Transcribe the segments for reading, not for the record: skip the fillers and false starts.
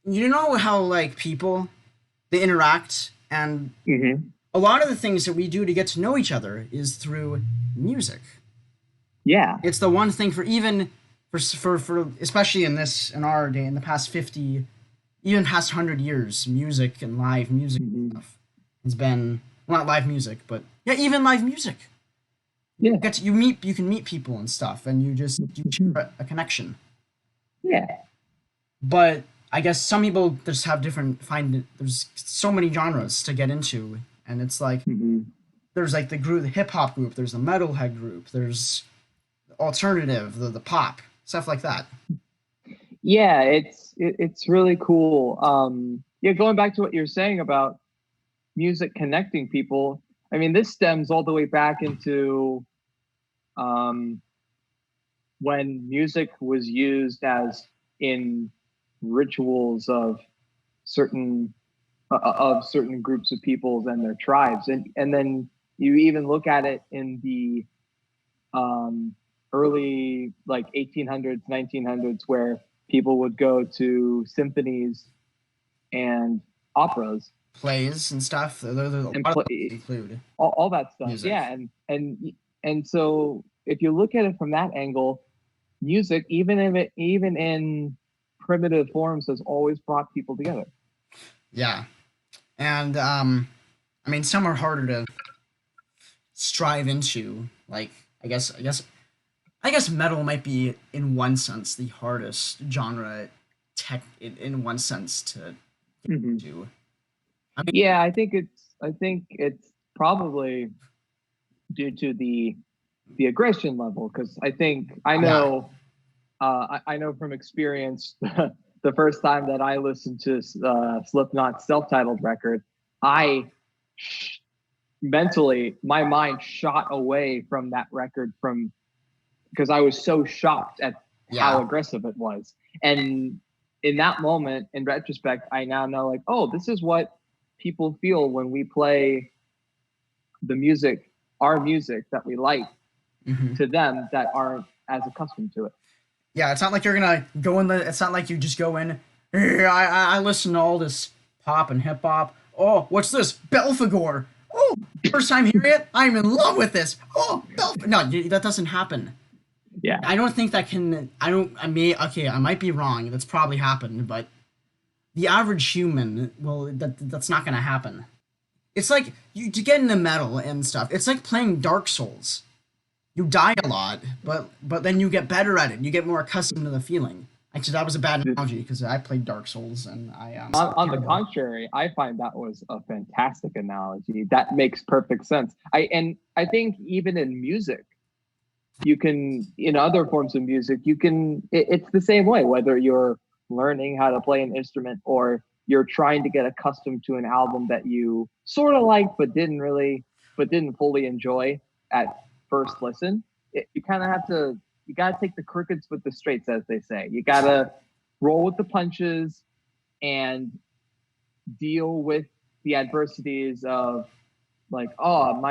you know how like people they interact, and Hmm. a lot of the things that we do to get to know each other is through music. Yeah. It's the one thing for even for especially in our day in the past 50, even past 100 years, music and live music Hmm. stuff has been, well, not live music, but yeah, even live music. Yeah. You can meet people and stuff, and you Hmm. share a connection. Yeah. But I guess some people just have different find it, there's so many genres to get into, and it's like Hmm. there's like the hip hop group, there's the metalhead group, there's alternative, the pop stuff like that. Yeah, it's really cool. Yeah, going back to what you're saying about music connecting people, I mean, this stems all the way back into um, when music was used as in rituals certain of certain groups of peoples and their tribes, and then you even look at it in the um, early like 1800s, 1900s, where people would go to symphonies and operas Plays and stuff. A and lot of those play include all that stuff. music. Yeah, and so if you look at it from that angle, music, even in primitive forms, has always brought people together. Yeah, and I mean some are harder to strive into. Like I guess metal might be in one sense the hardest genre tech in one sense to Hmm. do. I mean, Yeah, I think it's probably due to the aggression level, because I think yeah, I know from experience the first time that I listened to Slipknot's self-titled record, I mentally my mind shot away from that record from because I was so shocked at how yeah. aggressive it was. And in that moment, in retrospect, I now know like, oh, this is what people feel when we play the music, our music that we like Hmm. to them that aren't as accustomed to it. Yeah, it's not like you're gonna go in the. It's not like you just go in. I listen to all this pop and hip hop. Oh, what's this? Belphegor. Oh, first time hearing it, I'm in love with this. Oh, No, that doesn't happen. Yeah. I don't think that can. I don't. I may. Okay, I might be wrong. That's probably happened, but the average human, well, that's not gonna happen. It's like you to get into metal and stuff. It's like playing Dark Souls. You die a lot, but then you get better at it. You get more accustomed to the feeling. Actually, that was a bad analogy because I played Dark Souls and I On the terrible. contrary, I find that was a fantastic analogy. That makes perfect sense. I think even in music, you can in other forms of music, it's the same way, whether you're learning how to play an instrument or you're trying to get accustomed to an album that you sort of like but didn't fully enjoy at first listen. You kind of have to you got to take the crookeds with the straights, as they say. You got to roll with the punches and deal with the adversities of like, oh,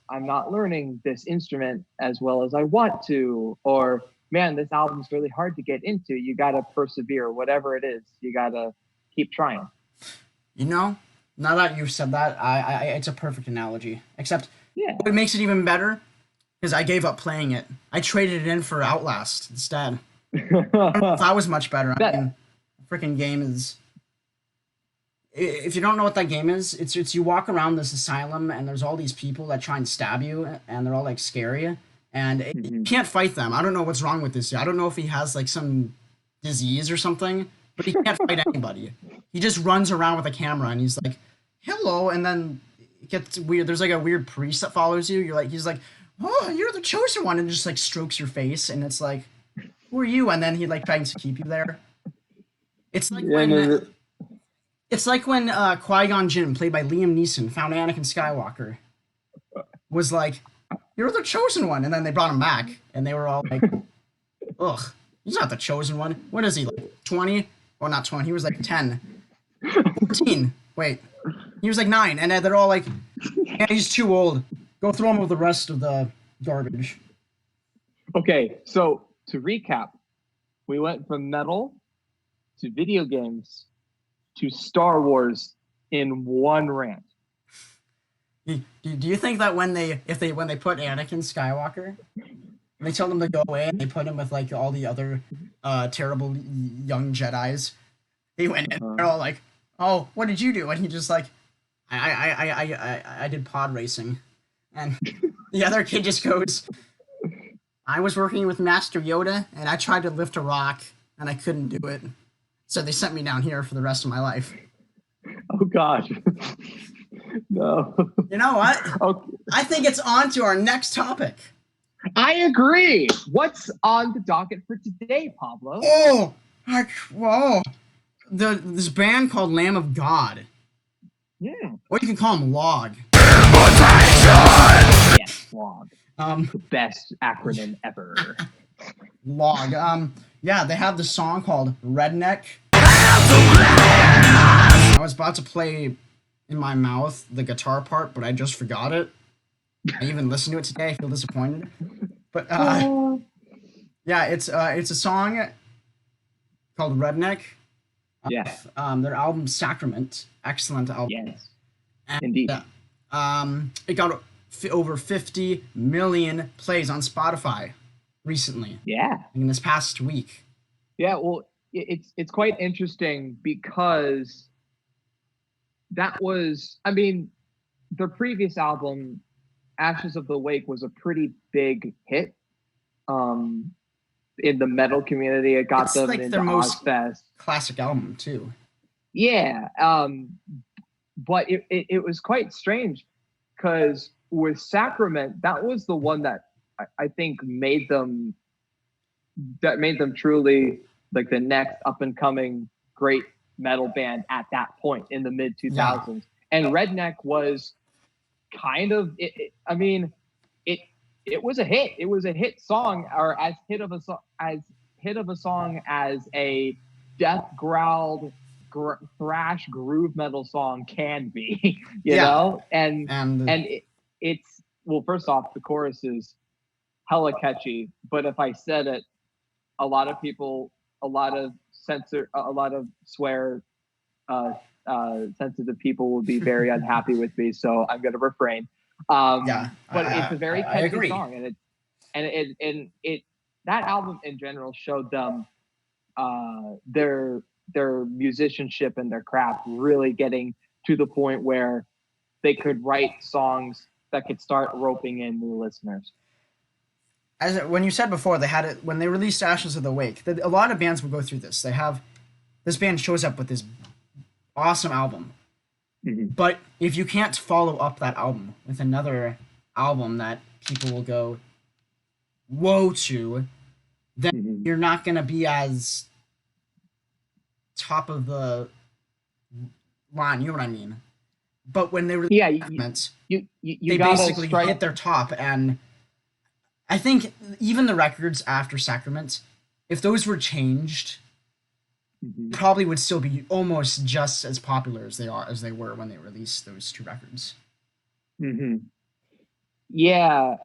I'm not learning this instrument as well as I want to, or man, this album's really hard to get into. You got to persevere, whatever it is. You got to keep trying. You know, now that you've said that, it's a perfect analogy. Except what Yeah. makes it even better is I gave up playing it. I traded it in for Outlast instead. That was much better. I That mean, the freaking game is. If you don't know what that game is, it's you walk around this asylum and there's all these people that try and stab you and they're all like scary and you mhm. can't fight them. I don't know what's wrong with this guy. I don't know if he has like some disease or something, but he can't fight anybody. He just runs around with a camera and he's like, "Hello," and then it gets weird. There's like a weird priest that follows you. He's like, "Oh, you're the chosen one," and just like strokes your face and it's like, "Who are you?" And then he like tries to keep you there. It's like Yeah, when no, Qui Gon Jinn, played by Liam Neeson, found Anakin Skywalker, was like, "You're the chosen one," and then they brought him back, and they were all like, "Ugh, he's not the chosen one. What is he like? 20? Well, not 20. He was like 10, 14. Wait, he was like 9, and they're all like, "Yeah, he's too old. Go throw him with the rest of the garbage." okay, so to recap, we went from metal to video games to Star Wars in one rant. Do you think that when they put Anakin Skywalker, they told him to go away and they put him with like all the other terrible young Jedis, he went in, they're all like, "Oh, what did you do?" And he just like, I did pod racing," and the other kid just goes, "I was working with Master Yoda and I tried to lift a rock and I couldn't do it, so they sent me down here for the rest of my life." Oh gosh. No. You know what? Okay. I think it's on to our next topic. I agree. What's on the docket for today, Pablo? Oh, whoa. This band called Lamb of God. Yeah. Or you can call them Log. Yes, Log. The best acronym ever. Log. Yeah, they have the song called Redneck. I was about to play in my mouth the guitar part, but I just forgot it. I even listened to it today. I feel disappointed. But yeah, it's a song called Redneck. Yeah. Their album Sacrament, excellent album. Yes. And, Indeed. It got over 50 million plays on Spotify recently. Yeah. In this past week. Yeah. Well, it's quite interesting because that was, I mean, their previous album, Ashes of the Wake, was a pretty big hit in the metal community. It got them like into their most Ozfest. Classic album too. Yeah, but it was quite strange because with Sacrament, that was the one that I think made them truly like the next up and coming great metal band at that point in the mid 2000s. Yeah. And Redneck was kind of it was a hit. It was a hit song, or as hit of a song as a death growled thrash groove metal song can be, you know? And it's well, first off, the chorus is hella catchy, but if I said it, a lot of swear sensitive people will be very unhappy with me, so I'm going to refrain. But it's a very catchy song, and it that album in general showed them their musicianship and their craft really getting to the point where they could write songs that could start roping in new listeners. When you said before, they had it when they released Ashes of the Wake. A lot of bands will go through this. They have this band shows up with this awesome album, but if you can't follow up that album with another album that people will go whoa to, then you're not gonna be as top of the line. You know what I mean? But when they release they basically hit their top, and I think even the records after Sacrament, if those were changed, probably would still be almost just as popular as they were when they released those two records. Yeah,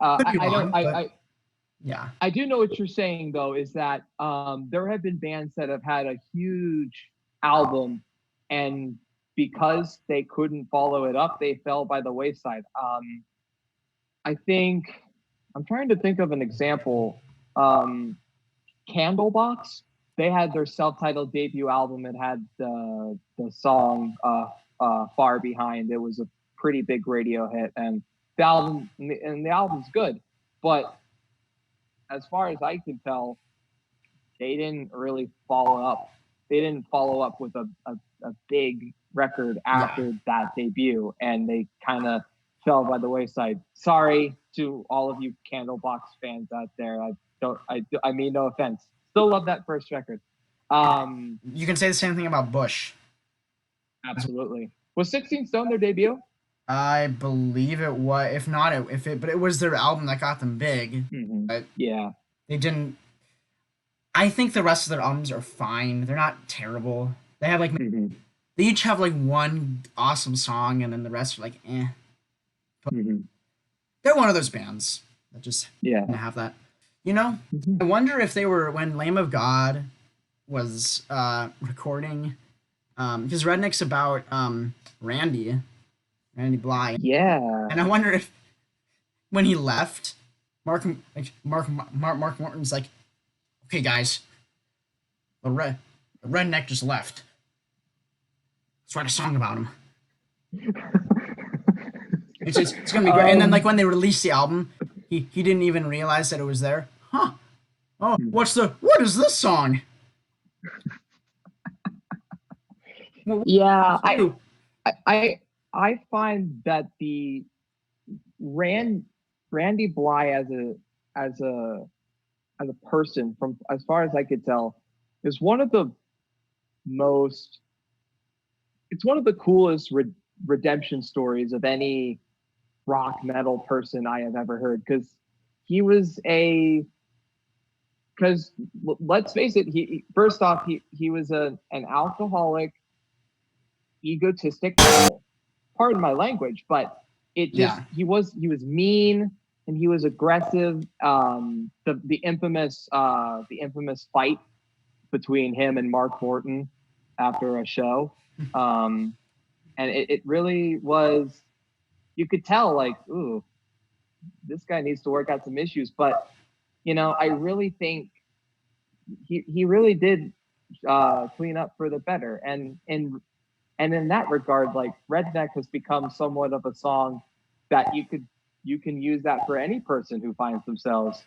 yeah, I do know what you're saying though. Is that there have been bands that have had a huge album, and because they couldn't follow it up, they fell by the wayside. I think. I'm trying to think of an example. Candlebox, they had their self-titled debut album. It had the song "Far Behind." It was a pretty big radio hit, and the album's good. But as far as I can tell, they didn't really follow up. They didn't follow up with a big record after that debut, and they kind of fell by the wayside. Sorry to all of you Candlebox fans out there. I mean no offense. Still love that first record. You can say the same thing about Bush. Absolutely. Was 16 Stone their debut? I believe it was. If not, but it was their album that got them big. But yeah. They didn't. I think the rest of their albums are fine. They're not terrible. They have like they each have like one awesome song, and then the rest are like eh. But they're one of those bands that just have that. You know, I wonder if they were when Lamb of God was recording Because Redneck's about Randy, Randy Bly, Yeah. and I wonder if when he left, Mark Morton's like, okay, guys, the Redneck just left. Let's write a song about him. It's gonna be great. And then like when they released the album, he didn't even realize that it was there. Huh? Oh, what is this song? What Yeah, did you I find that the Rand Randy Bly as a as a person, from as far as I could tell, is one of the most it's one of the coolest redemption stories of any rock metal person I have ever heard, because he was a because let's face it, he first off he was an alcoholic, egotistic asshole. Pardon my language, but it just Yeah. he was mean and he was aggressive. The infamous fight between him and Mark Morton after a show, and it really was. You could tell, like, ooh, this guy needs to work out some issues. But I really think he really did clean up for the better, and in that regard, like, Redneck has become somewhat of a song that you can use that for any person who finds themselves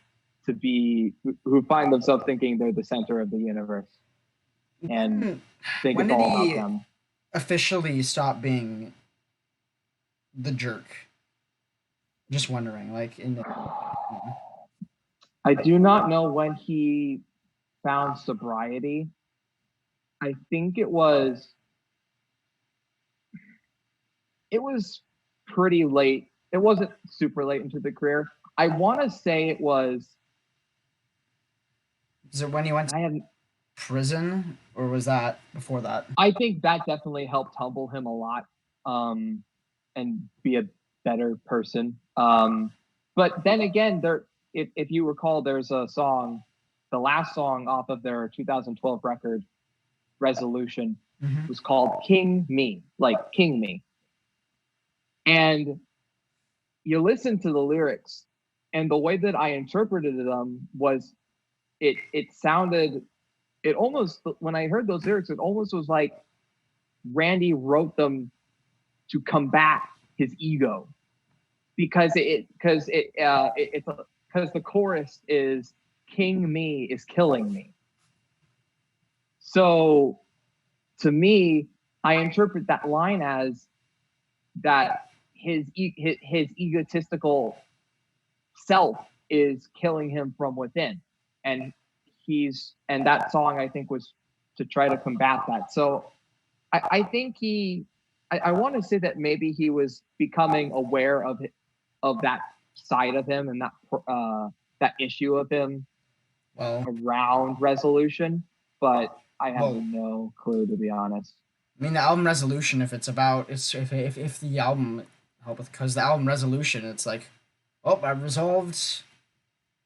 who find themselves thinking they're the center of the universe and when, think when it's did all about he them. officially stop being the jerk? Just wondering, like in the, I do not know when he found sobriety. I think it was pretty late. It wasn't super late into the career. I want to say it was. is it when he went to I have prison or was that before that? I think that definitely helped humble him a lot, and be a better person. But then again, if you recall, there's a song, the last song off of their 2012 record, Resolution, Hmm. was called King Me, like King Me. And you listen to the lyrics, and the way that I interpreted them was it sounded, it almost, when I heard those lyrics, it almost was like Randy wrote them to combat his ego, because because the chorus is "King me is killing me." So to me, I interpret that line as that his egotistical self is killing him from within, and that song, I think, was to try to combat that. So I think I want to say that maybe he was becoming aware of that side of him, and that issue of him Well, around Resolution, but I have well, no clue, to be honest. I mean the album Resolution. If it's about it's if the album help with because the album Resolution, it's like, oh, I've resolved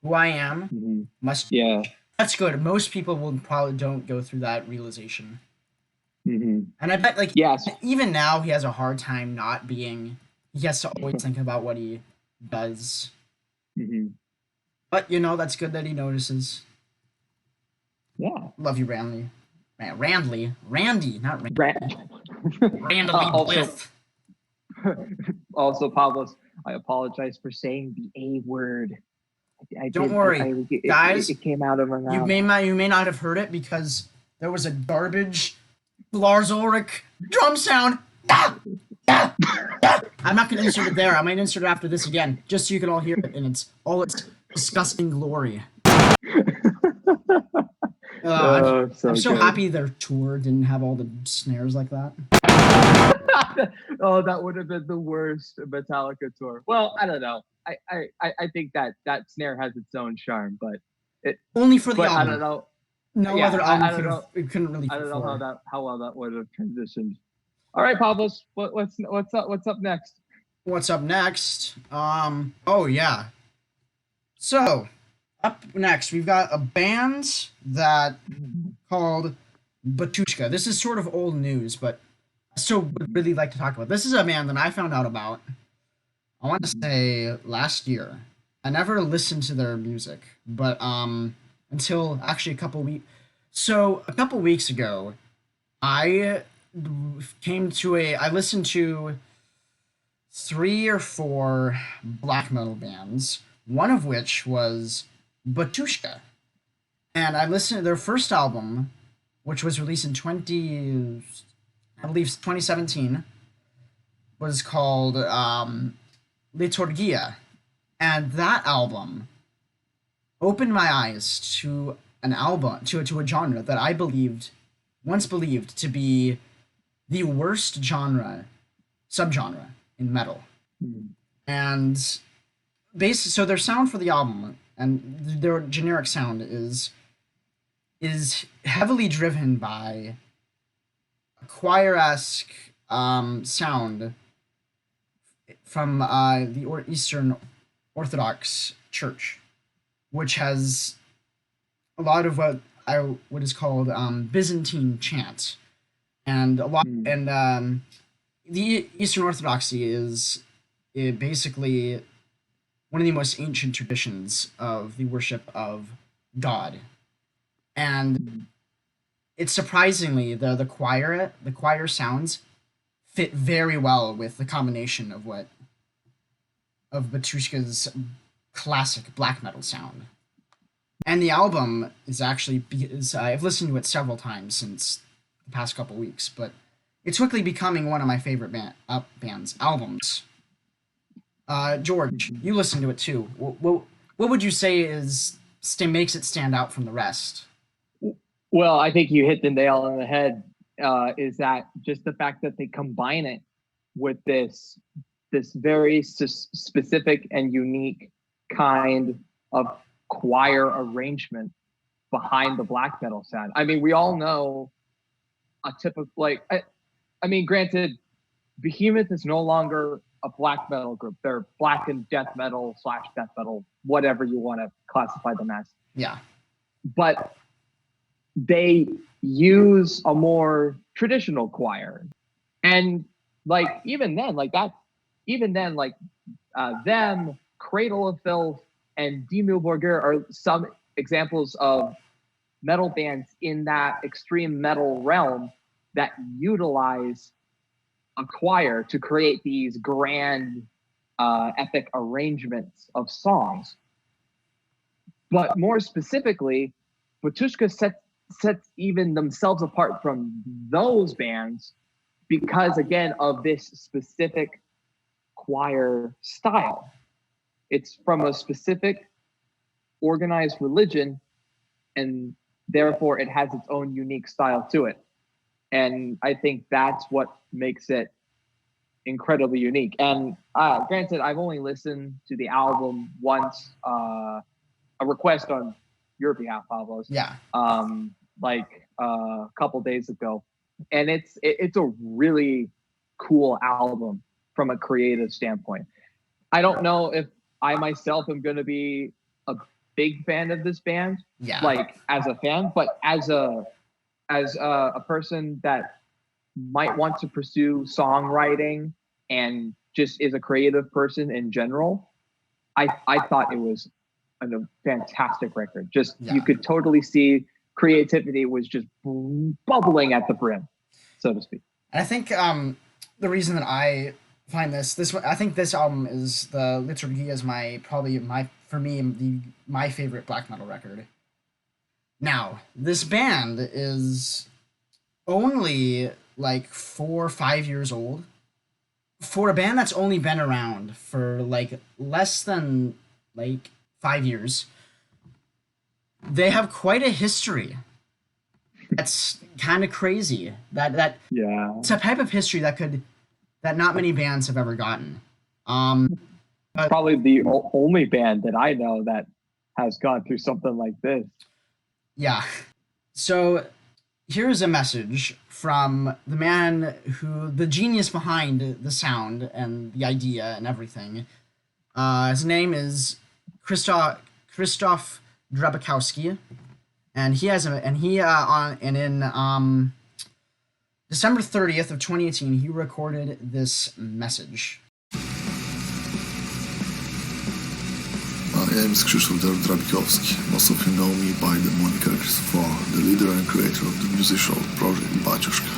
who I am. Mm-hmm. Must Yeah. That's good. Most people will probably don't go through that realization. Mm-hmm. And I bet, like, Yes. even now, he has a hard time not being. He has to always think about what he does. Mm-hmm. But, that's good that he notices. Yeah. Love you, Randy. Randy, not Randy. Randomly Also, Bliff. Pablos, I apologize for saying the A word. I Don't did. worry, guys. It came out of my mouth. You may not have heard it because there was a garbage Lars Ulrich drum sound. I'm not gonna insert it there. I might insert it after this again, just so you can all hear it in its disgusting glory. I'm so Good. happy their tour didn't have all the snares like that. Oh, that would have been the worst Metallica tour. Well, I don't know. I think that snare has its own charm, but Only for the but I album. don't know. No Yeah, other album I don't know. it couldn't really. I don't know for. how well that would have transitioned. All right, Pavlos, what's up next? What's up next? Oh yeah. So up next we've got a band that called Batushka. This is sort of old news, but I still would really like to talk about. This is a band that I found out about, I want to Mhm. say last year. I never listened to their music, but until actually a couple weeks. So a couple weeks ago, I I listened to three or four black metal bands, one of which was Batushka. And I listened to their first album, which was released in 2017, was called Liturgia. And that album opened my eyes to an album, to a genre that I once believed to be the worst subgenre in metal. Mhm. And so their sound for the album and their generic sound is heavily driven by a choir-esque sound from Eastern Orthodox Church, which has a lot of what is called Byzantine chant, and a lot Mhm. and the Eastern Orthodoxy is basically one of the most ancient traditions of the worship of God, and Mhm. it's surprisingly the choir sounds fit very well with the combination of Batushka's classic black metal sound. And the album is actually because I've listened to it several times since the past couple weeks, but it's quickly becoming one of my favorite band's albums. George, Mhm. you listen to it too. What would you say makes it stand out from the rest? Well, I think you hit the nail on the head. Is that just the fact that they combine it with this very specific and unique kind of choir arrangement behind the black metal sound. I mean, we all know a typical I mean, granted, Behemoth is no longer a black metal group. They're black and death metal / death metal, whatever you want to classify them as. Yeah, But they use a more traditional choir, and like even then, like that, even then, like them, Cradle of Filth, and Dimmu Borgir are some examples of metal bands in that extreme metal realm that utilize a choir to create these grand, epic arrangements of songs. But more specifically, Batushka sets even themselves apart from those bands because, again, of this specific choir style. It's from a specific organized religion, and therefore it has its own unique style to it. And I think that's what makes it incredibly unique. And granted, I've only listened to the album once, a request on your behalf, Pablos, yeah. like a couple days ago, and it's a really cool album from a creative standpoint. I don't know if I myself am going to be a big fan of this band, Yeah. like as a fan, but as a person that might want to pursue songwriting and just is a creative person in general, I thought it was a fantastic record. Just you Yeah. could totally see creativity was just bubbling at the brim, so to speak. And I think the reason that I find I think this album is the Liturgy is my for me my favorite black metal record. Now, this band is only like 4 or 5 years old. For a band that's only been around for like less than like 5 years, they have quite a history. That's kind of crazy. Yeah, It's a type of history that not many bands have ever gotten. Um, it's but probably the only band that I know that has gone through something like this. yeah, so here's a message from the genius behind the sound and the idea and everything. His name is Christoph Drabakowski, And he has a and he on and in December 30th of 2018, he recorded this message. My name is Krzysztof Drabikowski. Most of you know me by the moniker Christopher, the leader and creator of the musical project Batushka.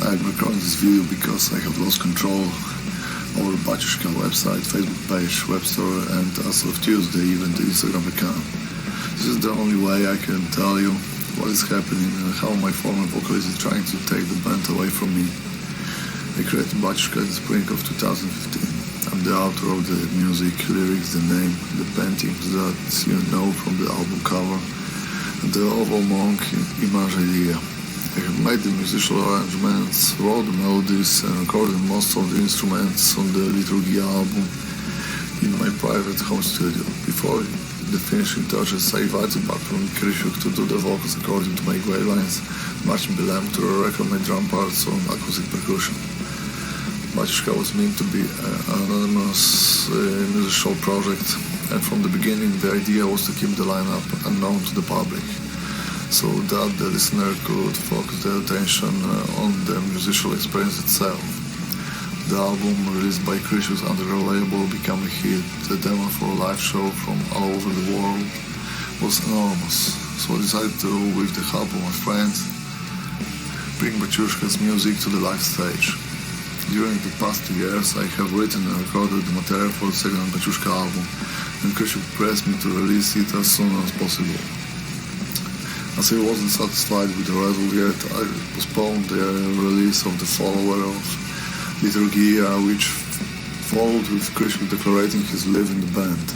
I am recording this video because I have lost control over Batushka website, Facebook page, web store, and as of Tuesday, even the Instagram account. This is the only way I can tell you what is happening and how my former vocalist is trying to take the band away from me. I created Batushka in the spring of 2015. I'm the author of the music, lyrics, the name, the paintings that you know from the album cover, and the overall monk image idea. I have made the musical arrangements, wrote the melodies, and recorded most of the instruments on the Liturgy album in my private home studio. Before the finishing touches, I invited back from Krzysztof to do the vocals according to my guidelines, matching Bilem to record my drum parts on acoustic percussion. Batushka was meant to be an anonymous musical project, and from the beginning the idea was to keep the lineup unknown to the public, so that the listener could focus their attention on the musical experience itself. The album, released by Krzysztof's underground label, became a hit. The demand for a live show from all over the world was enormous, so I decided to, with the help of my friends, bring Batushka's music to the live stage. During the past 2 years, I have written and recorded the material for the second Batushka album, and Krzysztof pressed me to release it as soon as possible. As I wasn't satisfied with the result yet, I postponed the release of the follower of Liturgy, which followed with Krzysztof declaring his leave in the band.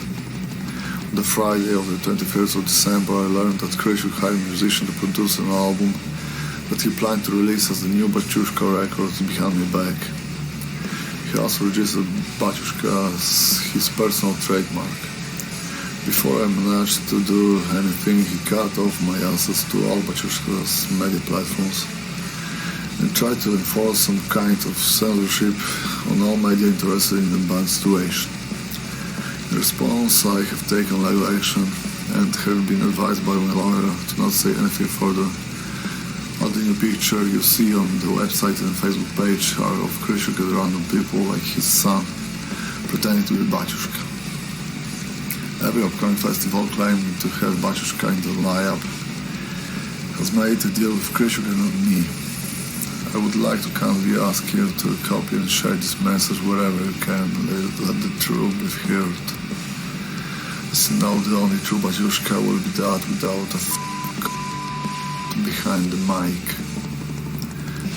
On the Friday of the 21st of December, I learned that Krzysztof hired a musician to produce an album that he planned to release as the new Batushka records behind my back. He also registered Batushka as his personal trademark. Before I managed to do anything, he cut off my access to all Batushka's media platforms and tried to enforce some kind of censorship on all media interested in the band's situation. In response, I have taken legal action and have been advised by my lawyer to not say anything further. All the new picture you see on the website and Facebook page are of Krzysztof and random people like his son, pretending to be Batushka. Every upcoming festival claiming to have Batushka in the lineup has made a deal with Krzysztof and not me. I would like to kindly ask you to copy and share this message wherever you can and let the truth be heard. As you know, the only true Batushka will be that without a behind the mic.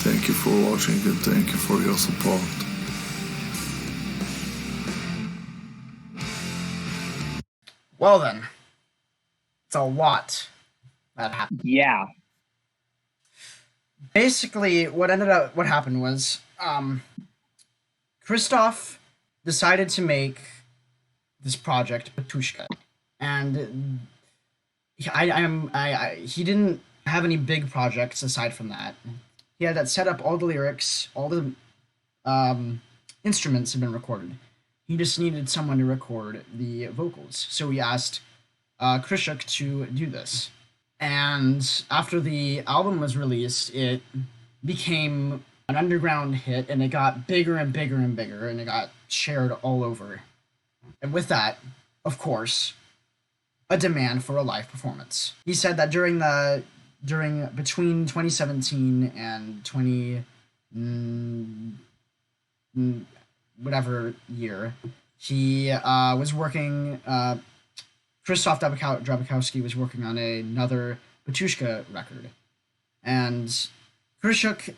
Thank you for watching and thank you for your support. Well then, it's a lot that happened. Yeah. Basically, what happened was, Christoph decided to make this project Batushka, and he didn't have any big projects aside from that. He had that set up all the lyrics, all the instruments had been recorded. He just needed someone to record the vocals. So he asked Krzysztof to do this. And after the album was released, it became an underground hit, and it got bigger and bigger and bigger, and it got shared all over. And with that, of course, a demand for a live performance. He said that between 2017 and 20 whatever year, he was working. Krzysztof Drabikowski was working on another Batushka record, and Krzysztof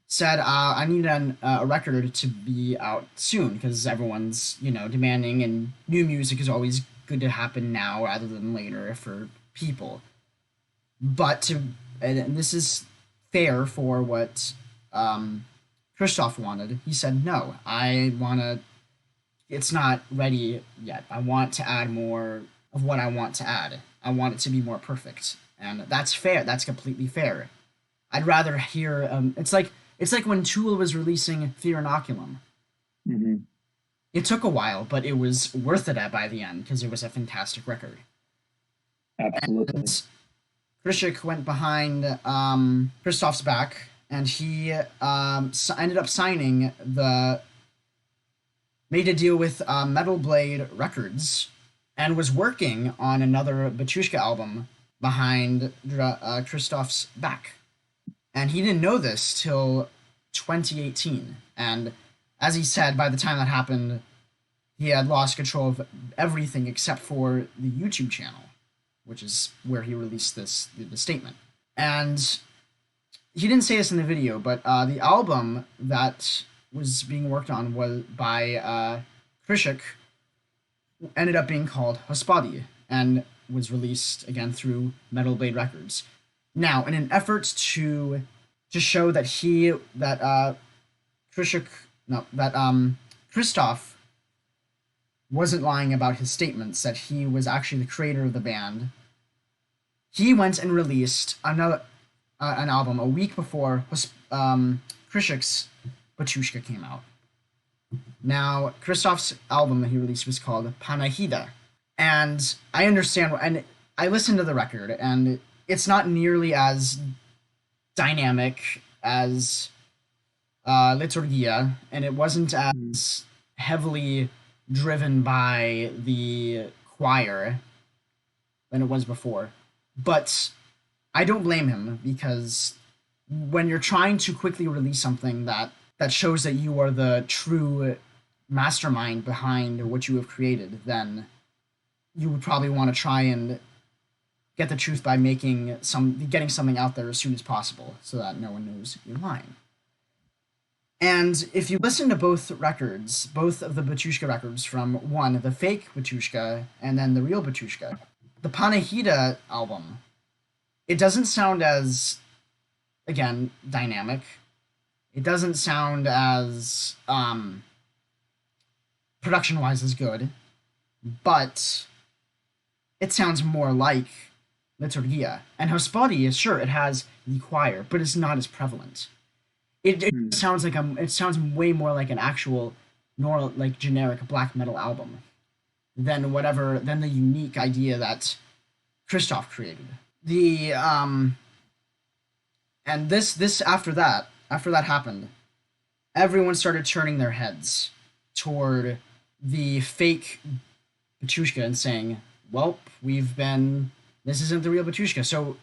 said, "I need a record to be out soon because everyone's demanding, and new music is always good to happen now rather than later for people." But and this is fair for what Krzysztof wanted. He said, "No, it's not ready yet. I want to add more of what I want to add. I want it to be more perfect." And that's fair. That's completely fair. I'd rather hear, it's like when Tool was releasing Fear Inoculum. Mm-hmm. It took a while, but it was worth it by the end because it was a fantastic record. Absolutely. And Krishik went behind Christoph's back, and he ended up signing made a deal with Metal Blade Records, and was working on another Batushka album behind Christoph's back. And he didn't know this till 2018. And as he said, by the time that happened, he had lost control of everything except for the YouTube channel, which is where he released the statement. And he didn't say this in the video, but the album that was being worked on was by Krishik ended up being called Hospadi and was released again through Metal Blade Records. Now, in an effort to show that Christoph wasn't lying about his statements, that he was actually the creator of the band, he went and released an album a week before Krishik's Batushka came out. Now, Christoph's album that he released was called Panahida, and I understand, and I listened to the record, and it's not nearly as dynamic as Liturgia, and it wasn't as heavily driven by the choir than it was before. But I don't blame him, because when you're trying to quickly release something that shows that you are the true mastermind behind what you have created, then you would probably want to try and get the truth by getting something out there as soon as possible, so that no one knows you're lying. And if you listen to both records, both of the Batushka records, from the fake Batushka and then the real Batushka, the Panahida album, it doesn't sound as, again, dynamic. It doesn't sound as production-wise as good, but it sounds more like Liturgia. And Hospadi is, sure, it has the choir, but it's not as prevalent. It sounds it sounds way more like an actual, like generic black metal album than the unique idea that Christoph created. And this after that happened, everyone started turning their heads toward the fake Batushka and saying, well, this isn't the real Batushka. So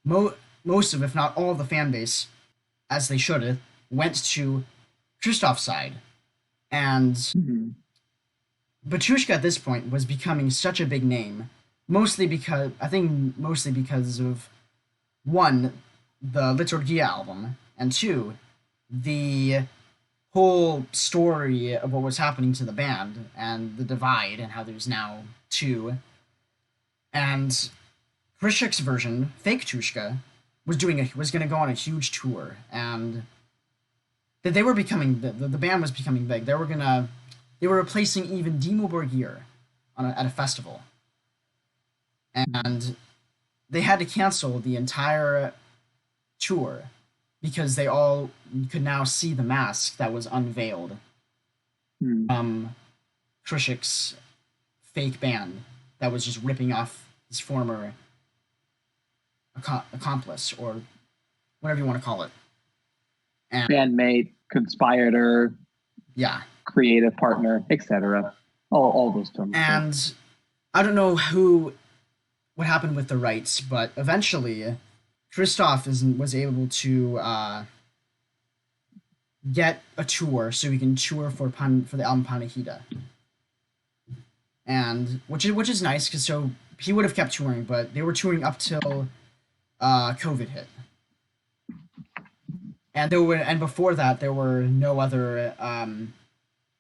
most of, if not all of the fan base, as they should have, went to Christoph's side. And Batushka at this point was becoming such a big name, mostly because of, one, the Liturgia album, and two, the whole story of what was happening to the band and the divide and how there's now two. And Krishik's version, Fake Tushka, was going to go on a huge tour, and that they were becoming the band was becoming big. They were replacing even Dimo Borgir at a festival, and they had to cancel the entire tour because they all could now see the mask that was unveiled from Krishik's fake band that was just ripping off his former accomplice, or whatever you want to call it. And bandmate, conspirator, yeah, creative partner, etc. All those terms. And I don't know what happened with the rights, but eventually Christoph was able to get a tour so he can tour for the album Panahida, and which is nice, because so he would have kept touring, but they were touring up till COVID hit. And before that, there were no other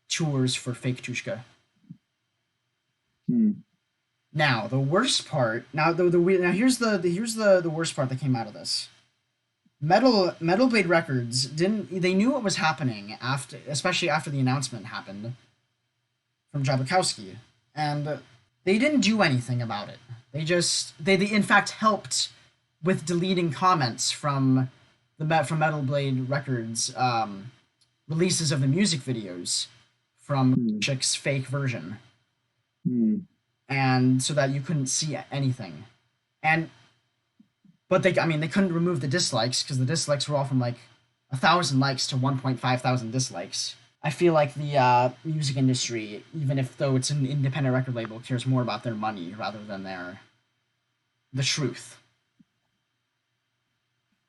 tours for Fake Tushka. Now the worst part. Here's the worst part that came out of this. Metal Blade Records they knew what was happening especially after the announcement happened from Jabukowski, and they didn't do anything about it. They in fact helped with deleting comments from Metal Blade Records releases of the music videos from Chick's fake version, and so that you couldn't see anything. And but they couldn't remove the dislikes because the dislikes were all from like 1,000 likes to 1.5 thousand dislikes. I feel like the music industry, even if though it's an independent record label, cares more about their money rather than the truth.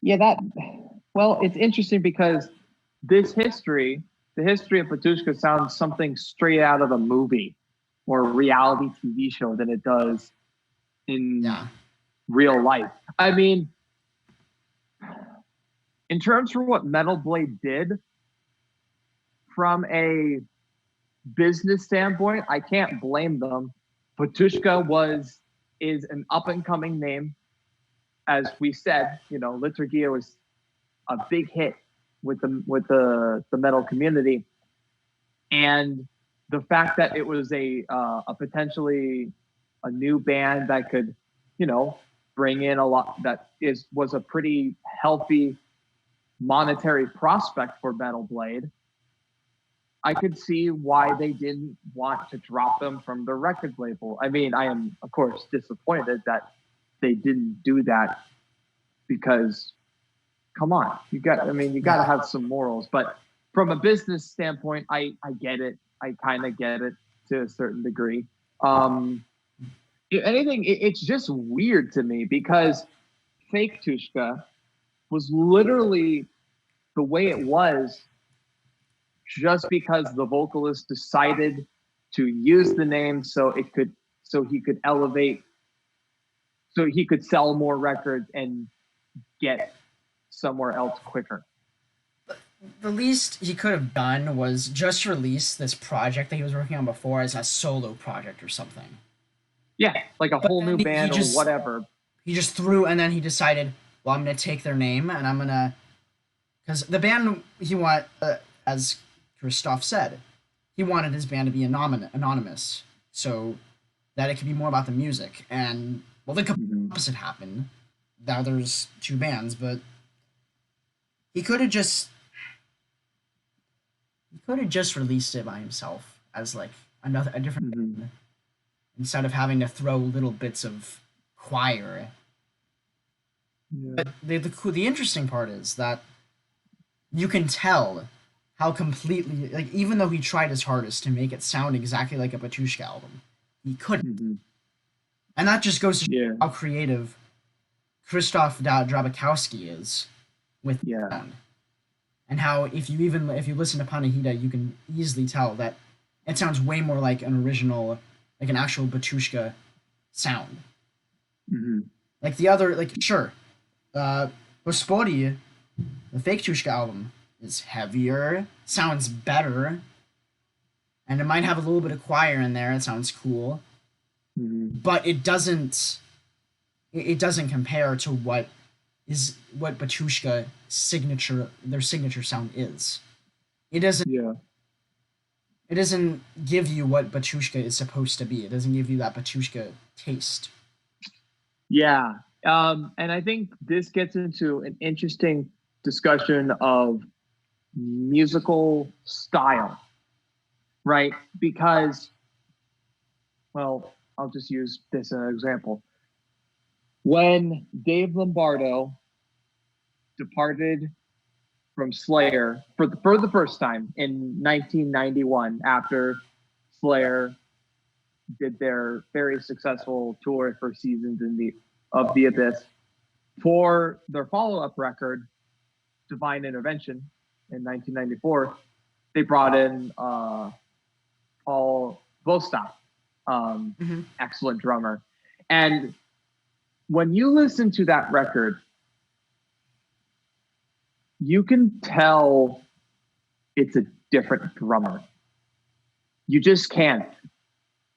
Yeah, well, it's interesting because this history, the history of Batushka sounds something straight out of a movie or a reality TV show than it does in Yeah, real life. I mean, in terms for what Metal Blade did from a business standpoint, I can't blame them. Batushka is an up and coming name. As we said, Liturgia was a big hit with the metal community, and the fact that it was a potentially a new band that could, bring in a lot that was a pretty healthy monetary prospect for Metal Blade. I could see why they didn't want to drop them from the record label. I mean, I am of course disappointed that they didn't do that because come on, you got to have some morals. But from a business standpoint, I get it. I kind of get it to a certain degree. If anything, it's just weird to me because Fake Tushka was literally the way it was just because the vocalist decided to use the name so he could elevate, so he could sell more records and get somewhere else quicker. the least he could have done was just release this project that he was working on before as a solo project or something. Yeah, like a But whole new then band or whatever. he just threw, and then he decided, well, I'm gonna take their name and I'm gonna, because the band he want as Christoph said, he wanted his band to be anonymous, so that it could be more about the music. And well, the Mm-hmm. opposite happened. Now there's two bands, but he could have just released it by himself as like a different Mm-hmm. band instead of having to throw little bits of choir. Yeah. But the interesting part is that you can tell how completely, like, even though he tried his hardest to make it sound exactly like a Batushka album, he couldn't. Mm-hmm. And that just goes to show Yeah. how creative Krzysztof Drabakowski is with Yeah. sound. And how if you listen to Panahida, you can easily tell that it sounds way more like an original, like an actual Batushka sound. Mm-hmm. Like the other, like sure, Bospori, the fake Tushka album, is heavier, sounds better, and it might have a little bit of choir in there. It sounds cool, Mm-hmm. but it doesn't compare to what Batushka their signature sound is. It doesn't Yeah. it doesn't give you what Batushka is supposed to be. It doesn't give you that Batushka taste. Yeah. And I think this gets into an interesting discussion of musical style, right? Because, well, I'll just use this as an example. When Dave Lombardo departed from Slayer for the first time in 1991 after Slayer did their very successful tour for Seasons of the Abyss. For their follow-up record, Divine Intervention, in 1994, they brought in Paul Vostok, Mm-hmm. excellent drummer. And when you listen to that record, you can tell it's a different drummer. You just can't.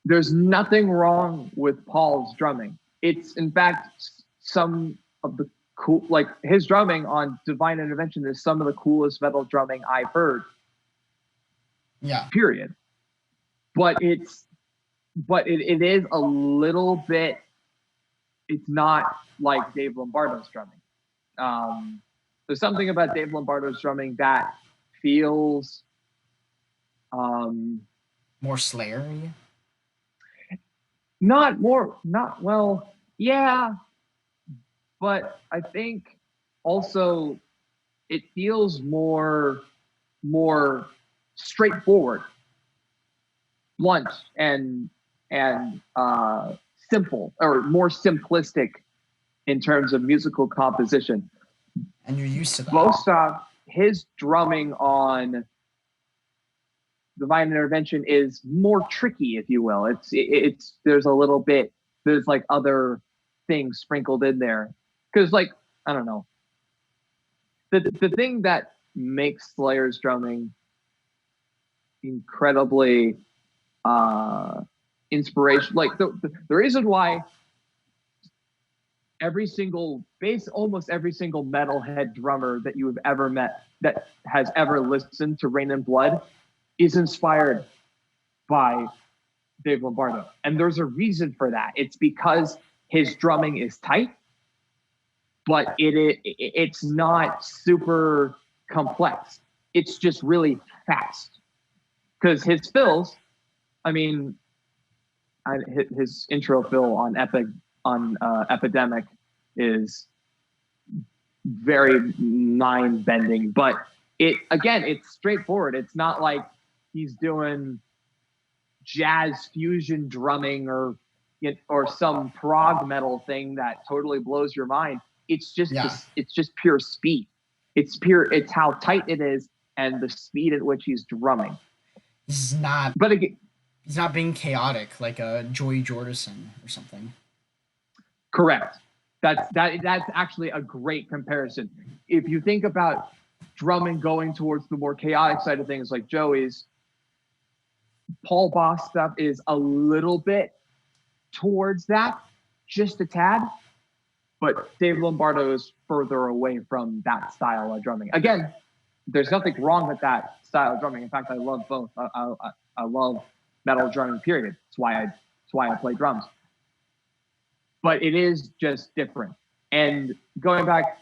There's nothing wrong with Paul's drumming. It's in fact some of the cool, like his drumming on Divine Intervention is some of the coolest metal drumming I've heard. Yeah. Period. But it is a little bit. It's not like Dave Lombardo's drumming. There's something about Dave Lombardo's drumming that feels More Slayer. not well, yeah. but I think also it feels more straightforward, blunt, and simple, or more simplistic in terms of musical composition. And you're used to that. Bostov, his drumming on Divine Intervention is more tricky, if you will. It's there's a little bit, there's like other things sprinkled in there, because like, I don't know, the thing that makes Slayer's drumming incredibly inspiration, like the reason why almost every single metalhead drummer that you have ever met that has ever listened to Rain and Blood is inspired by Dave Lombardo. And there's a reason for that. It's because his drumming is tight, but it's not super complex. It's just really fast. Because his fills, I mean, his intro fill on Epidemic is very mind-bending, but it's straightforward. It's not like he's doing jazz fusion drumming or some prog metal thing that totally blows your mind. It's just it's just pure speed. It's how tight it is and the speed at which he's drumming. He's not being chaotic like a Joey Jordison or something. Correct. That's actually a great comparison. If you think about drumming going towards the more chaotic side of things like Joey's, Paul Boss stuff is a little bit towards that, just a tad, but Dave Lombardo is further away from that style of drumming. Again, there's nothing wrong with that style of drumming. In fact, I love both. I love metal drumming, period. That's why I play drums. But it is just different. And going back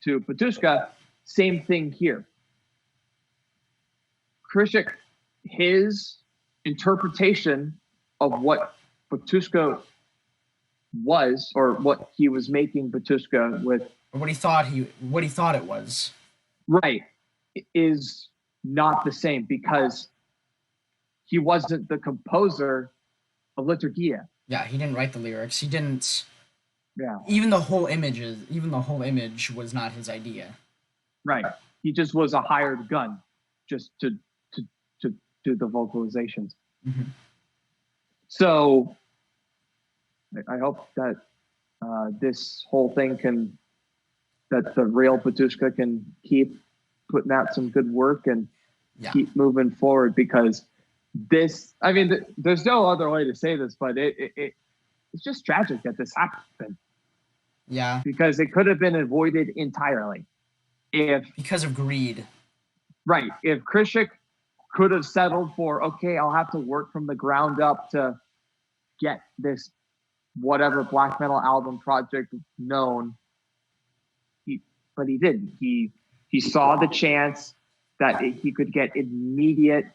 to Batushka, same thing here. Krishik, his interpretation of what Batushka was, or what he was making Batushka with, or what he thought it was, right, is not the same, because he wasn't the composer of Liturgia. Yeah, he didn't write the lyrics. He didn't. Yeah. Even the whole image was not his idea. Right. He just was a hired gun, just to do the vocalizations. Mm-hmm. So I hope that this whole thing that the real Batushka can keep putting out some good work and keep moving forward, because this, I mean, there's no other way to say this, but it's just tragic that this happened. Yeah. Because it could have been avoided entirely because of greed. Right. If Krishik could have settled for, okay, I'll have to work from the ground up to get this whatever black metal album project known, but he didn't. He saw the chance that he could get immediate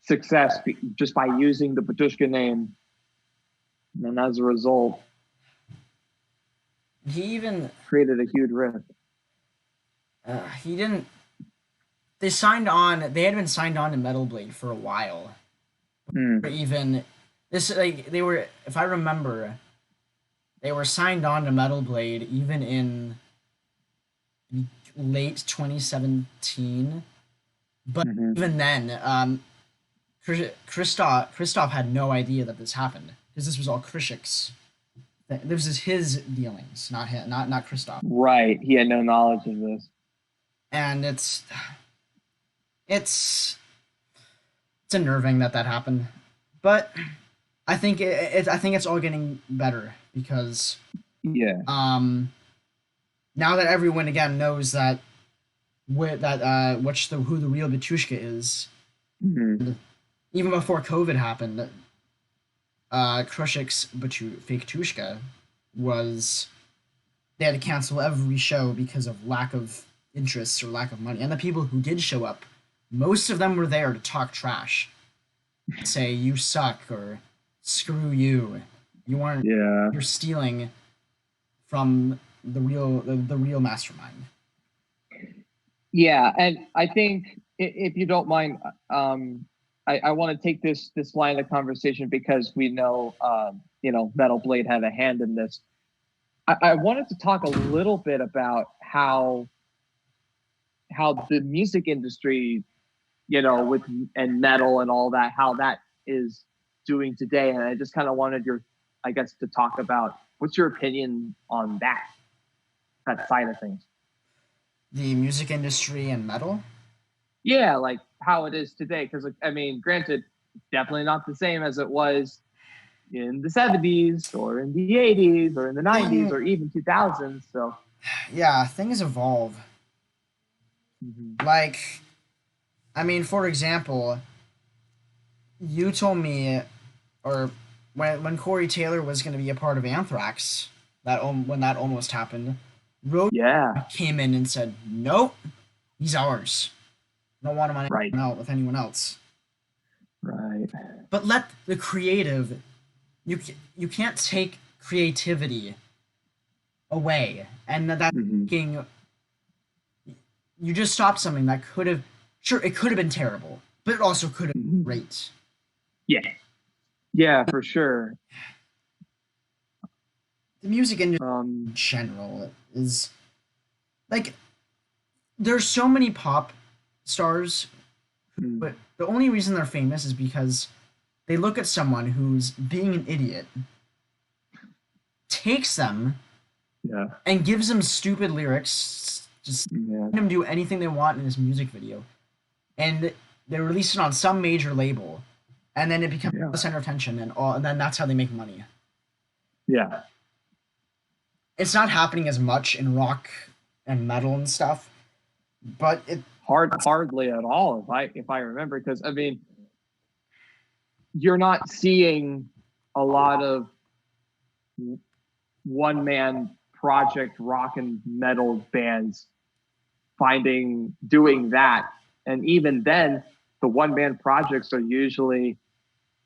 success just by using the Batushka name, and as a result, he even created a huge rift. He didn't. They had been signed on to Metal Blade for a while. Or even this, like, they were, if I remember, they were signed on to Metal Blade even in late 2017. But even then, Christoph had no idea that this happened, because this was all Krishik's. This is his dealings, not Christoph. Right, he had no knowledge of this, and it's unnerving that happened. But I think it's all getting better, because now that everyone again knows that who the real Batushka is. Even before COVID happened, Krushik's fake Tushka they had to cancel every show because of lack of interest or lack of money. And the people who did show up, most of them were there to talk trash, say you suck or screw you. You aren't. Yeah. You're stealing from the real mastermind. Yeah, and I think if you don't mind, I want to take this line of conversation because we know Metal Blade had a hand in this. I wanted to talk a little bit about how the music industry, with and metal and all that, how that is doing today, and I just kind of wanted to talk about what's your opinion on that side of things. The music industry and metal? Yeah, like how it is today. Because, granted, it's definitely not the same as it was in the 70s or in the 80s or in the 90s or even 2000s. So, yeah, things evolve. mm-hmm. Like, for example, you told me, or when Corey Taylor was going to be a part of Anthrax, when that almost happened, Road came in and said, "Nope, he's ours. Don't want him out with anyone else." Right. But let the creative. You can't take creativity away, and that's making. You just stopped something that could have. Sure, it could have been terrible, but it also could have been great. Yeah, for sure. The music industry in general is like there's so many pop stars, but the only reason they're famous is because they look at someone who's being an idiot, takes them, and gives them stupid lyrics, just let them do anything they want in this music video, and they release it on some major label, and then it becomes the center of attention, and then that's how they make money. Yeah. It's not happening as much in rock and metal and stuff, but it hardly at all if I remember, because you're not seeing a lot of one man project rock and metal bands doing that, and even then the one man projects are usually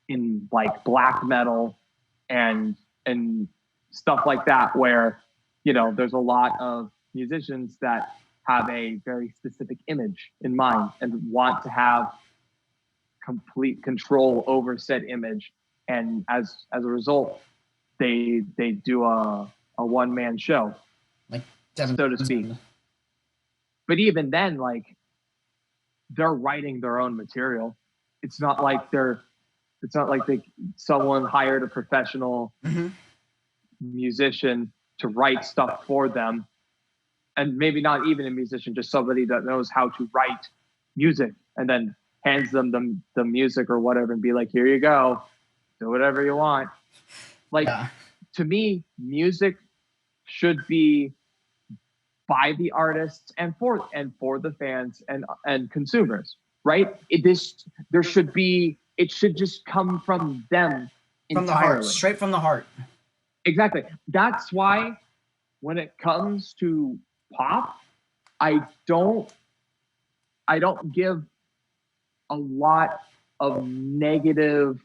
in like black metal and stuff like that, where there's a lot of musicians that have a very specific image in mind and want to have complete control over said image, and as a result they do a one-man show, like so to speak. But even then, like, they're writing their own material. It's not like someone hired a professional musician to write stuff for them, and maybe not even a musician, just somebody that knows how to write music, and then hands them the music or whatever and be like, here you go, do whatever you want. Like, to me, music should be by the artists and for the fans and consumers, right? It should just come from them entirely. From the heart, straight from the heart. Exactly. That's why when it comes to pop, I don't give a lot of negative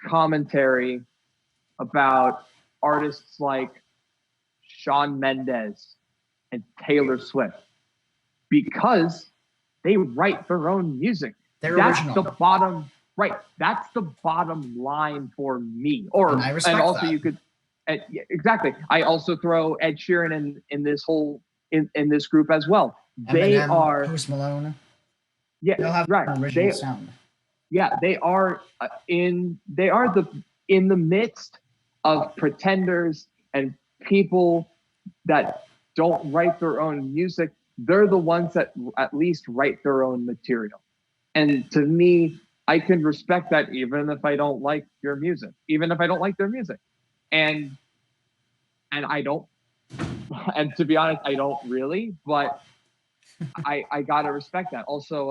commentary about artists like Shawn Mendes and Taylor Swift, because they write their own music. They're original. The bottom, right? That's the bottom line for me. And I respect that. You could, exactly. I also throw Ed Sheeran in this whole in this group as well. They are Post Malone. Yeah, they'll have an original sound. Yeah, they are in the midst of pretenders and people that don't write their own music. They're the ones that at least write their own material. And to me, I can respect that even if I don't like your music, even if I don't like their music. And I don't, and to be honest, I don't really, but I gotta respect that. Also,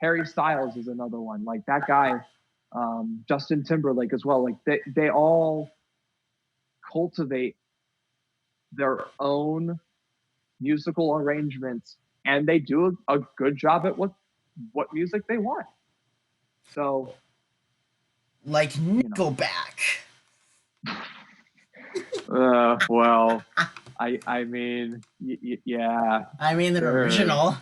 Harry Styles is another one. Like that guy, Justin Timberlake as well. Like they all cultivate their own musical arrangements, and they do a good job at what music they want. So, like Nickelback. Well, I mean, yeah, I mean, the sure. original.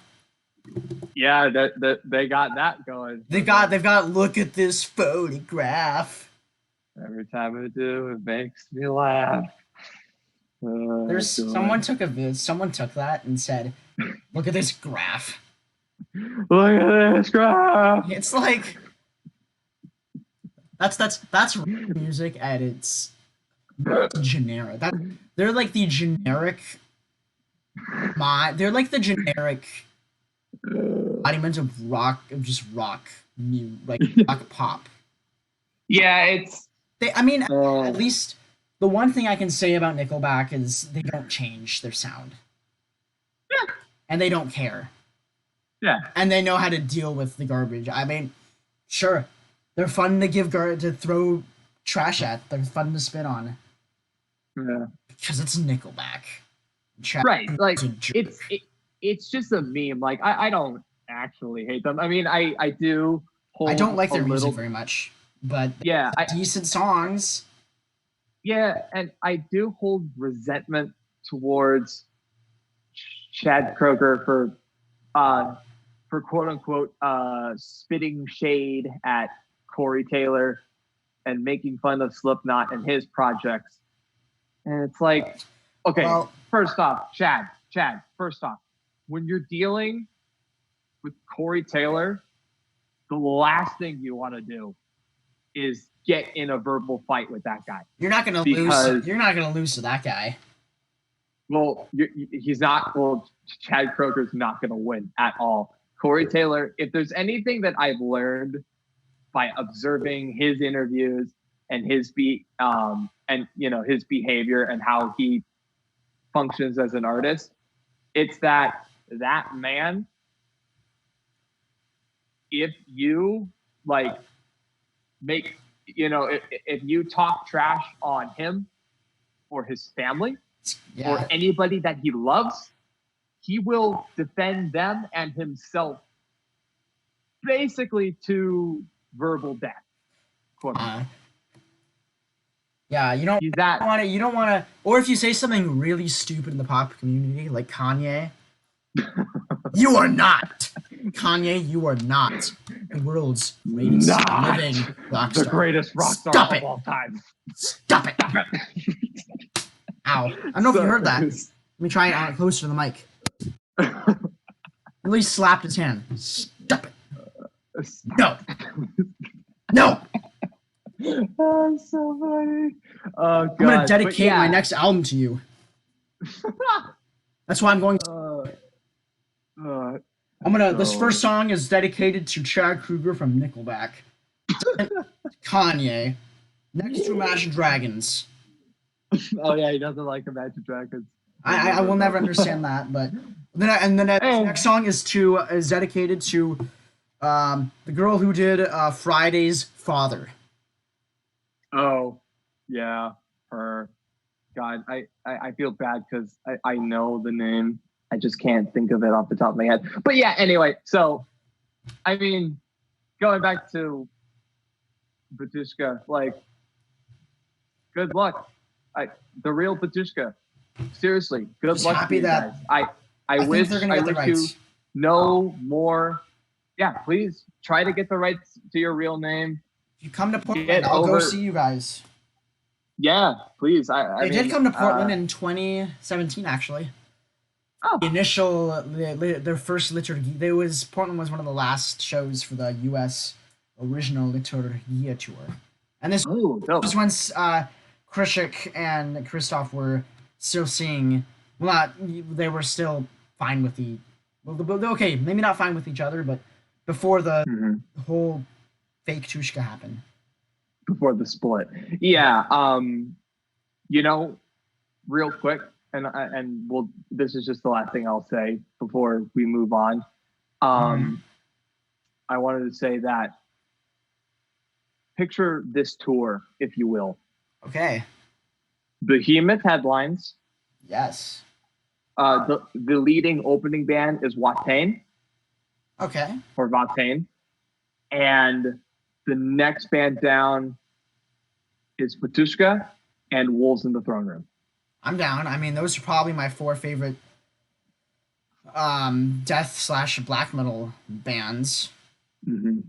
Yeah, they got that going. They've got. Look at this photograph. Every time I do, it makes me laugh. There's God. someone took that and said, "Look at this graph." Look at this graph. It's like that's music at its generic. They're like the generic. They're like the generic embodiment of rock, like rock pop. Yeah, it's. I mean, at least the one thing I can say about Nickelback is they don't change their sound. Yeah. And they don't care. Yeah. And they know how to deal with the garbage. I mean, sure, they're fun to to throw trash at. They're fun to spit on. Yeah. Because it's Nickelback. Right. Like it's just a meme. Like I don't actually hate them. I mean, I do. I don't like their music very much, but yeah, decent songs. Yeah, and I do hold resentment towards Chad Kroeger for quote unquote spitting shade at Corey Taylor and making fun of Slipknot and his projects. And it's like, okay, well, first off, Chad, first off, when you're dealing with Corey Taylor, the last thing you want to do is get in a verbal fight with that guy. You're not going to lose. You're not going to lose to that guy. Well, he's not. Well, Chad Kroeger's not going to win at all. Corey Taylor, if there's anything that I've learned by observing his interviews and his his behavior and how he functions as an artist, it's that man, if you like make, if you talk trash on him or his family or anybody that he loves, he will defend them and himself basically to verbal death. Yeah, you don't want to, or if you say something really stupid in the pop community, like Kanye, you are not. Kanye, you are not the world's greatest living rock star. The greatest rock star of all time. Stop it. Ow. I don't know if you heard that. Let me try it closer to the mic. At least slapped his hand. Stop it. No. No. That's so funny. Oh, God. I'm going to dedicate my next album to you. That's why I'm going to... This first song is dedicated to Chad Kroeger from Nickelback. Kanye. Next to Imagine Dragons. Oh yeah, he doesn't like Imagine Dragons. I will never understand that, but then the next song is dedicated to the girl who did Friday's Father. Oh, yeah, her. God, I feel bad because I know the name. I just can't think of it off the top of my head. But yeah, anyway, so, I mean, going back to Batushka, like, good luck. The real Batushka. Seriously, good luck to you guys. I wish you know more. Yeah, please try to get the rights to your real name. If you come to Portland, I'll go see you guys. Yeah, please. They did come to Portland in 2017, actually. Oh. Their first Liturgia. Portland was one of the last shows for the U.S. original Liturgia tour. And this was once Krishik and Christoph were still singing. Well, they were still fine with okay, maybe not fine with each other, but before the whole fake Tushka happened. Before the split. Yeah. Real quick, and this is just the last thing I'll say before we move on. I wanted to say that picture this tour, if you will. Okay. Behemoth headlines. Yes. The leading opening band is Watain. Okay. Or Watain. And the next band down is Batushka and Wolves in the Throne Room. I'm down. I mean, those are probably my 4 favorite death slash black metal bands. Mm-hmm.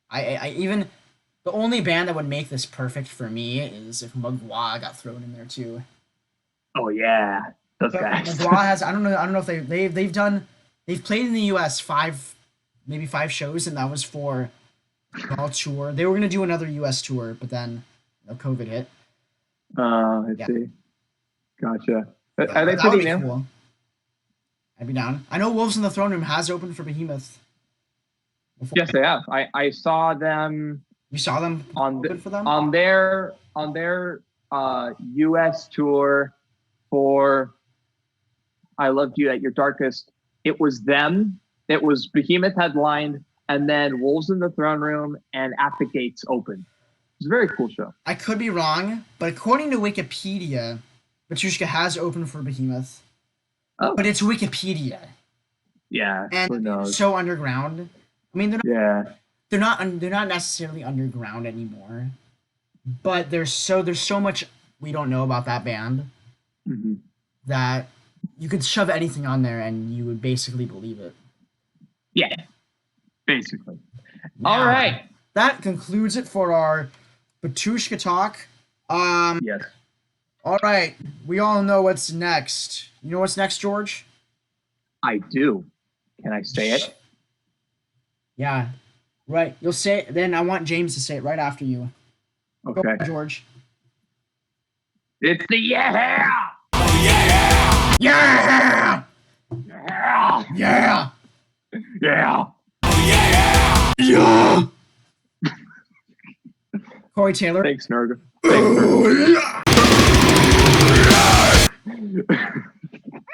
I even the only band that would make this perfect for me is if Magua got thrown in there too. Oh yeah, those But guys. Magua has I don't know if they've played in the US maybe 5 shows, and that was for all tour. They were gonna do another US tour, but then COVID hit. I Yeah. see. Gotcha. But Are they that would pretty be new? cool. I'd be down. I know Wolves in the Throne Room has opened for Behemoth before. Yes, they have. I saw them You saw them open for them? on their US tour for I Loved You at Your Darkest. It was them. It was Behemoth headlined, and then Wolves in the Throne Room and At the Gates opened. It was a very cool show. I could be wrong, but according to Wikipedia, Batushka has opened for Behemoth. Oh, But it's Wikipedia, yeah. Who and they're knows? so underground. I mean, Yeah. they're not necessarily underground anymore, but there's so much we don't know about that band Mm-hmm. that you could shove anything on there and you would basically believe it. Yeah. Basically. Now, All right. that concludes it for our Batushka talk. Yes. All right, we all know what's next. You know what's next, George? I do. Can I say it? Yeah, right. You'll say it, then I want James to say it right after you. Go, Okay. George. It's the yeah! Yeah! Yeah! Yeah! Yeah! Yeah! Corey Taylor. Thanks, Nerga. Thanks,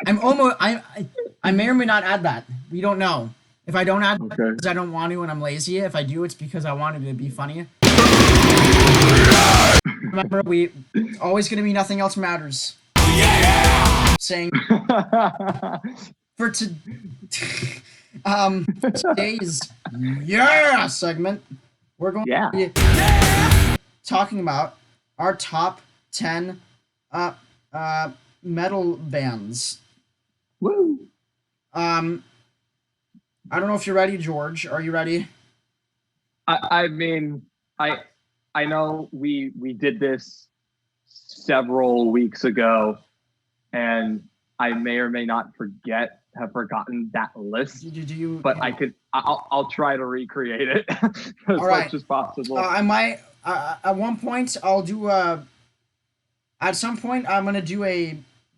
I'm almost. I may or may not add that. We don't know. If I don't add that, Okay. because I don't want to and I'm lazy. If I do, it's because I wanted it to be funny. Remember, it's always going to be nothing else matters. Saying for today's segment, we're going Yeah. to be talking about our top 10 metal bands. Woo! I don't know if you're ready, George. Are you ready? I mean, I know we did this several weeks ago, and I may or may not have forgotten that list. Do you? But I'll try to recreate it as much as possible. I might at one point I'll do at some point I'm gonna do a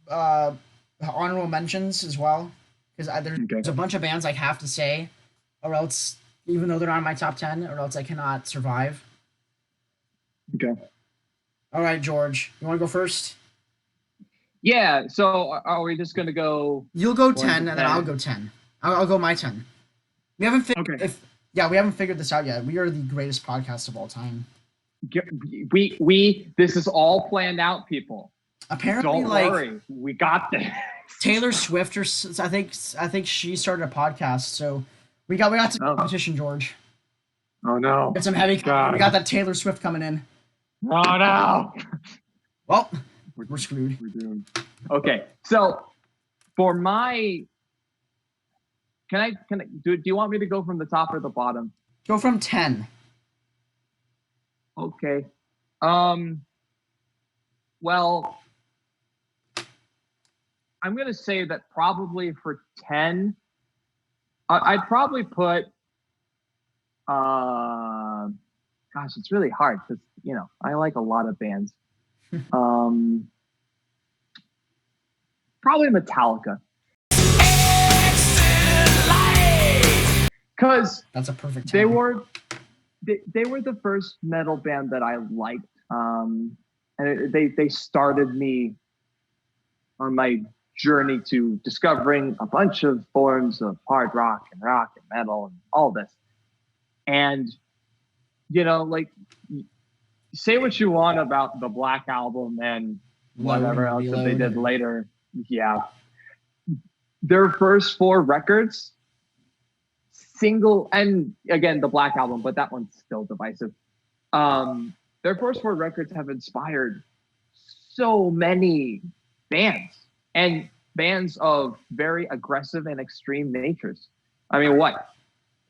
honorable mentions as well, because there's a bunch of bands I have to say, or else, even though they're not in my top 10, or else I cannot survive. Okay. All right, George, you want to go first? Yeah. So are we just gonna go? You'll go 10, and then I'll go 10. I'll go my 10. We haven't figured we haven't figured this out yet. We are the greatest podcast of all time. We this is all planned out, people. Apparently, don't worry, we got this. Taylor Swift, I think she started a podcast, so we got some competition, George. Oh no! Got some heavy. We got that Taylor Swift coming in. Oh no! Well, we're screwed. We're doomed. Okay, so for my, do you want me to go from the top or the bottom? Go from 10. Okay. Well, I'm gonna say that probably for 10, I'd probably put. Gosh, it's really hard because I like a lot of bands. Probably Metallica. Because that's a perfect 10. They were the first metal band that I liked, and they started me on my journey to discovering a bunch of forms of hard rock and metal and all this. And say what you want about the Black Album and whatever else that they did later. Yeah, their first 4 records. And again, the Black Album, but that one's still divisive. Their first 4 records have inspired so many bands, and bands of very aggressive and extreme natures. I mean, what?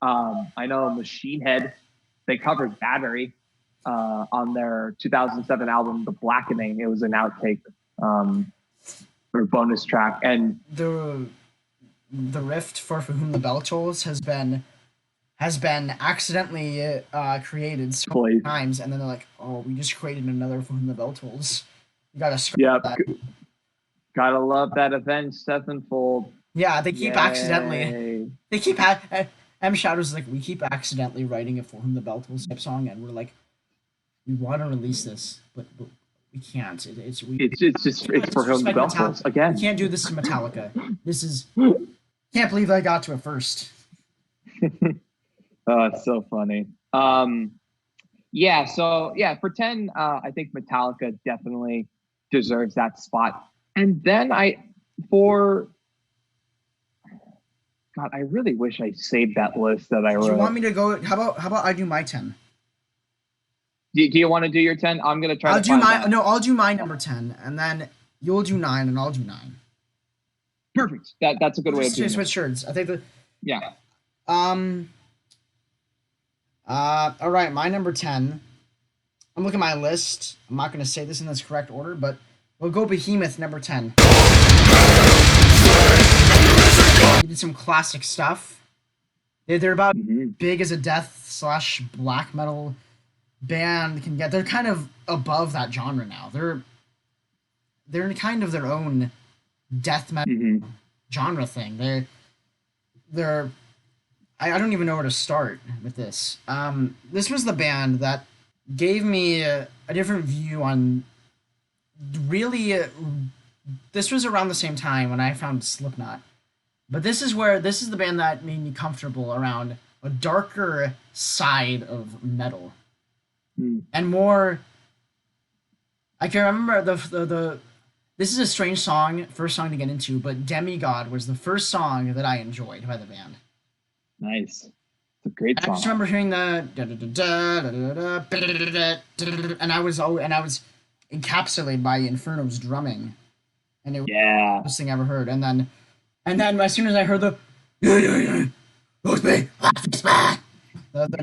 I know Machine Head, they covered Battery on their 2007 album, The Blackening. It was an outtake or bonus track. And the riff for Whom the Bell Tolls has been accidentally created so many times, and then they're like, oh, we just created another For Whom the Bell Tolls. You gotta scrap that. Gotta love that Avenged Sevenfold. Yeah, they keep accidentally. They keep M Shadow's like, we keep accidentally writing a For Whom the Bell Tolls type song, and we're like, we want to release this, but we can't. It's For Whom the Bell Tolls again. We can't do this to Metallica. This is can't believe I got to it first. Oh, it's so funny. For 10, I think Metallica definitely deserves that spot. And then I really wish I saved that list that I wrote. Do you want me to go? How about I do my 10? Do you want to do your 10? I'm gonna try. I'll do my number 10, and then you'll do 9, and I'll do 9. Perfect. That's a good way of doing it. Switch shirts. I think that. Yeah. All right, my number 10. I'm looking at my list. I'm not going to say this in this correct order, but we'll go Behemoth, number 10. He did some classic stuff. They're about big as a death / black metal band can get. They're kind of above that genre now. They're kind of their own death metal genre thing. They're I don't even know where to start with this. This was the band that gave me a different view on really. This was around the same time when I found Slipknot, but this is the band that made me comfortable around a darker side of metal, and more. I can remember the. This is a strange song, first song to get into, but Demigod was the first song that I enjoyed by the band. Nice. It's a great song. I just remember hearing the and I was encapsulated by Inferno's drumming, and it was the best thing I ever heard. And then as soon as I heard the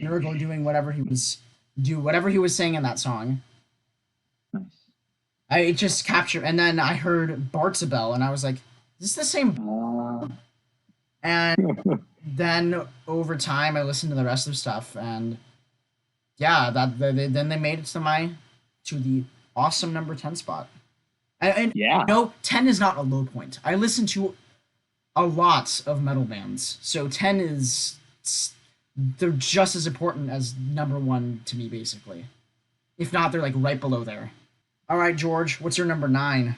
Nurgle doing whatever he was saying in that song, it just captured. And then I heard Bartzabel, and I was like, "Is this the same?" And then over time, I listened to the rest of the stuff, and then they made it to the awesome number 10 spot. And 10 is not a low point. I listen to a lot of metal bands, so 10 they're just as important as number 1 to me, basically. If not, they're like right below there. All right, George, what's your number 9?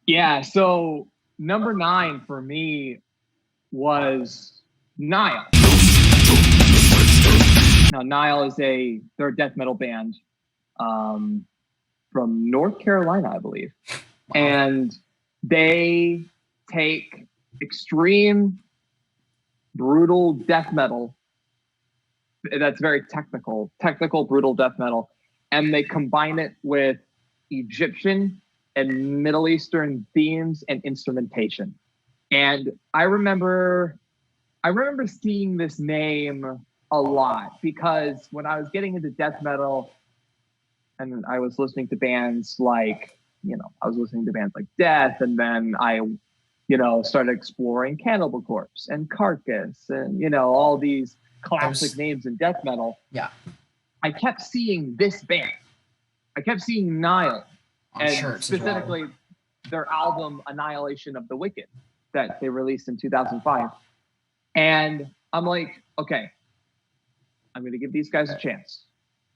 Yeah, so number 9 for me was Nile. Now, Nile is they're a death metal band from North Carolina, I believe. Wow. And they take extreme, brutal death metal. That's very technical, brutal death metal. And they combine it with Egyptian and Middle Eastern themes and instrumentation. And I remember seeing this name a lot because when I was getting into death metal and I was listening to bands like, Death, and then I, started exploring Cannibal Corpse and Carcass and, all these classic names in death metal. Yeah. I kept seeing this band. I kept seeing Nile. And specifically their album Annihilation of the Wicked that they released in 2005. And I'm like, okay, I'm going to give these guys a chance.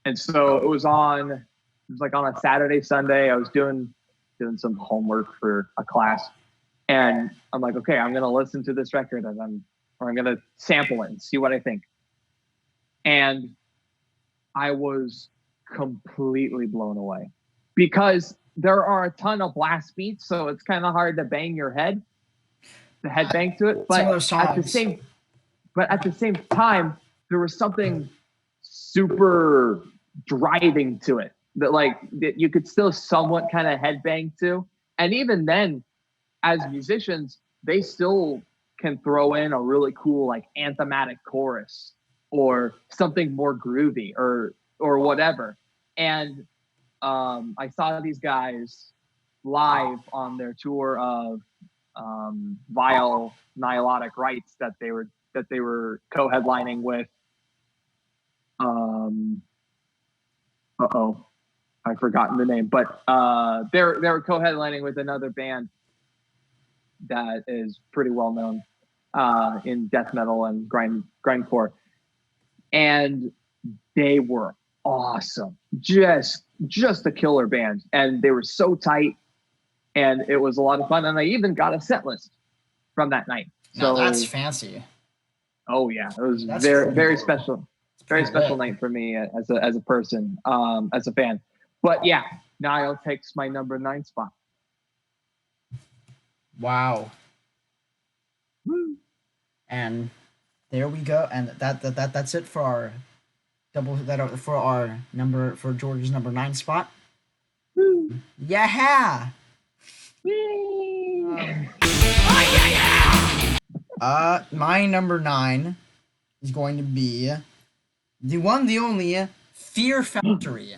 And so it was on a Saturday, Sunday. I was doing some homework for a class. And I'm like, okay, I'm going to listen to this record and I'm going to sample it and see what I think. And I was completely blown away because there are a ton of blast beats. So it's kind of hard to bang your head. The headbang to it, but at the same time, there was something super driving to it that you could still somewhat kind of headbang to, And even then, as musicians, they still can throw in a really cool like anthematic chorus or something more groovy or whatever. And I saw these guys live on their tour of Vile Nihilotic Rites that they were co-headlining with. I've forgotten the name, but they were co-headlining with another band that is pretty well known in death metal and grindcore, and they were awesome, just a killer band, and they were so tight, and it was a lot of fun, and I even got a set list from that night. Now So that's fancy. Oh yeah, it was That's very cool. special, very special night for me as a person, as a fan. But yeah, Niall takes my number 9 spot. Wow. Woo. And there we go. And that's it for our for George's number 9 spot. Woo. Yeah. Whee! My number 9 is going to be the one, the only Fear Factory.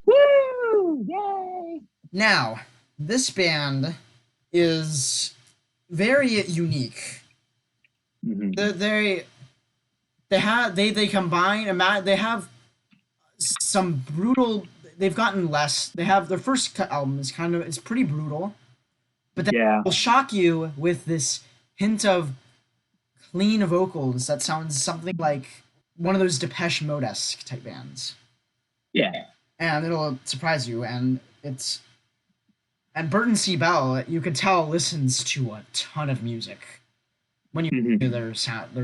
Woo! Yay! Now, this band is very unique. Mm-hmm. They combine, they have some brutal. They've gotten less. They have their first album is pretty brutal, but then will shock you with this hint of clean vocals that sounds something like one of those Depeche Mode-esque type bands. Yeah. And it'll surprise you, and Burton C. Bell, you could tell, listens to a ton of music when you hear their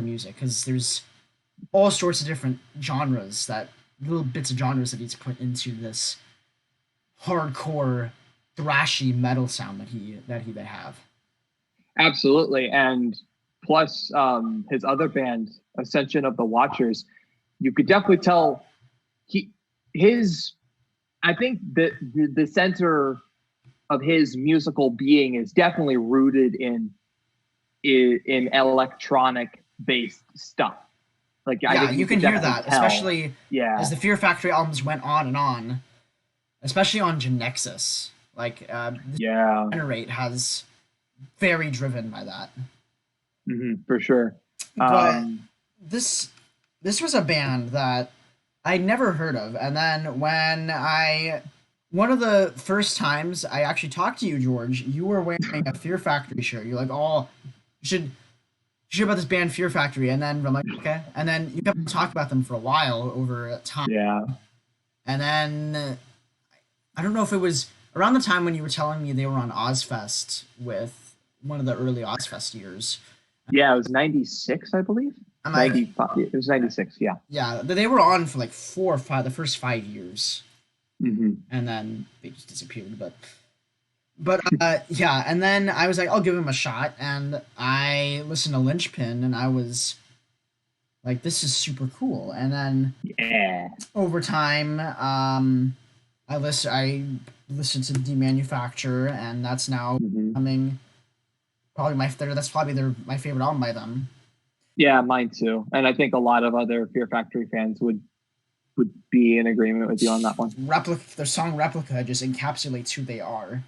music, because there's all sorts of different genres, little bits of genres that he's put into this hardcore, thrashy metal sound that they have. Absolutely, and plus his other band, Ascension of the Watchers, you could definitely tell I think the center of his musical being is definitely rooted in electronic based stuff. Like I think you can hear that, tell. especially as the Fear Factory albums went on and on, especially on Genexus. Like Generate has very driven by that. For sure. But this was a band that I never heard of, and then one of the first times I actually talked to you, George, you were wearing a Fear Factory shirt. You're like, "Oh, you should about this band Fear Factory," and then I'm like, "Okay," and then you kept talking about them for a while over time. Yeah. And then I don't know if it was around the time when you were telling me they were on Ozfest with one of the early Ozfest years. Yeah, it was 96, I believe. 95. It was 96. Yeah. Yeah, they were on for like 4 or 5, the first 5 years, and then they just disappeared. But yeah, and then I was like, I'll give him a shot, and I listened to Lynchpin, and I was like, this is super cool. And then over time, I listened to Demanufacture, and that's now becoming probably my favorite album by them. Yeah, mine too. And I think a lot of other Fear Factory fans would be in agreement with you on that one. Their song Replica just encapsulates who they are.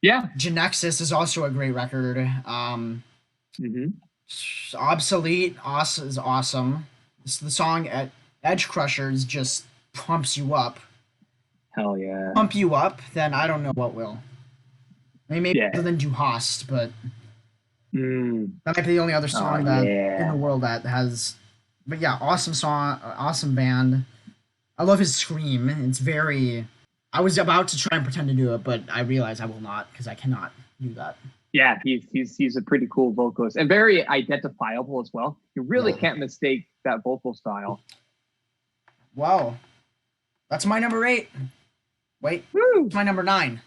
Genexus is also a great record. Obsolete is awesome. The song at Edge Crushers just pumps you up. Hell yeah. Pump you up, then I don't know what will. Maybe other than Du Hast, but that might be the only other song in the world that has. But yeah, awesome song, awesome band. I love his scream. It's very. I was about to try and pretend to do it, but I realized I will not, because I cannot do that. Yeah, he's a pretty cool vocalist and very identifiable as well. You really can't mistake that vocal style. Wow, that's my number 8. Wait, it's my number 9,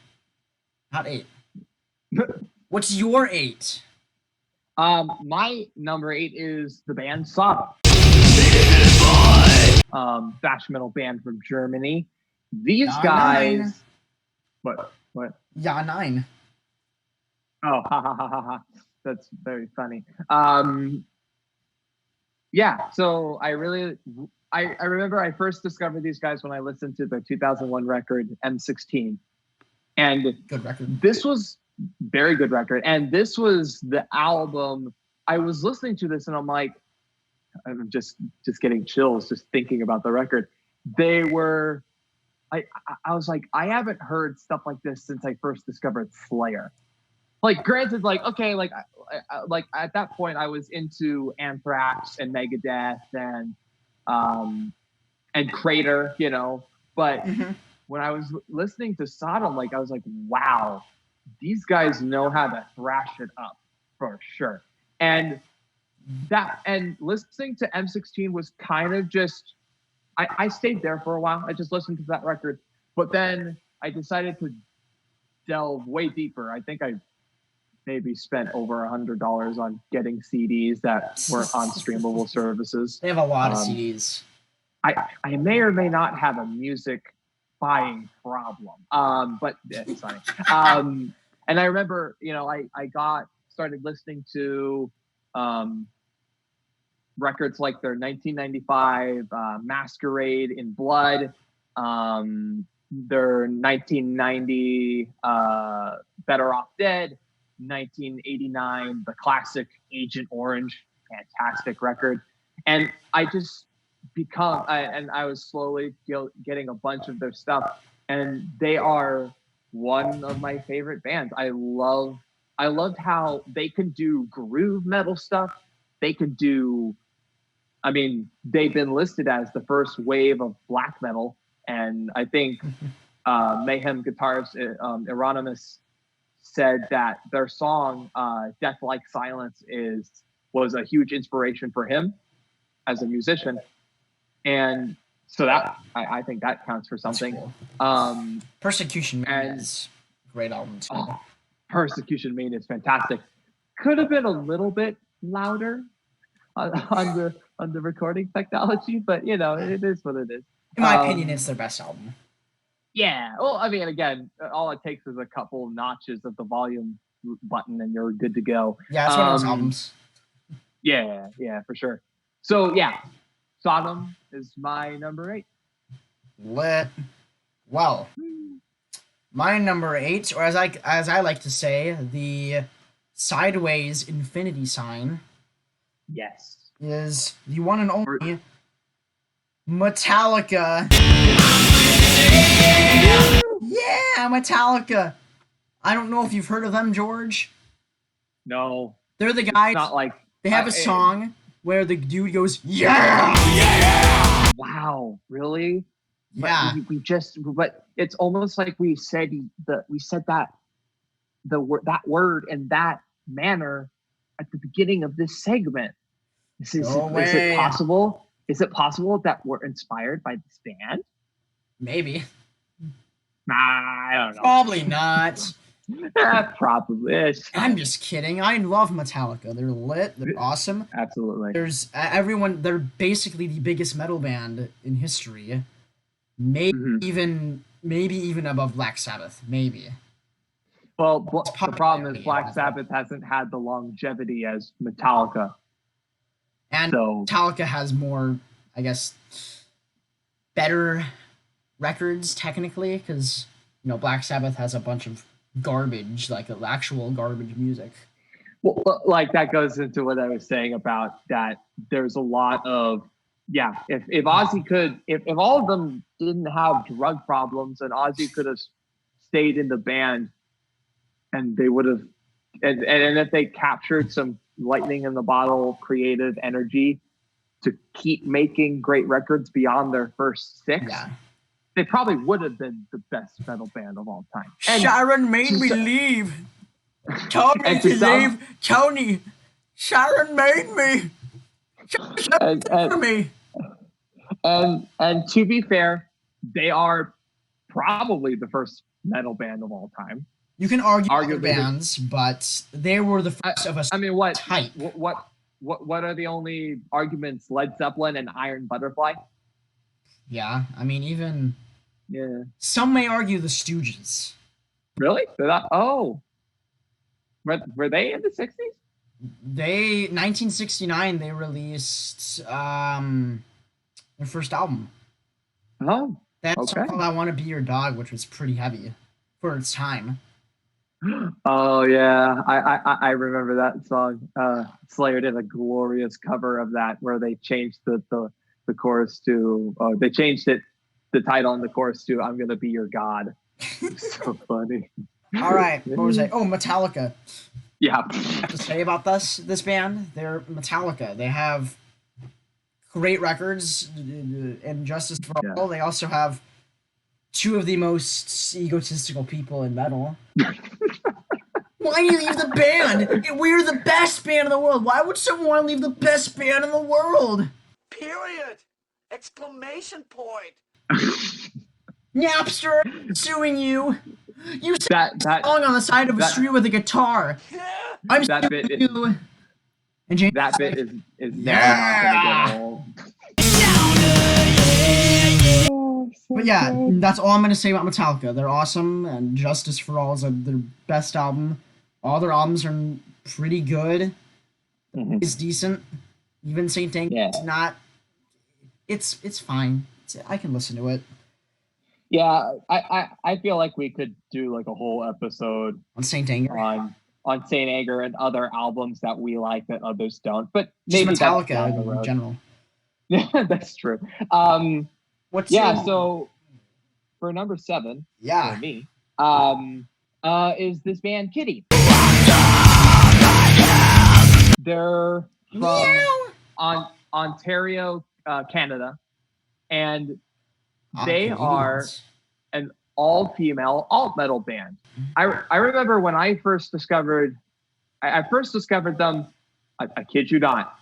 not 8. What's your 8? My number 8 is the band Sodom. Thrash metal band from Germany. These Ja, guys, nine. what? Ja, nine. Oh, ha ha ha ha ha. That's very funny. Yeah, so I remember I first discovered these guys when I listened to the 2001 record M16, and Good record. this was very good record, and this was the album. I was listening to this and I'm like, I'm just getting chills just thinking about the record. They were I was like, I haven't heard stuff like this since I first discovered Slayer. Like, granted, like, okay, like like at that point I was into Anthrax and Megadeth and Crater, you know, but Mhm. when I was listening to Sodom, like I was like, wow, these guys know how to thrash it up for sure. And listening to M16 was kind of just I stayed there for a while. I just listened to that record, but then I decided to delve way deeper. I think I maybe spent over $100 on getting CDs that weren't on streamable services. They have a lot of Um, CDs. I may or may not have a music buying problem, but it's funny. And I remember, you know, I started listening to records like their 1995 Masquerade in Blood, their 1990 Better Off Dead, 1989 the classic Agent Orange, fantastic record. And I just I was slowly getting a bunch of their stuff, and they are one of my favorite bands. I loved how they can do groove metal stuff. They could do, I mean, they've been listed as the first wave of black metal, and I think Mayhem guitarist Euronymous said that their song "Death Like Silence" was a huge inspiration for him as a musician, and so that I think that counts for something. Cool. Persecution and is a great album too. Persecution Mania is fantastic. Could have been a little bit louder on the recording technology, but you know, it is what it is. In my opinion, it's their best album. Yeah. Well, I mean, again, all it takes is a couple notches of the volume button, and you're good to go. Yeah, it's one of those albums. Yeah, for sure. So yeah, Sodom is my number 8. Lit. Well, my number 8, or as I like to say, the sideways infinity sign. Yes. Is the one and only Metallica. Yeah, Metallica. I don't know if you've heard of them, George. No. They're the guys. Not like they have a song where the dude goes, yeah. Wow, really? Yeah. But it's almost like we said that word in that manner at the beginning of this segment. Is it possible? Is it possible that we're inspired by this band? Maybe. I don't know. Probably not. Probably. I'm just kidding. I love Metallica. They're lit. They're awesome. Absolutely. There's everyone. They're basically the biggest metal band in history. Maybe even above Black Sabbath. Maybe. Well, the problem is Black Sabbath hasn't had the longevity as Metallica. And so, Metallica has more, I guess, better records technically, because you know Black Sabbath has a bunch of garbage, like actual garbage music. Well, like that goes into what I was saying about that. There's a lot of if Ozzy could, if all of them didn't have drug problems, and Ozzy could have stayed in the band, and they would have, and if they captured some lightning in the bottle creative energy to keep making great records beyond their first 6, they probably would have been the best metal band of all time. And Sharon made me leave. Told me to leave. Tony, Sharon made me. For me. And to be fair, they are probably the first metal band of all time. You can argue other bands, but they were the first of us. I mean, what type. What are the only arguments? Led Zeppelin and Iron Butterfly. Yeah, I mean, even Yeah. Some may argue the Stooges. Really? They're not, oh, were they in the 60s? 1969 they released their first album. Oh, They had a song okay. called "I Want to Be Your Dog," which was pretty heavy for its time. Oh yeah, I remember that song. Slayer did a glorious cover of that where they changed the chorus to they changed it the title and the chorus to "I'm gonna be your god." So funny. All right, what was I? Oh, Metallica. Yeah. I have to say about this band, they're Metallica. They have great records and Justice for Yeah. All. They also have two of the most egotistical people in metal. Why do you leave the band? We're the best band in the world. Why would someone want to leave the best band in the world? Period! Exclamation point! Napster suing you. You sang That a song on the side of a that street with a guitar. Yeah! I'm that suing bit is you. And James that is bit like, is never not gonna get old. but yeah, that's all I'm gonna say about Metallica. They're awesome, and Justice for All is their best album. All their albums are pretty good. Mhm. It's decent. Even Saint Anger Yeah. is not. It's fine. I can listen to it Yeah, I feel like we could do like a whole episode on Saint Anger. on Saint Anger and other albums that we like that others don't. But Just maybe that's Metallica down the in road. general. Yeah, that's true. What's Yeah, your- so for number 7 yeah. for me, is this band Kitty. They're from Ontario, Canada, and they are an all-female alt-metal band. I remember when I first discovered them. I kid you not,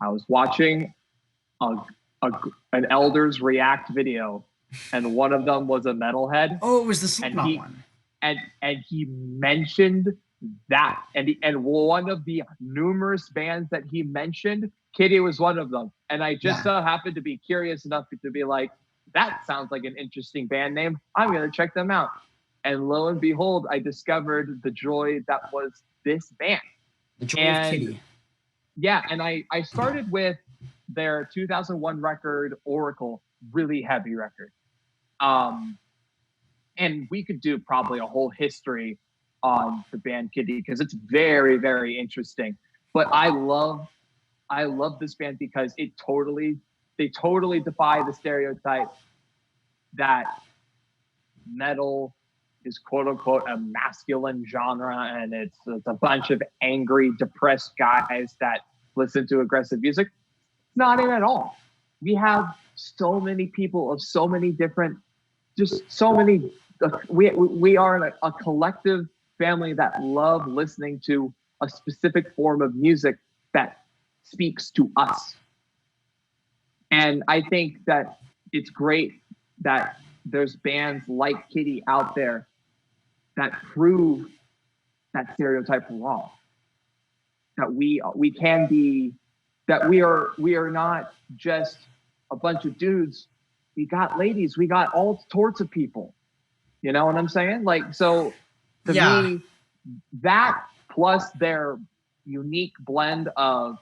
I was watching an Elders React video, and one of them was a metalhead. Oh, it was the Slipknot one. And he mentioned that, and one of the numerous bands that he mentioned, Kitty was one of them. And I just so happened to be curious enough to be like, that sounds like an interesting band name. I'm gonna check them out. And lo and behold, I discovered the joy that was this band. The Joy of Kitty. Yeah, and I started with their 2001 record, Oracle, really heavy record. And we could do probably a whole history on the band Kitty because it's very, very interesting. But I love this band because they totally defy the stereotype that metal is quote unquote a masculine genre and it's a bunch of angry, depressed guys that listen to aggressive music. It's not it at all. We have so many people of so many different, just so many. We are a collective family that love listening to a specific form of music that speaks to us. And I think that it's great that there's bands like Kitty out there that prove that stereotype wrong. That we can be, that we are not just a bunch of dudes. We got ladies. We got all sorts of people. You know what I'm saying? Like, so to me, that plus their unique blend of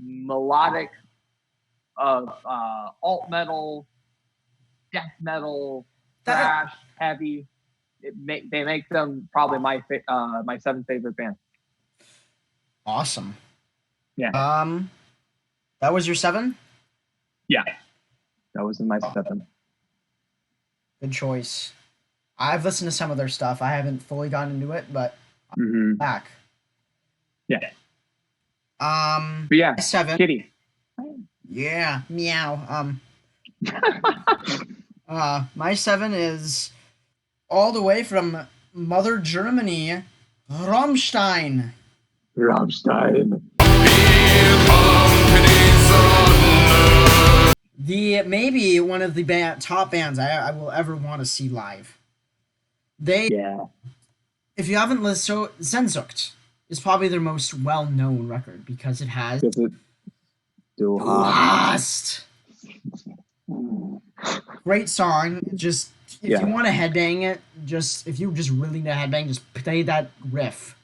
melodic, of alt metal, death metal, thrash, heavy, they make them probably my 7th favorite band. Awesome. Yeah. That was your 7? Yeah. That was in my 7. Good choice. I've listened to some of their stuff. I haven't fully gotten into it, but I'm back. Yeah. But yeah, 7. Kitty. Yeah, meow. My 7 is all the way from Mother Germany, Rammstein. Maybe one of the top bands I will ever want to see live. If you haven't listened, so Sehnsucht is probably their most well-known record because it has Last. Great song. Just if you want to headbang it, just if you just really need to headbang, just play that riff,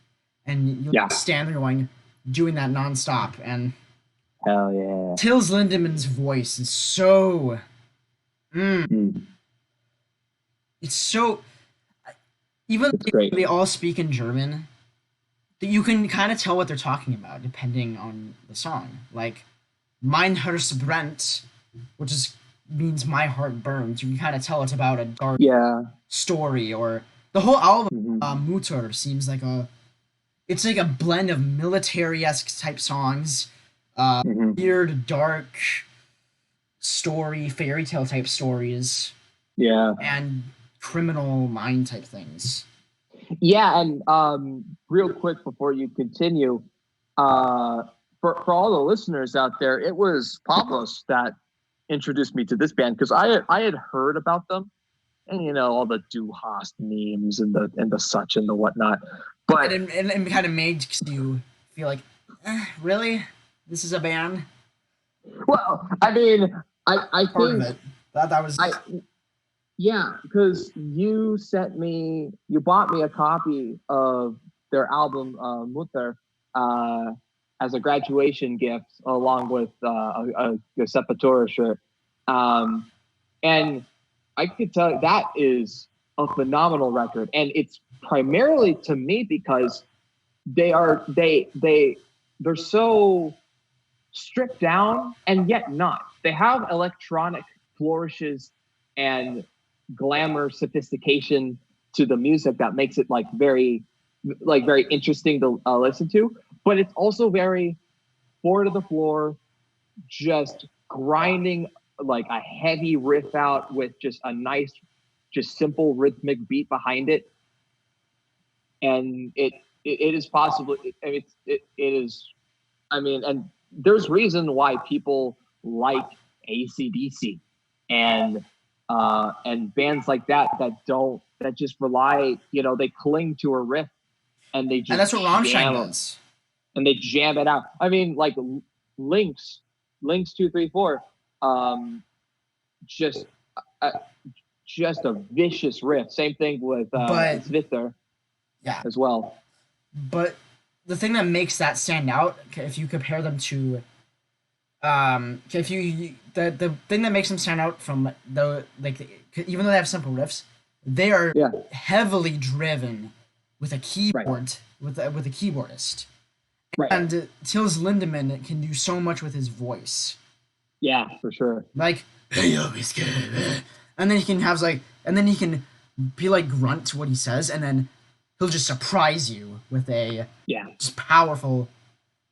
and you'll Yeah. stand there going, doing that nonstop. And Hell yeah. Tils Lindemann's voice is so, Mm, it's so, even it's though great. they all speak in German, that you can kind of tell what they're talking about depending on the song. Like, Mein Herz brennt, which is means my heart burns. You can kind of tell it's about a dark Yeah. story, or the whole album. Mhm. Mutter seems like it's like a blend of military-esque type songs, Mhm. weird, dark story, fairy tale type stories, Yeah. and criminal mind type things. Yeah, and real quick before you continue, for all the listeners out there, it was Pablos that introduced me to this band because I had heard about them, and all the Du Hast memes and the such and the whatnot, but And it kind of makes you feel like, really, this is a band. well, I mean, I Part of think it. That was. I yeah, because you bought me a copy of their album Mutter as a graduation gift, along with a Sepultura shirt, and I could tell you that is a phenomenal record, and it's primarily to me because they're so stripped down and yet not. They have electronic flourishes and glamour sophistication to the music that makes it very interesting to listen to, but it's also very four to the floor, just grinding like a heavy riff out with just a nice, just simple rhythmic beat behind it. And it is possibly, it is, I mean, and there's reason why people like AC/DC and bands like that just rely, they cling to a riff and they just And that's what Rammstein jam does. and they jam it out. I mean, like Lynx 234, just just a vicious riff. Same thing with But- Svitzer Yeah. as well. But the thing that makes that stand out, if you compare them to, if you the thing that makes them stand out from even though they have simple riffs, they are Yeah. heavily driven with a keyboard with a keyboardist. Right. And Tils Lindemann can do so much with his voice. Yeah, for sure. Like, hey yo, he's good. And then he can have and then he can be like grunt to what he says, and then he'll just surprise you with a just powerful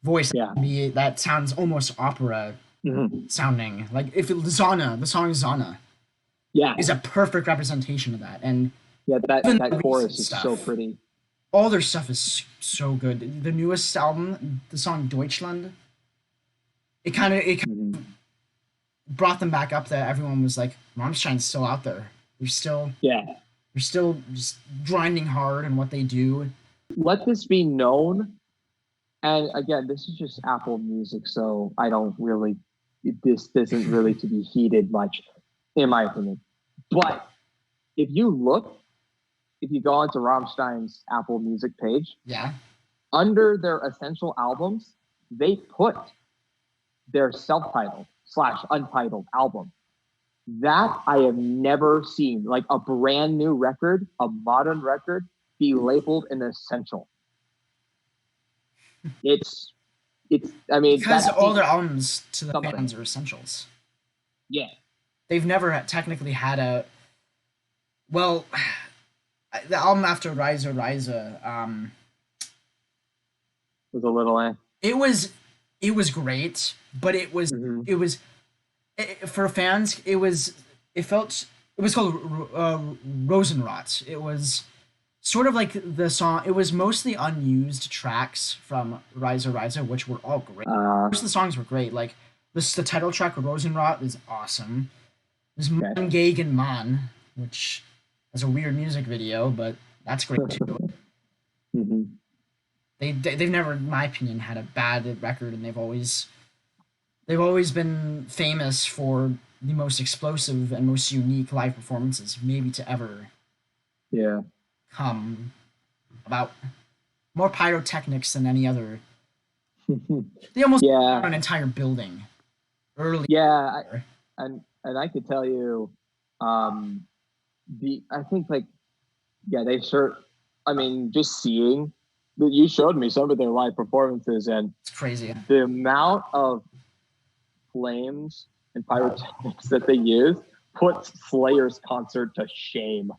voice. Yeah. That sounds almost opera sounding. Like if the song Zana is a perfect representation of that. And yeah, that even chorus is stuff. so pretty. All their stuff is so good. The newest album, the song Deutschland, it kind of brought them back up. That everyone was like, Rammstein's still out there. They're still just grinding hard in what they do. Let this be known, and again, this is just Apple Music, so I don't really. This isn't really to be heated much, in my opinion. But if you go onto Rammstein's Apple Music page, under their essential albums, they put their self-titled / untitled album. That I have never seen, like a brand new record, a modern record, be labeled an essential. I mean, because all their albums to the fans are essentials. Yeah. They've never technically had a. Well, the album after Riser was a little It was great, but it was for fans. It was called Rosenrot. It was sort of like the song. It was mostly unused tracks from Riser, which were all great. Most of the songs were great. Like the title track Rosenrot is awesome. There's Man Gegen Man, which has a weird music video, but that's great too. They've never, in my opinion, had a bad record, and they've always been famous for the most explosive and most unique live performances maybe to ever Yeah. come about. More pyrotechnics than any other. They almost Yeah. an entire building early. Yeah. And I could tell you, I think like, yeah, they sure. I mean, just seeing that you showed me some of their live performances, and It's crazy. the amount of flames and pyrotechnics that they use puts Slayer's concert to shame.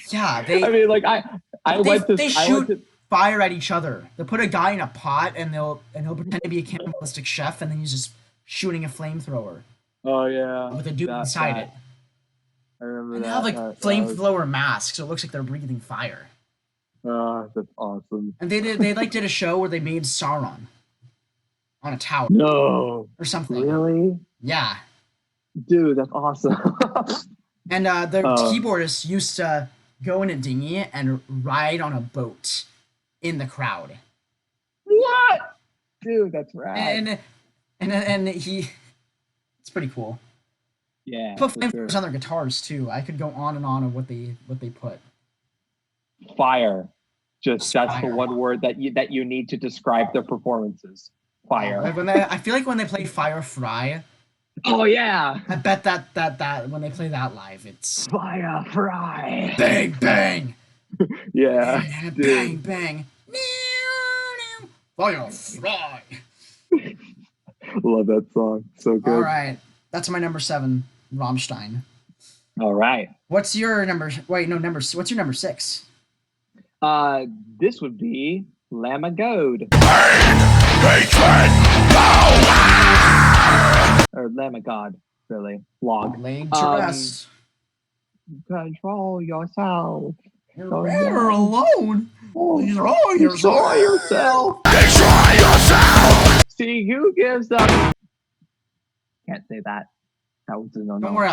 Yeah, I mean, like they shoot fire at each other. They'll put a guy in a pot and he'll pretend to be a cannibalistic chef, and then he's just shooting a flamethrower Oh yeah, with a dude inside it. I remember And they that. have like that flamethrower masks, so it looks like they're breathing fire. that's awesome. And they like did a show where they made Sauron on a tower No, or something. really? Yeah. Dude, that's awesome. And the keyboardist used to go in a dinghy and ride on a boat in the crowd. What? Dude, that's rad. And he, it's pretty cool. Yeah, Put for flamethrowers sure. on their guitars too. I could go on and on of what they put. Fire. Just that's the Fire. one word that you need to describe their performances. Fire. Like I feel like when they play Fire Fry, Oh yeah. I bet that when they play that live, it's Fire Fry. bang bang, Yeah. bang bang, Fire Fry. Love that song. So good. All right, that's my number 7, Rammstein. All right. What's your number? Wait, no number. What's your number 6? This would be Lamb of God. Or Lamb of God, really. Log. Laid to rest. Control yourself. You're better alone. Destroy Destroy yourself. yourself. See who gives up. Can't say that. That was a no. Don't worry,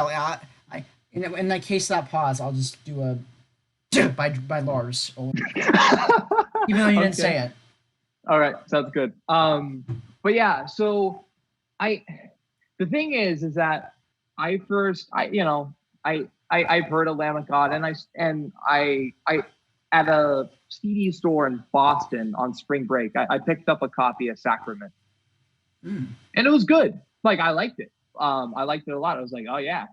in the case of that pause, I'll just do a by Lars, even though you didn't say it. All right, sounds good. But yeah, so the thing is that I've heard of Lamb of God, and I at a CD store in Boston on spring break, I picked up a copy of Sacrament, and it was good. Like I liked it. I liked it a lot. I was like, oh yeah,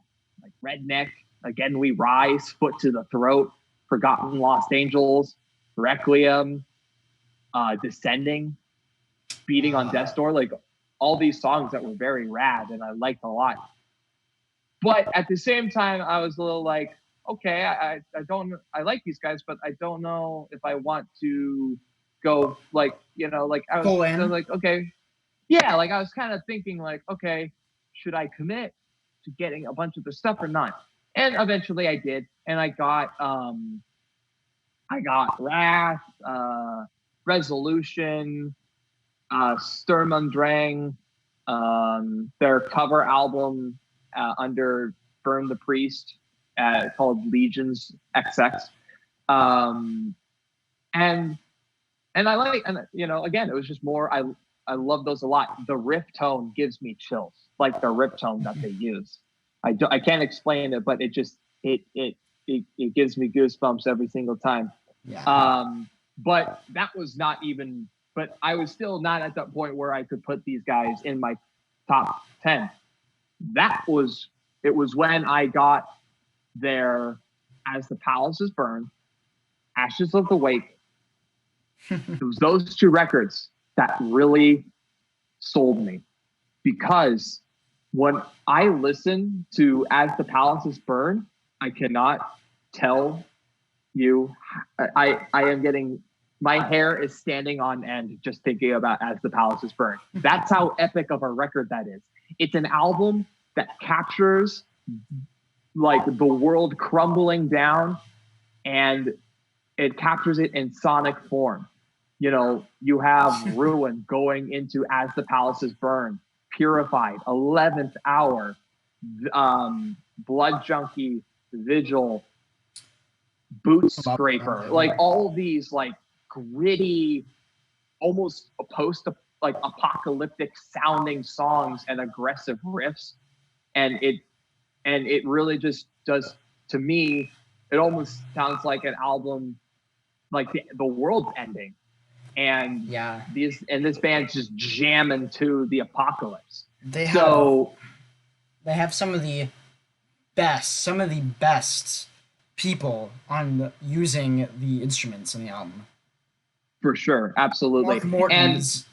like Redneck, Again We Rise, Foot to the Throat, Forgotten Lost Angels, Requiem, Descending, Beating on Death's Door, like all these songs that were very rad and I liked a lot. But at the same time, I was a little like, okay, I like these guys, but I don't know if I want to go I was like, okay. Yeah, like I was kind of thinking like, okay, should I commit to getting a bunch of the stuff or not? And eventually I did. And I got Wrath, Resolution, Sturm und Drang, their cover album under Burn the Priest called Legions XX. And I like, and again, it was just more, I love those a lot. The riff tone gives me chills, like the riff tone that they use. I can't explain it, but it just, it gives me goosebumps every single time. Yeah. But that was not even, but I was still not at that point where I could put these guys in my top 10. It was when I got their As the Palaces Burn, Ashes of the Wake. It was those two records that really sold me, because when I listen to As the Palaces Burn, I cannot tell you, I am getting, my hair is standing on end just thinking about As the Palaces Burn. That's how epic of a record that is. It's an album that captures like the world crumbling down, and it captures it in sonic form. You have Ruin going into As the Palaces Burn, Purified, 11th Hour, Blood Junkie, Vigil, Boot Scraper, like all these like gritty, almost apocalyptic sounding songs and aggressive riffs, and and it really just does, to me, it almost sounds like an album, like the world's ending, and this band's just jamming to the apocalypse. They have some of the best people on using the instruments in the album. For sure, absolutely. Mark Morton's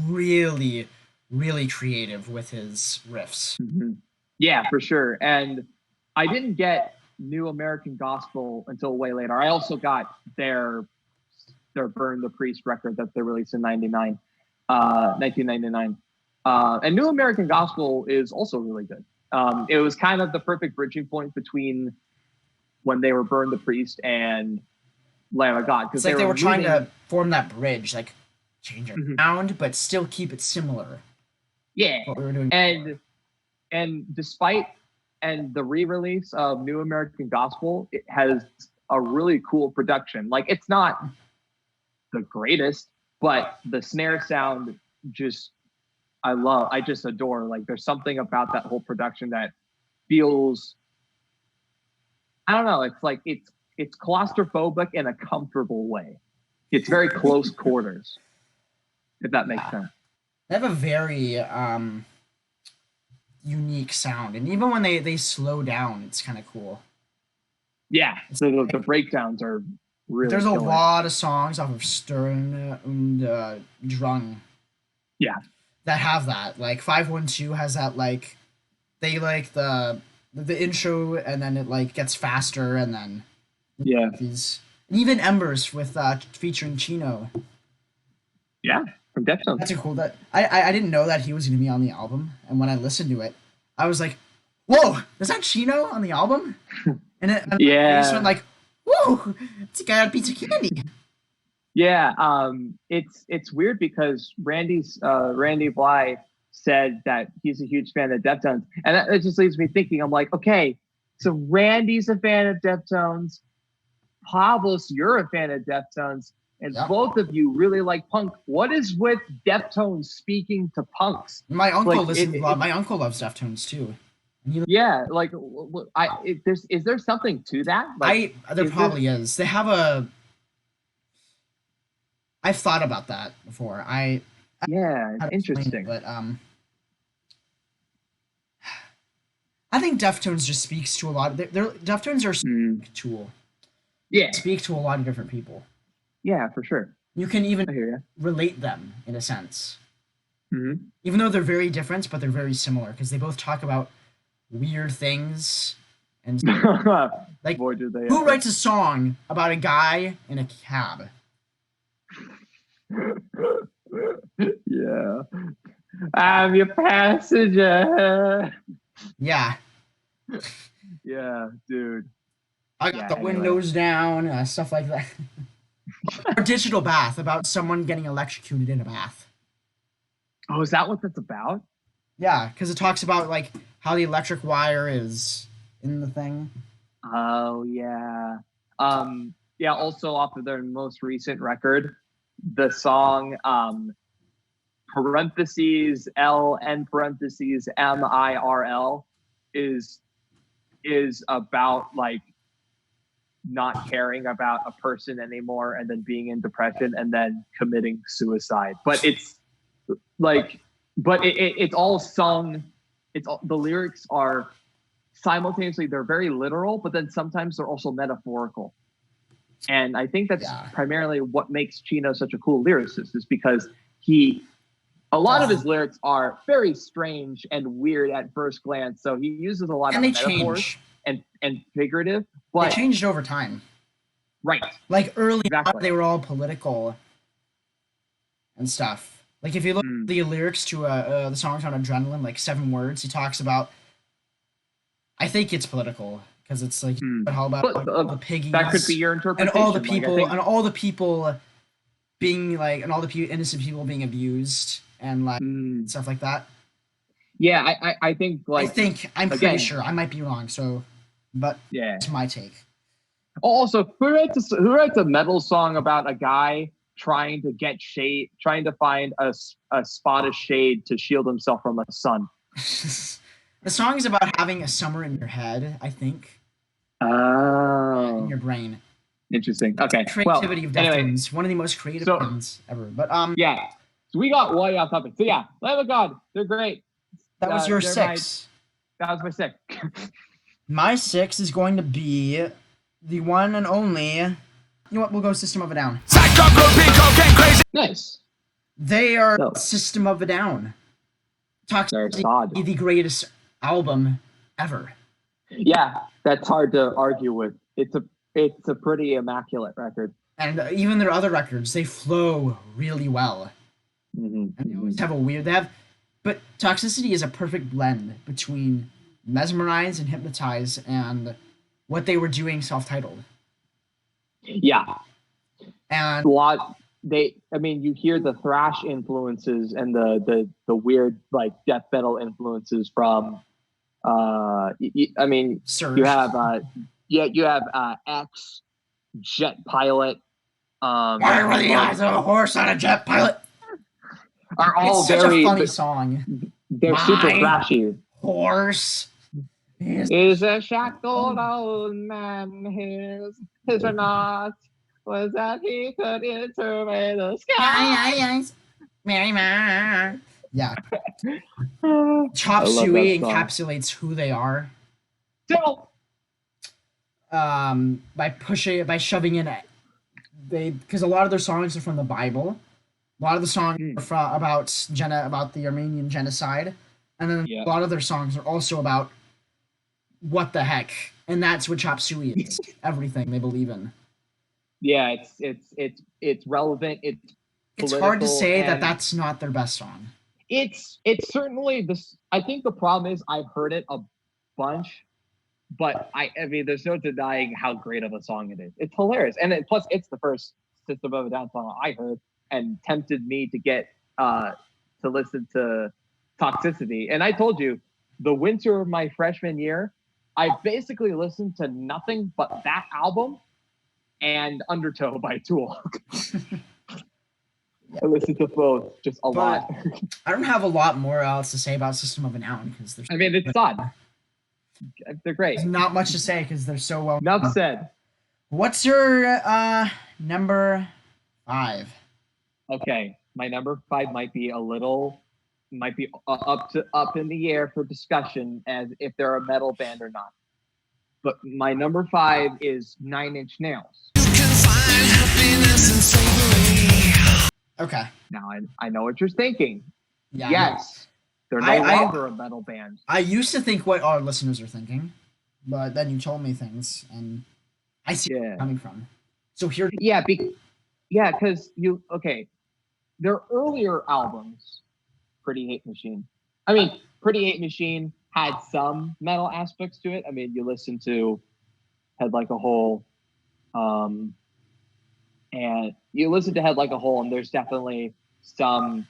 really, really creative with his riffs. Mm-hmm. Yeah, for sure. And I didn't get New American Gospel until way later. I also got their Burn the Priest record that they released in 1999. And New American Gospel is also really good. It was kind of the perfect bridging point between when they were Burn the Priest and Lamb of God. It's like they were trying to form that bridge, like change it sound, but still keep it similar. Yeah. What we were doing. And despite the re-release of New American Gospel, it has a really cool production. Like, it's not the greatest, but the snare sound I just adore. Like, there's something about that whole production that feels, I don't know, it's like it's claustrophobic in a comfortable way. It's very close quarters, if that makes sense. They have a very unique sound, and even when they slow down, it's kind of cool. Yeah, so the breakdowns are really There's killer. A lot of songs off of Stern und Drang. Yeah. That have that. Like 512 has that, like they like the intro, and then it like gets faster, and then these, and even Embers with featuring Chino. Yeah, from Deftones. That's a cool, that I didn't know that he was gonna be on the album, and when I listened to it, I was like, "Whoa, is that Chino on the album?" And I just went like, "Whoa, it's a guy on a piece of candy." Yeah, it's weird because Randy Bly said that he's a huge fan of Deftones, and that just leaves me thinking. I'm like, okay, so Randy's a fan of Deftones, Pablos, you're a fan of Deftones, and both of you really like punk. What is with Deftones speaking to punks? My uncle my uncle loves Deftones too. Yeah, like is there something to that? Like, there probably is. They have a. I've thought about that before. Interesting. But I think Deftones just speaks to a lot. Deftones are a tool. Yeah, speak to a lot of different people. Yeah, for sure. You can even relate them in a sense. Mm-hmm. Even though they're very different, but they're very similar because they both talk about weird things. And like, boy, do they who writes a song about a guy in a cab? Yeah, I'm your passenger. Yeah. Yeah, dude. I got the windows down, stuff like that. Or Digital Bath, about someone getting electrocuted in a bath. Oh, is that what that's about? Yeah, because it talks about like how the electric wire is in the thing. Oh yeah. Yeah, also off of their most recent record, the song parentheses L N parentheses MIRL is about like not caring about a person anymore and then being in depression and then committing suicide. But it's like, it's all sung. The lyrics are simultaneously, they're very literal, but then sometimes they're also metaphorical. And I think that's primarily what makes Chino such a cool lyricist, is because a lot of his lyrics are very strange and weird at first glance. So he uses a lot of metaphors and figurative, but they changed over time. Right. Like early on, they were all political and stuff. Like if you look at the lyrics to the songs on Adrenaline, like 7 words, he talks about, I think it's political because it's like all about the piggies. That could be your interpretation. And all the people, being like, and all the innocent people being abused and like stuff like that. Yeah, I think like I'm pretty sure. I might be wrong. So, but yeah, it's my take. Also, who writes a metal song about a guy trying to get shade, trying to find a spot of shade to shield himself from the sun? The song is about having a summer in your head, I think, in Oh, your brain. interesting. Okay. Creativity Well, of anyway, Deftones, one of the most creative so bands ever. But yeah, so we got way off topic. So yeah, Lamb of God, they're great. that was your They're my 6. that was my 6. My 6 is going to be the one and only. You know what? We'll go System of a Down. Nice. They are No, System of a Down. they're Toxicity, sod. the greatest album ever. Yeah, that's hard to argue with. It's a pretty immaculate record. And even their other records, they flow really well. Mm-hmm, And they always have a weird. They have, but Toxicity is a perfect blend between Mesmerize and Hypnotize and what they were doing self-titled. Yeah, And a lot. I mean, you hear the thrash influences and the weird like death metal influences from. I mean, Surge. you have you have X, Jet Pilot. Why were the eyes of a horse on a jet pilot? Are all It's such very a funny song. they're super My thrashy. Horse Is a shackled old man his or not was that he could enter the sky. Mary Ma. Yeah. I Chop love Suey that song. encapsulates who they are. So By shoving in it. Because a lot of their songs are from the Bible. A lot of the songs are about the Armenian genocide, and then Yeah. a lot of their songs are also about what the heck, and that's what Chop Suey is. Everything they believe in. yeah, it's relevant. It's hard to political, say that and that's not their best song. it's certainly this. I think the problem is I've heard it a bunch, but I mean, there's no denying how great of a song it is. It's hilarious, and plus, it's the first System of a Down song I heard, and tempted me to get to listen to Toxicity. And I told you, the winter of my freshman year, I basically listened to nothing but that album and Undertow by Tool. I listened to both just a lot. I don't have a lot more else to say about System of a Down because I mean, it's odd. They're great. There's not much to say because they're so well. Enough said. What's your number 5? Okay, my number 5 might be up in the air for discussion as if they're a metal band or not. But my number 5 is 9 Inch Nails. Okay. Now I know what you're thinking. Yeah. Yes, they're no longer a metal band. I used to think what our listeners are thinking, but then you told me things, and I see where you're coming from. So here. Yeah, because their earlier albums, Pretty Hate Machine. I mean, Pretty Hate Machine had some metal aspects to it. I mean, you listen to Head Like a Hole, and you listen to Head Like a Hole, and there's definitely some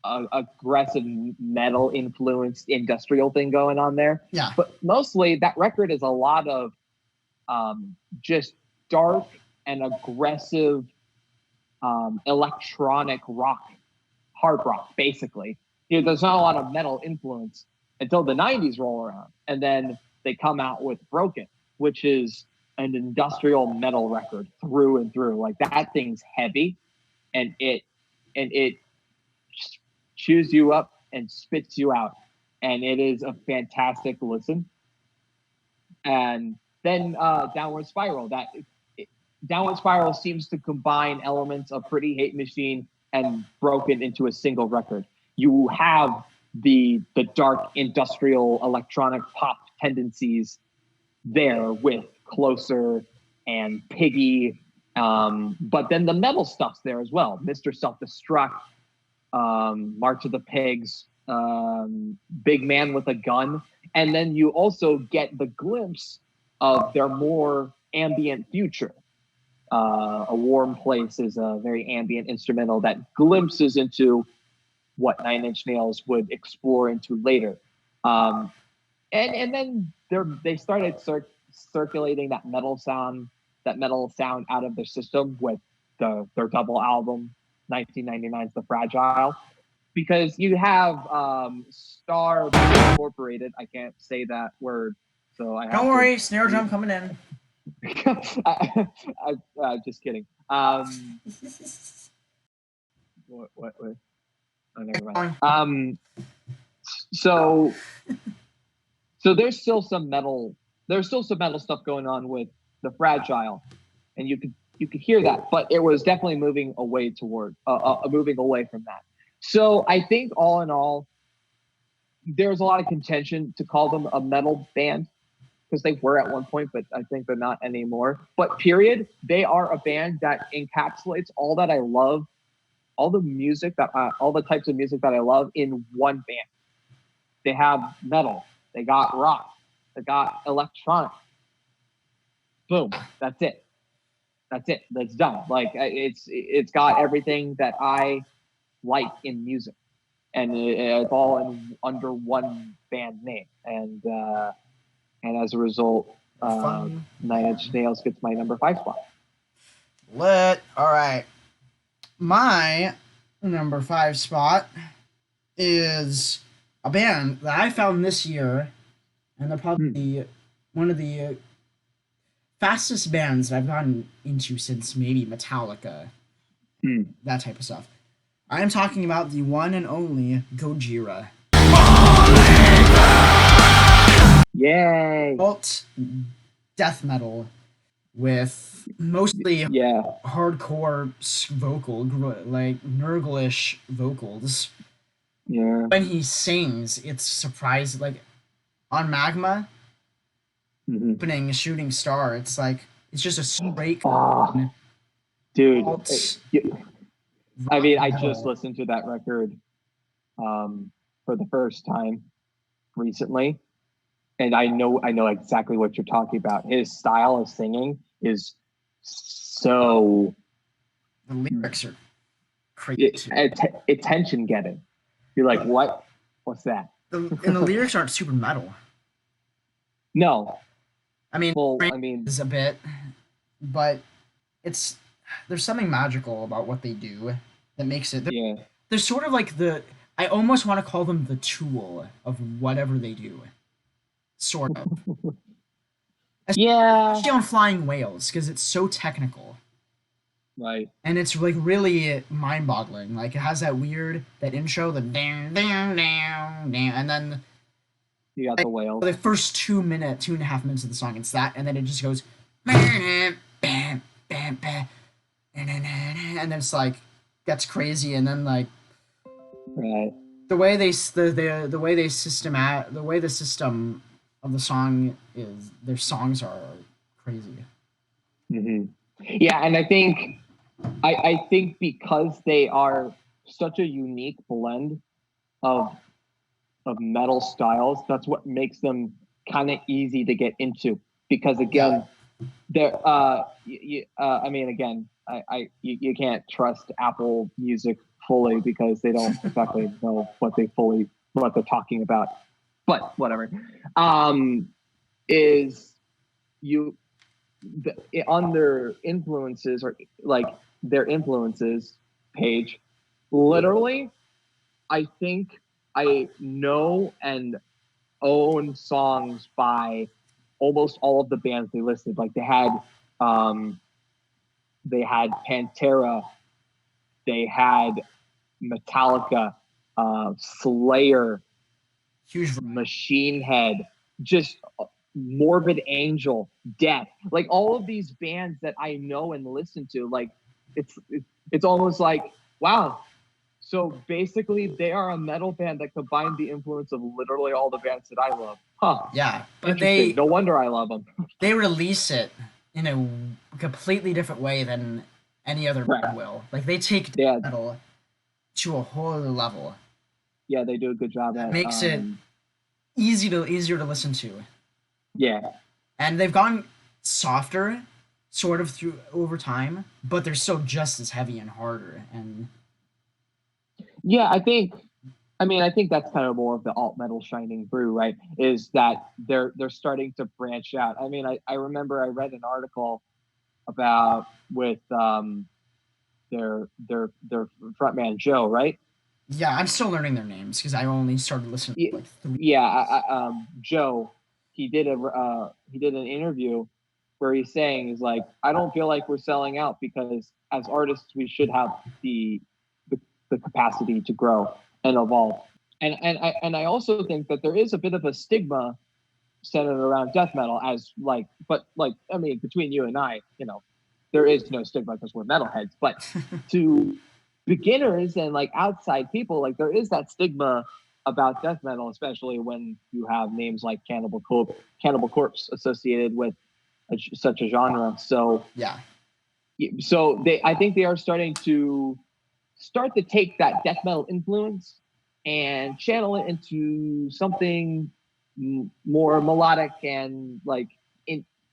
aggressive metal influenced industrial thing going on there. Yeah. But mostly that record is a lot of just dark and aggressive electronic rock, hard rock, basically. There's not a lot of metal influence until the 90s roll around. And then they come out with Broken, which is an industrial metal record through and through. Like, that thing's heavy, and it chews you up and spits you out. And it is a fantastic listen. And then Downward Spiral. Downward Spiral seems to combine elements of Pretty Hate Machine and Broken into a single record. You have the dark industrial electronic pop tendencies there with Closer and Piggy, but then the metal stuff's there as well. Mr. Self-Destruct, March of the Pigs, Big Man with a Gun, and then you also get the glimpse of their more ambient future. A Warm Place is a very ambient instrumental that glimpses into what Nine Inch Nails would explore into later. And then they started circulating that metal sound out of their system with their double album, 1999's The Fragile. because you have Star Incorporated. I can't say that word, so I have Don't worry, snare drum coming in. Just kidding. What? Oh, never mind. So there's still some metal. There's still some metal stuff going on with the Fragile, and you could hear that, but it was definitely moving away from that. So I think all in all, there's a lot of contention to call them a metal band because they were at one point, but I think they're not anymore. But period, they are a band that encapsulates all that I love, all the types of music that I love in one band. They have metal, they got rock, they got electronic. Boom, that's it. That's done. Like it's got everything that I like in music, and it's all under one band name. And as a result, Nine Inch Nails gets my number 5 spot. Lit. All right. My number 5 spot is a band that I found this year, and they're probably one of the fastest bands that I've gotten into since maybe Metallica, that type of stuff. I am talking about the one and only Gojira. Yay! Alt death metal with mostly hardcore vocal, like Nurglish vocals. Yeah. When he sings, it's surprising. Like on Magma, opening Shooting Star, it's like it's just a straight. Dude, alt I mean, I metal. just listened to that record for the first time recently, and I know exactly what you're talking about. His style of singing is so. The lyrics are crazy. Attention getting. You're like, what? What's that? And the lyrics aren't super metal. No. I mean, is a bit, but there's something magical about what they do that makes it. They're sort of like I almost want to call them the Tool of whatever they do. Sort of. Especially on Flying Whales, because it's so technical. Right. And it's like really mind-boggling. Like it has that intro, the down, down, down, down, and then you got the whale. The first 2.5 minutes of the song, it's that, and then it just goes bam, bam, bam, bam, and then it's like gets crazy, and then like the way the system of the song is, their songs are crazy. Yeah, and I think because they are such a unique blend of metal styles, that's what makes them kind of easy to get into. Because again, they're you can't trust Apple Music fully because they don't exactly know what they're talking about. But whatever. On their influences, or like their influences page, literally, I think I know and own songs by almost all of the bands they listed. Like they had Pantera, they had Metallica, Slayer, Machine Head, just Morbid Angel, Death, like all of these bands that I know and listen to. Like it's almost like, wow, so basically they are a metal band that combined the influence of literally all the bands that I love. Yeah, but no wonder I love them. They release it in a completely different way than any other band will. Like they take metal to a whole other level. Yeah, they do a good job. That makes it easier to listen to. Yeah, and they've gone softer, sort of through over time, but they're still just as heavy and harder. And yeah, I think that's kind of more of the alt metal shining through, right? Is that they're starting to branch out. I mean, I remember I read an article about with their frontman Joe, right? Yeah, I'm still learning their names because I only started listening Yeah, to like three. yeah. Joe, he did an interview where he's saying is like, I don't feel like we're selling out because as artists we should have the, the capacity to grow and evolve. And I also think that there is a bit of a stigma centered around death metal as like, but like, I mean, between you and I, there is no stigma because we're metalheads, but to beginners and like outside people, like there is that stigma about death metal, especially when you have names like Cannibal Corpse associated with such a genre. So, Yeah, I think they are starting to take that death metal influence and channel it into something more melodic and like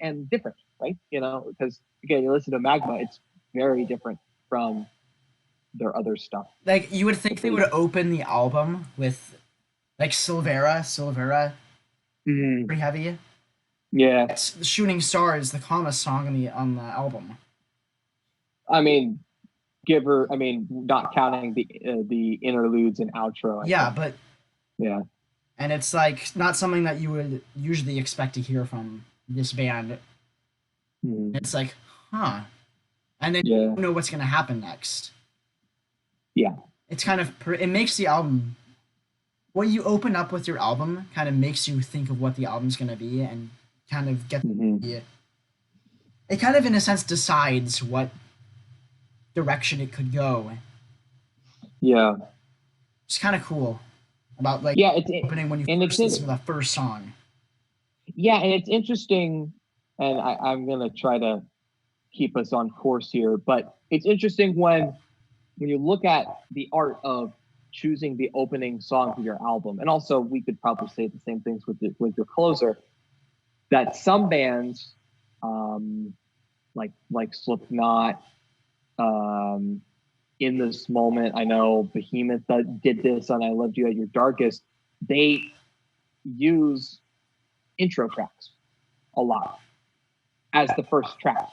and different, right? Because again, you listen to Magma, it's very different from their other stuff. like you would think they would open the album with like Silvera, Mm, pretty heavy. yeah, It's the Shooting Star is the calmest song on the album. I mean, I mean, not counting the interludes and outro. I Yeah, think. but Yeah. and it's like not something that you would usually expect to hear from this band. Mm, It's like, huh, and then you yeah. don't know what's gonna happen next. Yeah. It's kind of it makes the album what you open up with your album kind of makes you think of what the album's gonna be and kind of get Hmm. it kind of in a sense decides what direction it could go. Yeah. It's kind of cool about like Yeah. opening when you And first listen to the first song. yeah, and it's interesting. And I'm gonna try to keep us on course here, but it's interesting when you look at the art of choosing the opening song for your album, and also we could probably say the same things with your closer. That some bands, like Slipknot, um, in this moment, I know Behemoth that did this on "I Loved You at Your Darkest." They use intro tracks a lot as the first track,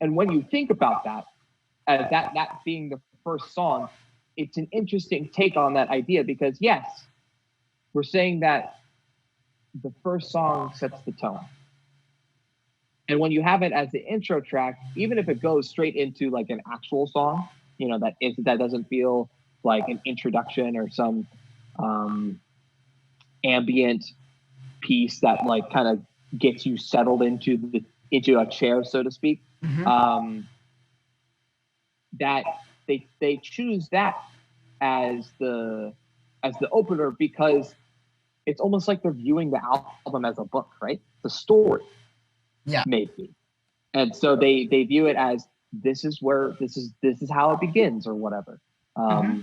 and when you think about that, as that being the first song, it's an interesting take on that idea because yes, we're saying that the first song sets the tone. And when you have it as the intro track, even if it goes straight into like an actual song, that doesn't feel like an introduction or some ambient piece that like kind of gets you settled into a chair, so to speak. Mm-hmm. That they choose that as the opener because it's almost like they're viewing the album as a book, right? The story, Yeah. maybe. And so they view it as this is how it begins or whatever.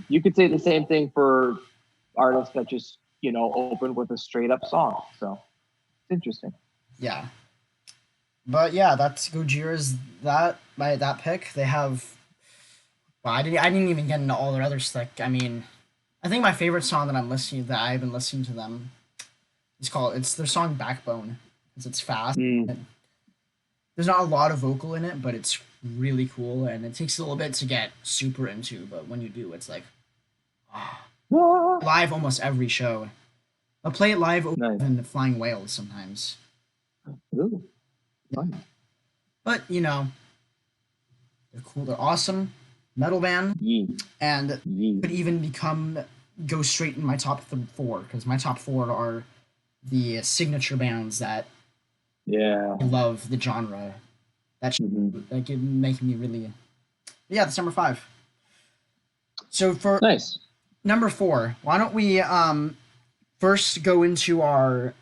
You could say the same thing for artists that just open with a straight up song. So it's interesting. Yeah. But yeah, that's Gojira's that pick. They have well, I didn't even get into all their other stuff. I mean, I think my favorite song that I've been listening to them it's their song Backbone because it's fast. Mm. There's not a lot of vocal in it, but it's really cool and it takes a little bit to get super into, but when you do, it's like live almost every show. I'll play it live Nice. in the Flying Whales sometimes. Ooh, fun. But they're cool, they're awesome. Metal band. Yee. And Yee. could even go straight in my top four because my top four are the signature bands that Yeah. I love the genre. That could make me really. Yeah, that's number 5. So for Nice. number 4, why don't we first go into our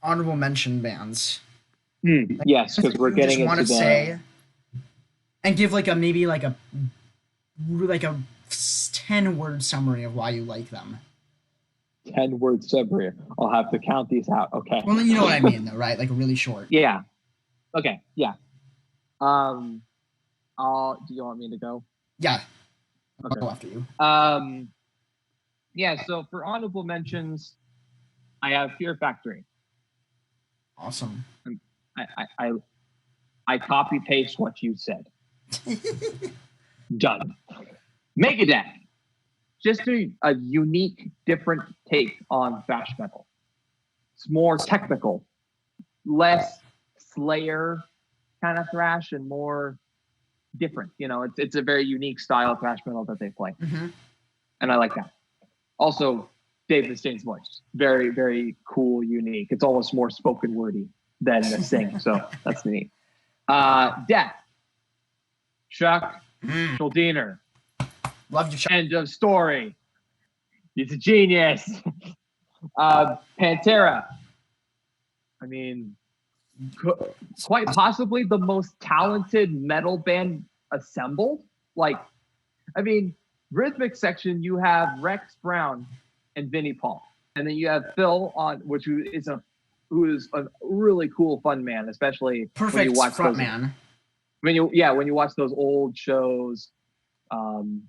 honorable mention bands? Yes, because we're getting into the. Say, and give like a maybe like a 10-word summary of why you like them. 10-word summary. I'll have to count these out. Okay. Well, you know what I mean, though, right? Like really short. Yeah. Okay. Yeah. Do you want me to go? Yeah. Okay. I'll go after you. Yeah. So for honorable mentions, I have Fear Factory. Awesome. I copy paste what you said. Done. Megadeth. just a unique, different take on thrash metal. It's more technical, less Slayer kind of thrash, and more different. You know, it's a very unique style of thrash metal that they play, and I like that. Also, Dave Mustaine's voice, very, very cool, unique. It's almost more spoken wordy than a sing, so that's neat. Death, Chuck Schuldiner. Love you, Chuck. End of story. He's a genius. Pantera. I mean, quite possibly the most talented metal band assembled. Like, I mean, rhythmic section, you have Rex Brown and Vinnie Paul, and then you have Phil on, who is a really cool, fun man, especially Perfect when you watch front man. When you watch those old shows,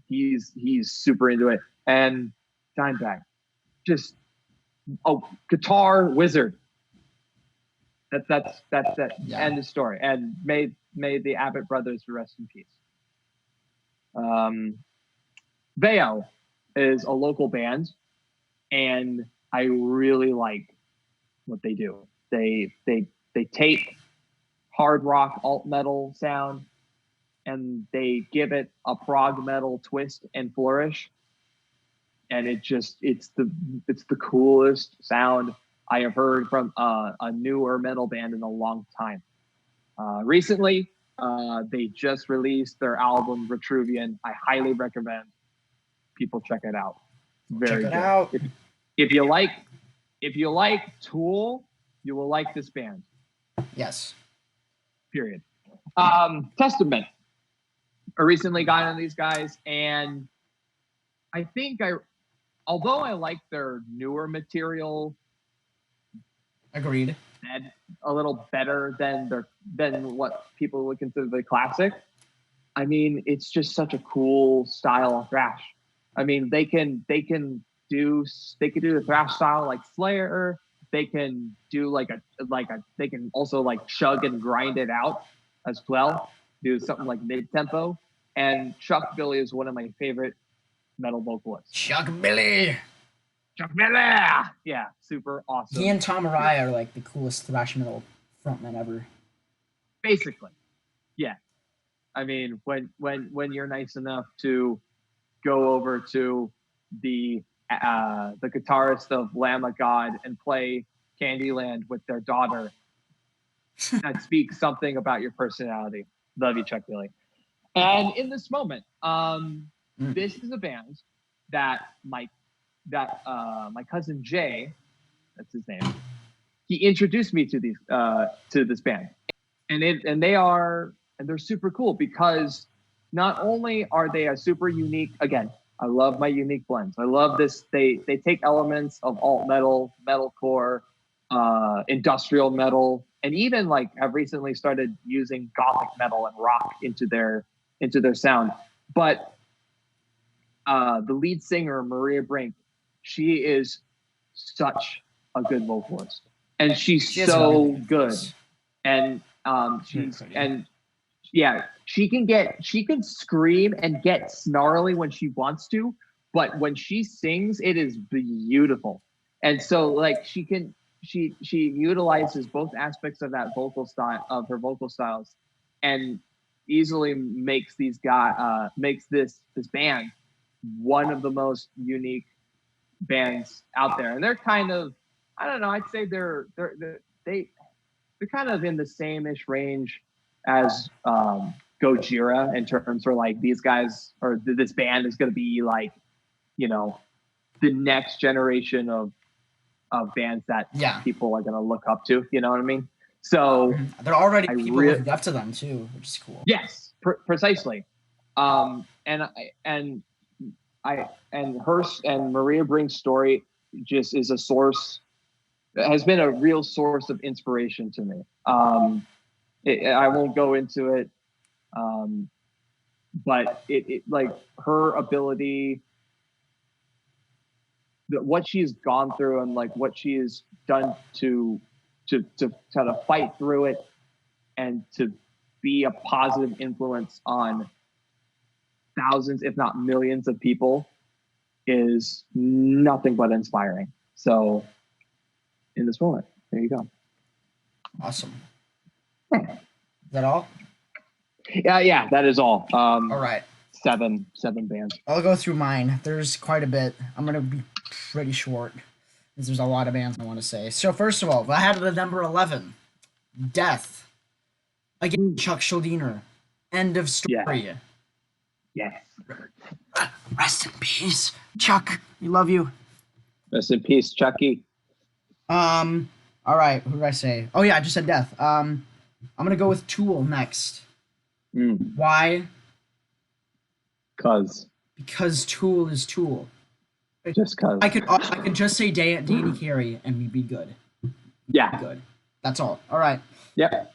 he's super into it. And Dimebag, just guitar wizard. That's end of story. And may the Abbott brothers rest in peace. Veo is a local band, and I really like what they do. They take hard rock alt metal sound and they give it a prog metal twist and flourish, and it's the coolest sound I have heard from a newer metal band in a long time. Recently, they just released their album Retruvian. I highly recommend people check it out. Very check it good. out. If you like Tool, you will like this band. Yes. Period. Testament. I recently got on these guys, and I think although I like their newer material, Agreed, a little better than what people would consider the classic. I mean, it's just such a cool style of thrash. I mean, they can do the thrash style like Slayer. They can do they can also like chug and grind it out as well. Do something like mid tempo. And Chuck Billy is one of my favorite metal vocalists. Chuck Billy. Yeah, super awesome. He and Tom Araya are like the coolest thrash metal frontmen ever. Basically, yeah. I mean, when you're nice enough to go over to the guitarist of Lamb of God and play Candyland with their daughter, that speaks something about your personality. Love you, Chuck Billy. And in this moment, this is a band that my cousin Jay, that's his name, he introduced me to this band, and they're super cool because not only are they a super unique, again, I love my unique blends. I love this. They take elements of alt metal, metalcore, industrial metal, and even like have recently started using gothic metal and rock into their sound. But the lead singer, Maria Brink, she is such a good vocalist, and she's so good. And she can scream and get snarly when she wants to, but when she sings, it is beautiful. And so like she utilizes both aspects of that vocal style, of her vocal styles, and easily makes this band one of the most unique bands out there. And they're kind of, I don't know, I'd say they're kind of in the same-ish range as Gojira in terms of like these guys, or this band is going to be like, you know, the next generation of bands that people are going to look up to, you know what I mean? So they're already people looking up to them too, which is cool. Yes, precisely. And Maria Brink's story just is has been a real source of inspiration to me. I won't go into it, but it like her ability, what she's gone through and like what she has done to kind of fight through it and to be a positive influence on thousands, if not millions of people, is nothing but inspiring. So in this moment, there you go. Awesome. Is that all? Yeah, that is all. All right. Seven bands. I'll go through mine. There's quite a bit. I'm going to be pretty short because there's a lot of bands I want to say. So first of all, I had the number 11, Death. Again, Chuck Schuldiner. End of story. Yes. Rest in peace, Chuck. We love you. Rest in peace, Chucky. All right. Who did I say? Oh yeah, I just said Death. I'm gonna go with Tool next. Why? Because Tool is Tool. Just cause. I could just say Danny Carey and we'd be good. Yeah. Good. That's all. All right. Yep.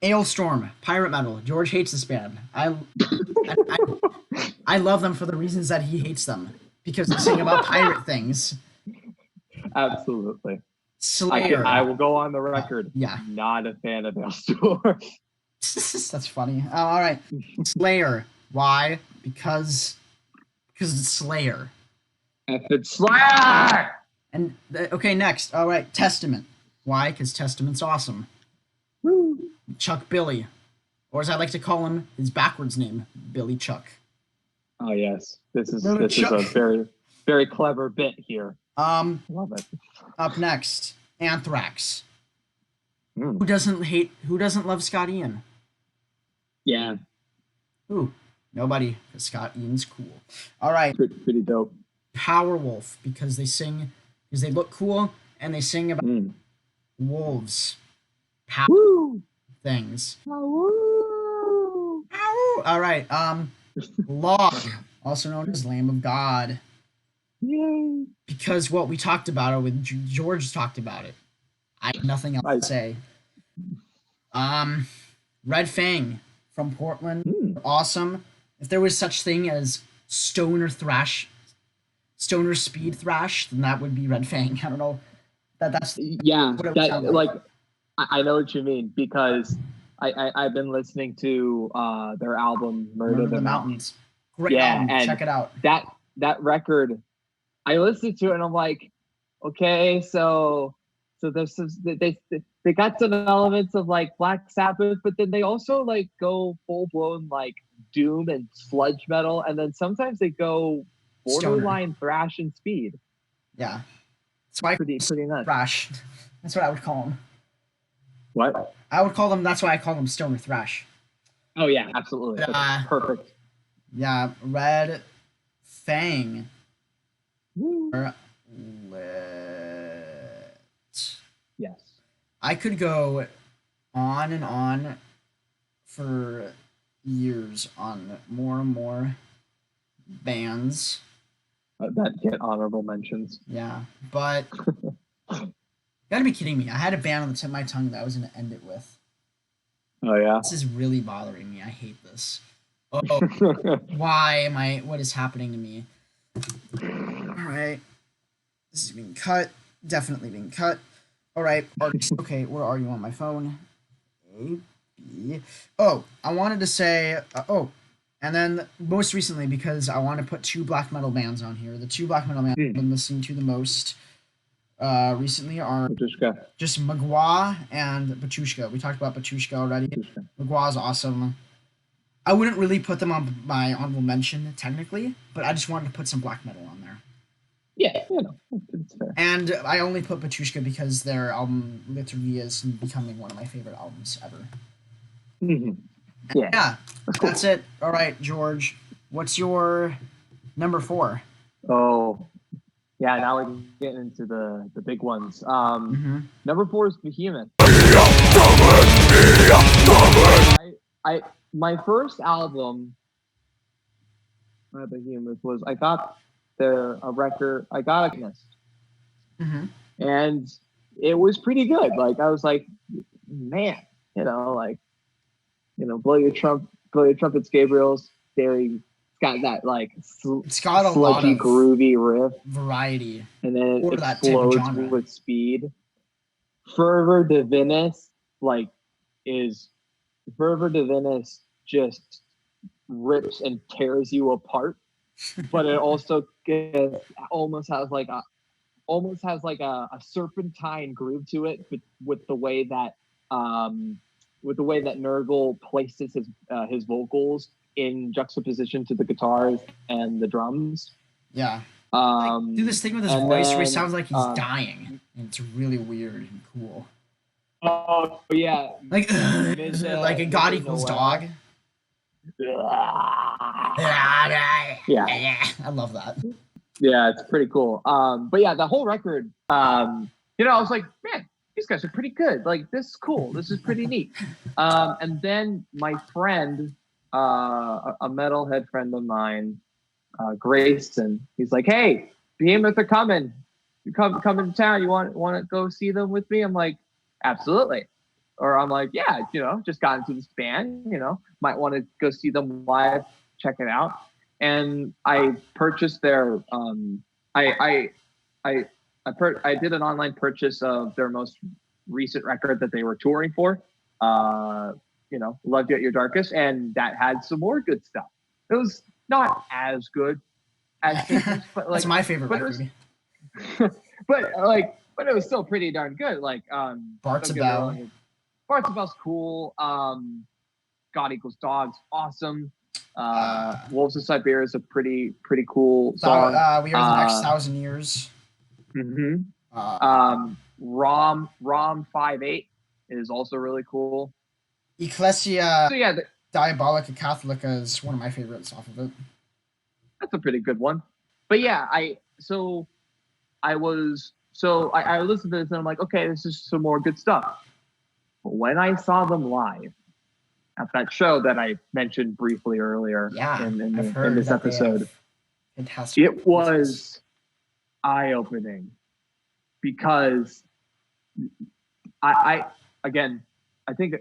Ailstorm, pirate metal. George hates this band. I love them for the reasons that he hates them because they sing about pirate things. Absolutely. Slayer. I will go on the record. Yeah. Not a fan of Ailstorm. That's funny. All right. Slayer. Why? Because it's Slayer. If it's Slayer. And okay, next. All right, Testament. Why? Because Testament's awesome. Woo. Chuck Billy, or as I like to call him, his backwards name, Billy Chuck. Oh yes, this is a very, very clever bit here. Love it. Up next, Anthrax. Who doesn't love Scott Ian? Yeah. Who? Nobody, because Scott Ian's cool. All right. Pretty dope. Powerwolf, because they look cool and they sing about wolves. Woo! Things. Woo! All right. Log, also known as Lamb of God. Yay! Because what we talked about it with George talked about it. I have nothing else to say. Red Fang from Portland. Awesome. If there was such thing as stoner speed thrash, then that would be Red Fang. I don't know. That's like. I know what you mean because I've been listening to their album Murder the Mountains. Great album. And check it out. That record, I listened to it and I'm like, okay, so there's they got some elements of like Black Sabbath, but then they also like go full blown like doom and sludge metal, and then sometimes they go borderline thrash and speed. Yeah, it's pretty nuts. Thrash. That's what I would call them. What? I would call them. That's why I call them stoner thrash. Oh yeah, absolutely. Perfect. Yeah, Red Fang. Yes. I could go on and on for years on more and more bands that get honorable mentions. Yeah, but you gotta be kidding me. I had a band on the tip of my tongue that I was gonna end it with. Oh yeah. This is really bothering me. I hate this. Oh, what is happening to me? All right. This is being cut. Definitely being cut. All right. Okay, where are you on my phone? A, B. Oh, I wanted to say, and then most recently, because I want to put 2 black metal bands on here. The 2 black metal bands I've been listening to the most recently are Batushka. Just Magua and Batushka. We talked about Batushka already. Magua is awesome. I wouldn't really put them on my honorable mention technically, but I just wanted to put some black metal on there. Yeah, it's fair. And I only put Batushka because their album Liturgy is becoming one of my favorite albums ever. Mm-hmm. Yeah, that's it. All right, George, what's your number 4? Oh, yeah. Now we're getting into the big ones. Number 4 is Behemoth. My first album by Behemoth was I got a record. I got a Guinness, and it was pretty good. Like I was like, man, blow your trumpets, Gabriel's. It's got that like it's got a sludgy, lot of groovy riff variety, and then it explodes with speed. Fervor Divinis just rips and tears you apart. but it also almost has like a serpentine groove to it, but with the way that Nurgle places his vocals in juxtaposition to the guitars and the drums. Yeah. Um, Do this thing with his and voice where he then, sounds like he's dying, and it's really weird and cool. Oh yeah, Like like a God equals dog. Yeah, I love that. Yeah, it's pretty cool. But yeah, the whole record, I was like, man, these guys are pretty good. Like, this is cool. This is pretty neat. And then my friend, a metalhead friend of mine, Grayson, he's like, hey, Behemoth are coming. You come to town. You want to go see them with me? I'm like, absolutely. Or I'm like, yeah, just got into this band, might want to go see them live, check it out. And I purchased their I did an online purchase of their most recent record that they were touring for. Loved You at Your Darkest, and that had some more good stuff. It was not as good as Behemoth, but like that's my favorite record. but it was still pretty darn good. Like Barks of Bell. Barks of Bell's cool. God Equals Dogs, awesome. Wolves of Siberia is a pretty cool song. We Are the Next 1,000 Years. Rom 5/8 is also really cool. Ecclesia So yeah, Diabolica Catholica is one of my favorites off of it. That's a pretty good one. But yeah, I listened to this and I'm like, okay, this is some more good stuff. But when I saw them live at that show that I mentioned briefly earlier in this episode, fantastic. It was eye-opening because I think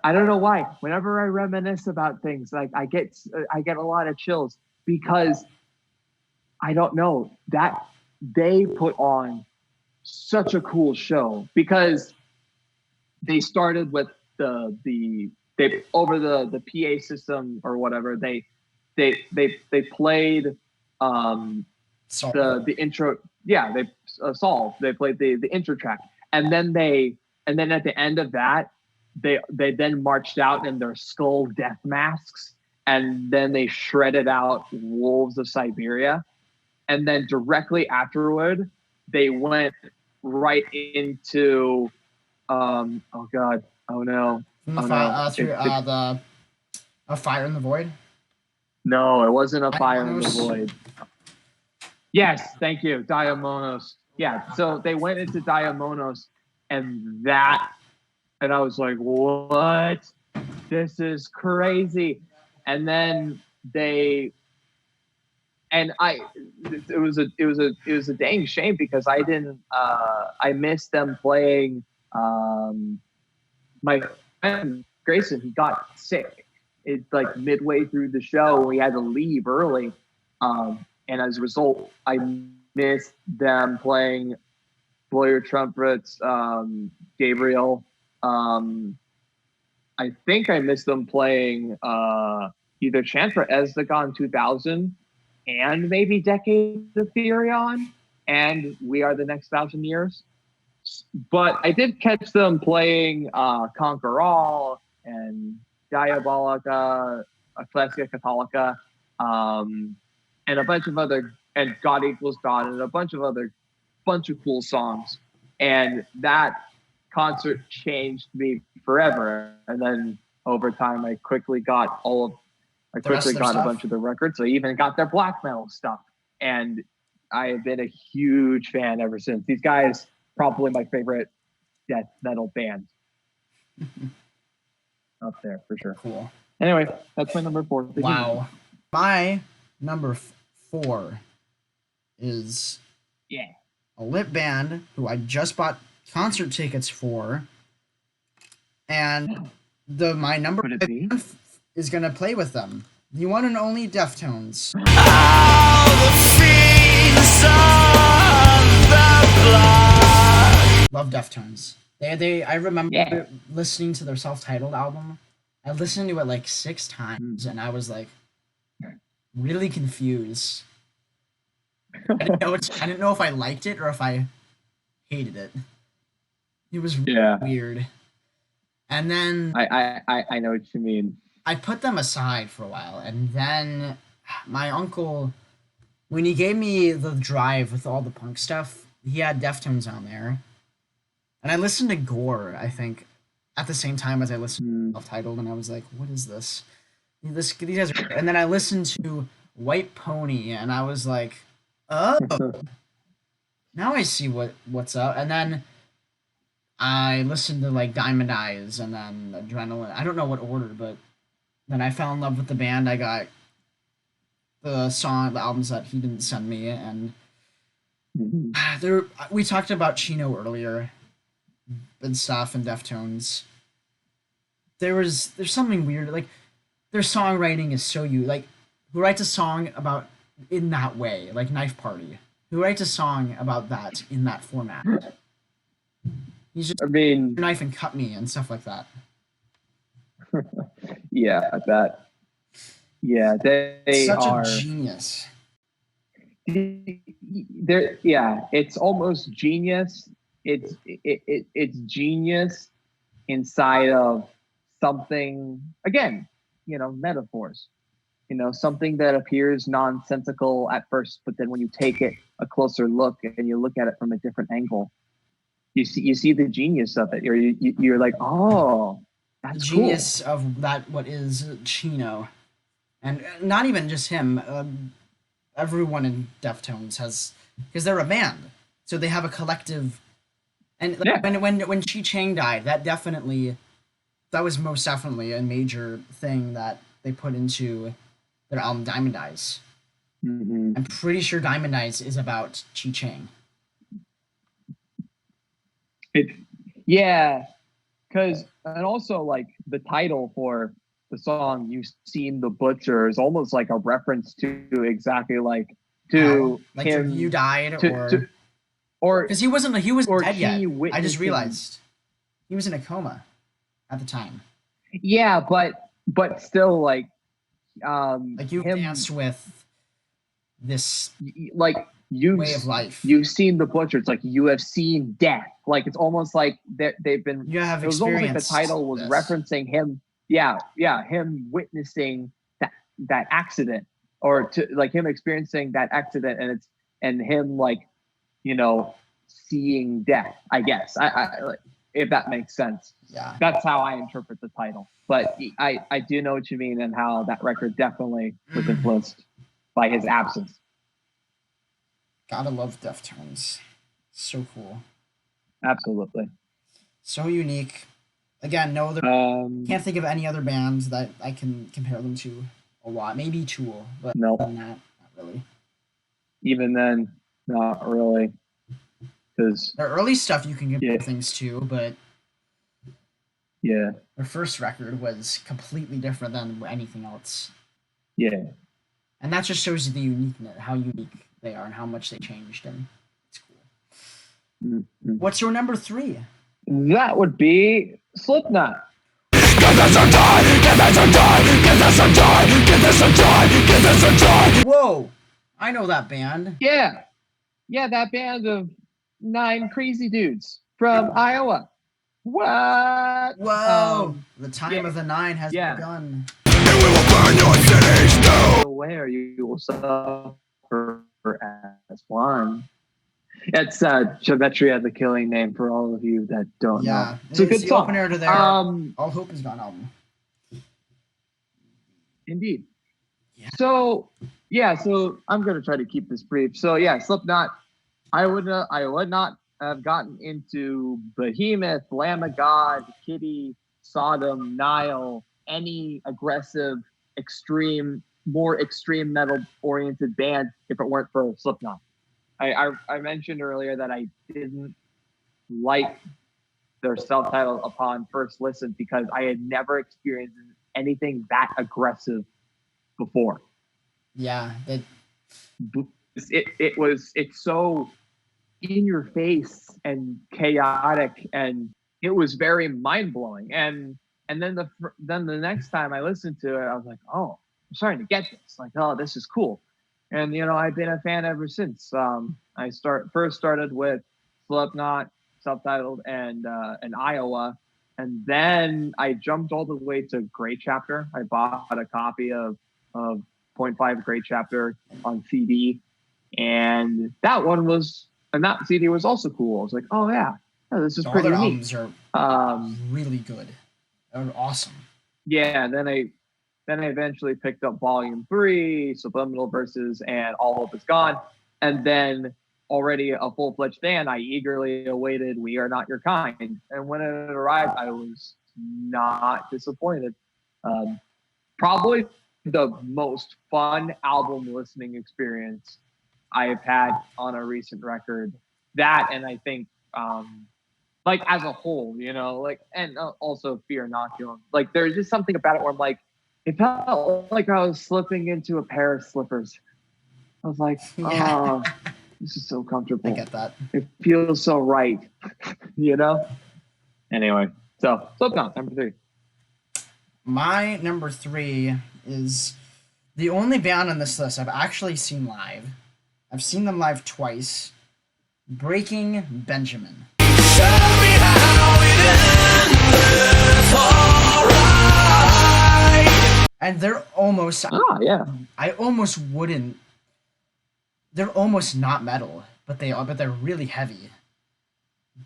I don't know why. Whenever I reminisce about things, like I get a lot of chills because I don't know that they put on such a cool show because they started with the over the PA system or whatever they played the intro. Yeah, they Solve. They played the intro track, and then at the end of that, they then marched out in their skull death masks, and then they shredded out Wolves of Siberia, and then directly afterward, they went right into A Fire in the Void. No, it wasn't A Fire in the Void. Yes, thank you, Diamonos. Yeah, so they went into Diamonos, and I was like, what? This is crazy. And then it was a dang shame because I missed them playing. My friend Grayson, he got sick. It's like midway through the show, we had to leave early. And as a result, I missed them playing Blow Your Trumpets, Gabriel. I think I missed them playing either Chant for Ezdagon 2000 and maybe Decade of Furion and We Are the Next 1,000 Years. But I did catch them playing Conquer All and Diabolica, Ecclesia Catholica, and a bunch of other, and God Equals God, and a bunch of cool songs. And that concert changed me forever. And then over time, I quickly got a bunch of the records. I even got their black metal stuff. And I have been a huge fan ever since. These guys, probably my favorite death metal band. Up there for sure. Cool. Anyway, that's my number 4. Wow. My number 4 is a lit band who I just bought concert tickets for, and my number 5 is gonna play with them. The one and only Deftones. All the fiends of the blood. Love Deftones. I remember listening to their self-titled album. I listened to it like 6 times, and I was like, really confused. I didn't know if I liked it or if I hated it. It was really Yeah, weird. And then I know what you mean. I put them aside for a while, and then my uncle, when he gave me the drive with all the punk stuff, he had Deftones on there, and I listened to Gore. I think at the same time as I listened Mm. to Self-Titled, and I was like, "What is this? These guys are." And then I listened to White Pony, and I was like, "Oh, now I see what's up." And then I listened to like Diamond Eyes, and then Adrenaline. I don't know what order, but then I fell in love with the band. I got the albums that he didn't send me, and Mhm. there we talked about Chino earlier and stuff and Deftones. There's something weird like their songwriting is so you like who writes a song about in that way like Knife Party, who writes a song about that in that format. He's just I mean, knife and cut me and stuff like that. yeah, that. Yeah, they Such a are. genius. There, yeah, it's almost genius. It's genius inside of something. Again, metaphors. Something that appears nonsensical at first, but then when you take it a closer look and you look at it from a different angle, you see the genius of it. You're like, oh, The that's cool. genius of that what is Chino, and not even just him. Everyone in Deftones has because they're a band, so they have a collective. And like, Yeah. when Chi Chang died, that was most definitely a major thing that they put into their album Diamond Eyes. Mm-hmm. I'm pretty sure Diamond Eyes is about Chi Chang. Yeah, and also like the title for the song "You've Seen the Butcher" is almost like a reference to exactly like to Like him you died or because he wasn't dead yet. he I just witnessing. realized he was in a coma at the time. Yeah, but still like Like you him danced with this like way of life. You've seen the butcher. It's like you have seen death. Like it's almost like they've been. You have It was almost like the experienced title was this. referencing him. Yeah, him witnessing that accident, or to like him experiencing that accident, and him like, seeing death. I guess like, if that makes sense. Yeah. That's how I interpret the title. But I do know what you mean and how that record definitely was influenced by his absence. Gotta love Deftones. So cool. Absolutely. So unique. Again, no other. Can't think of any other bands that I can compare them to a lot. Maybe Tool, but No. other than that, not really. Even then, not really. Because Their early stuff you can compare Yeah. things to, but yeah, their first record was completely different than anything else. yeah. And that just shows you the uniqueness, how unique they are, and how much they changed. And it's cool. Mhm. What's your number 3? That would be Slipknot. Whoa! I know that band. Yeah, that band of 9 crazy dudes from Iowa. What? Whoa! The time yeah. of the 9 has Yeah. begun. Where you will suffer as one. It's Geometria, the Killing Name, for all of you that don't know. Yeah, It's a good the song. opener to their All Hope Is Gone album. Indeed. Yeah. So I'm gonna try to keep this brief. So yeah, Slipknot. I would not have gotten into Behemoth, Lamb of God, Kitty, Sodom, Nile, any aggressive, more extreme metal oriented band if it weren't for Slipknot. I mentioned earlier that I didn't like their self-titled upon first listen because I had never experienced anything that aggressive before. Yeah, It's so in your face and chaotic, and it was very mind-blowing. And then the next time I listened to it, I was like, oh, starting to get this. Like, oh, this is cool. And I've been a fan ever since. I first started with Slipknot, self-titled, and Iowa, and then I jumped all the way to Great Chapter. I bought a copy of Point Five Great Chapter on CD, and that CD was also cool. I was like, oh yeah, this is All pretty their neat. albums are Um, really good. They're awesome. yeah, then I eventually picked up Volume 3, Subliminal Verses, and All Hope Is Gone. And then, already a full-fledged fan, I eagerly awaited We Are Not Your Kind. And when it arrived, I was not disappointed. Probably the most fun album listening experience I've had on a recent record. That, and I think, like, as a whole, and also Fear Inoculum. Like, there's just something about it where I'm like, it felt like I was slipping into a pair of slippers. I was like, Yeah. oh, this is so comfortable. I get that. It feels so right, Anyway, so Slipknot, number 3. My number 3 is the only band on this list I've actually seen live. I've seen them live twice. Breaking Benjamin. And they're almost. Yeah. I almost wouldn't. They're almost not metal, but they are. But they're really heavy.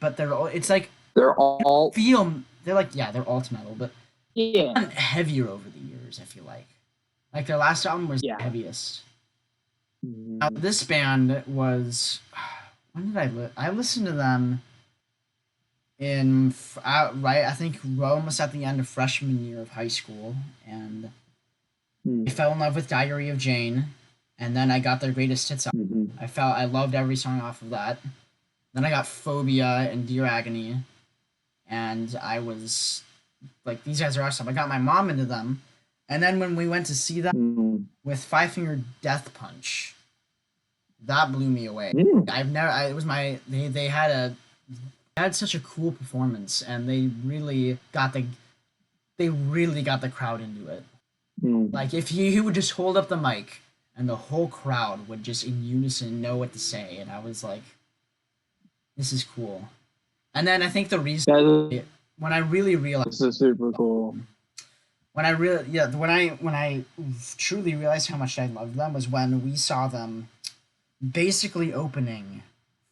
But they're. It's like They're all They're like they're alt metal, but yeah. heavier over the years. I feel like their last album was the heaviest. Now, this band was. When did I listened to them in I think almost at the end of freshman year of high school, and I fell in love with Diary of Jane, and then I got their greatest hits album. I loved every song off of that. Then I got Phobia and Dear Agony, and I was like, these guys are awesome. I got my mom into them, and then when we went to see them with Five Finger Death Punch, that blew me away. They had such a cool performance, and they really got the crowd into it. Like, if he would just hold up the mic and the whole crowd would just in unison know what to say, and I was like, this is cool. And then I think the reason when I really realized this is super cool. When I truly realized how much I loved them was when we saw them basically opening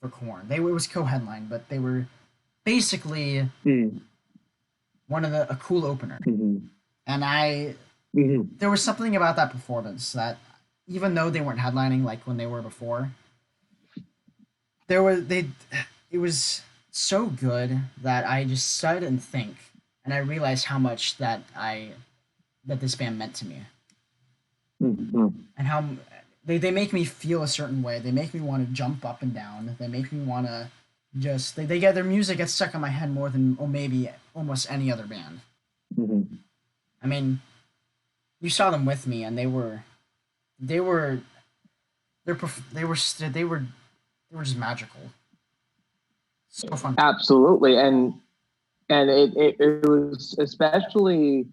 for Korn. It was co-headline, but they were basically a cool opener. And there was something about that performance that, even though they weren't headlining like when they were before, it was so good that I just started and think, and I realized how much that this band meant to me, and how they make me feel a certain way. They make me want to jump up and down. They make me want to just they get their music gets stuck in my head more than maybe almost any other band. I mean, you saw them with me, and they were just magical. So fun. Absolutely, and it was especially.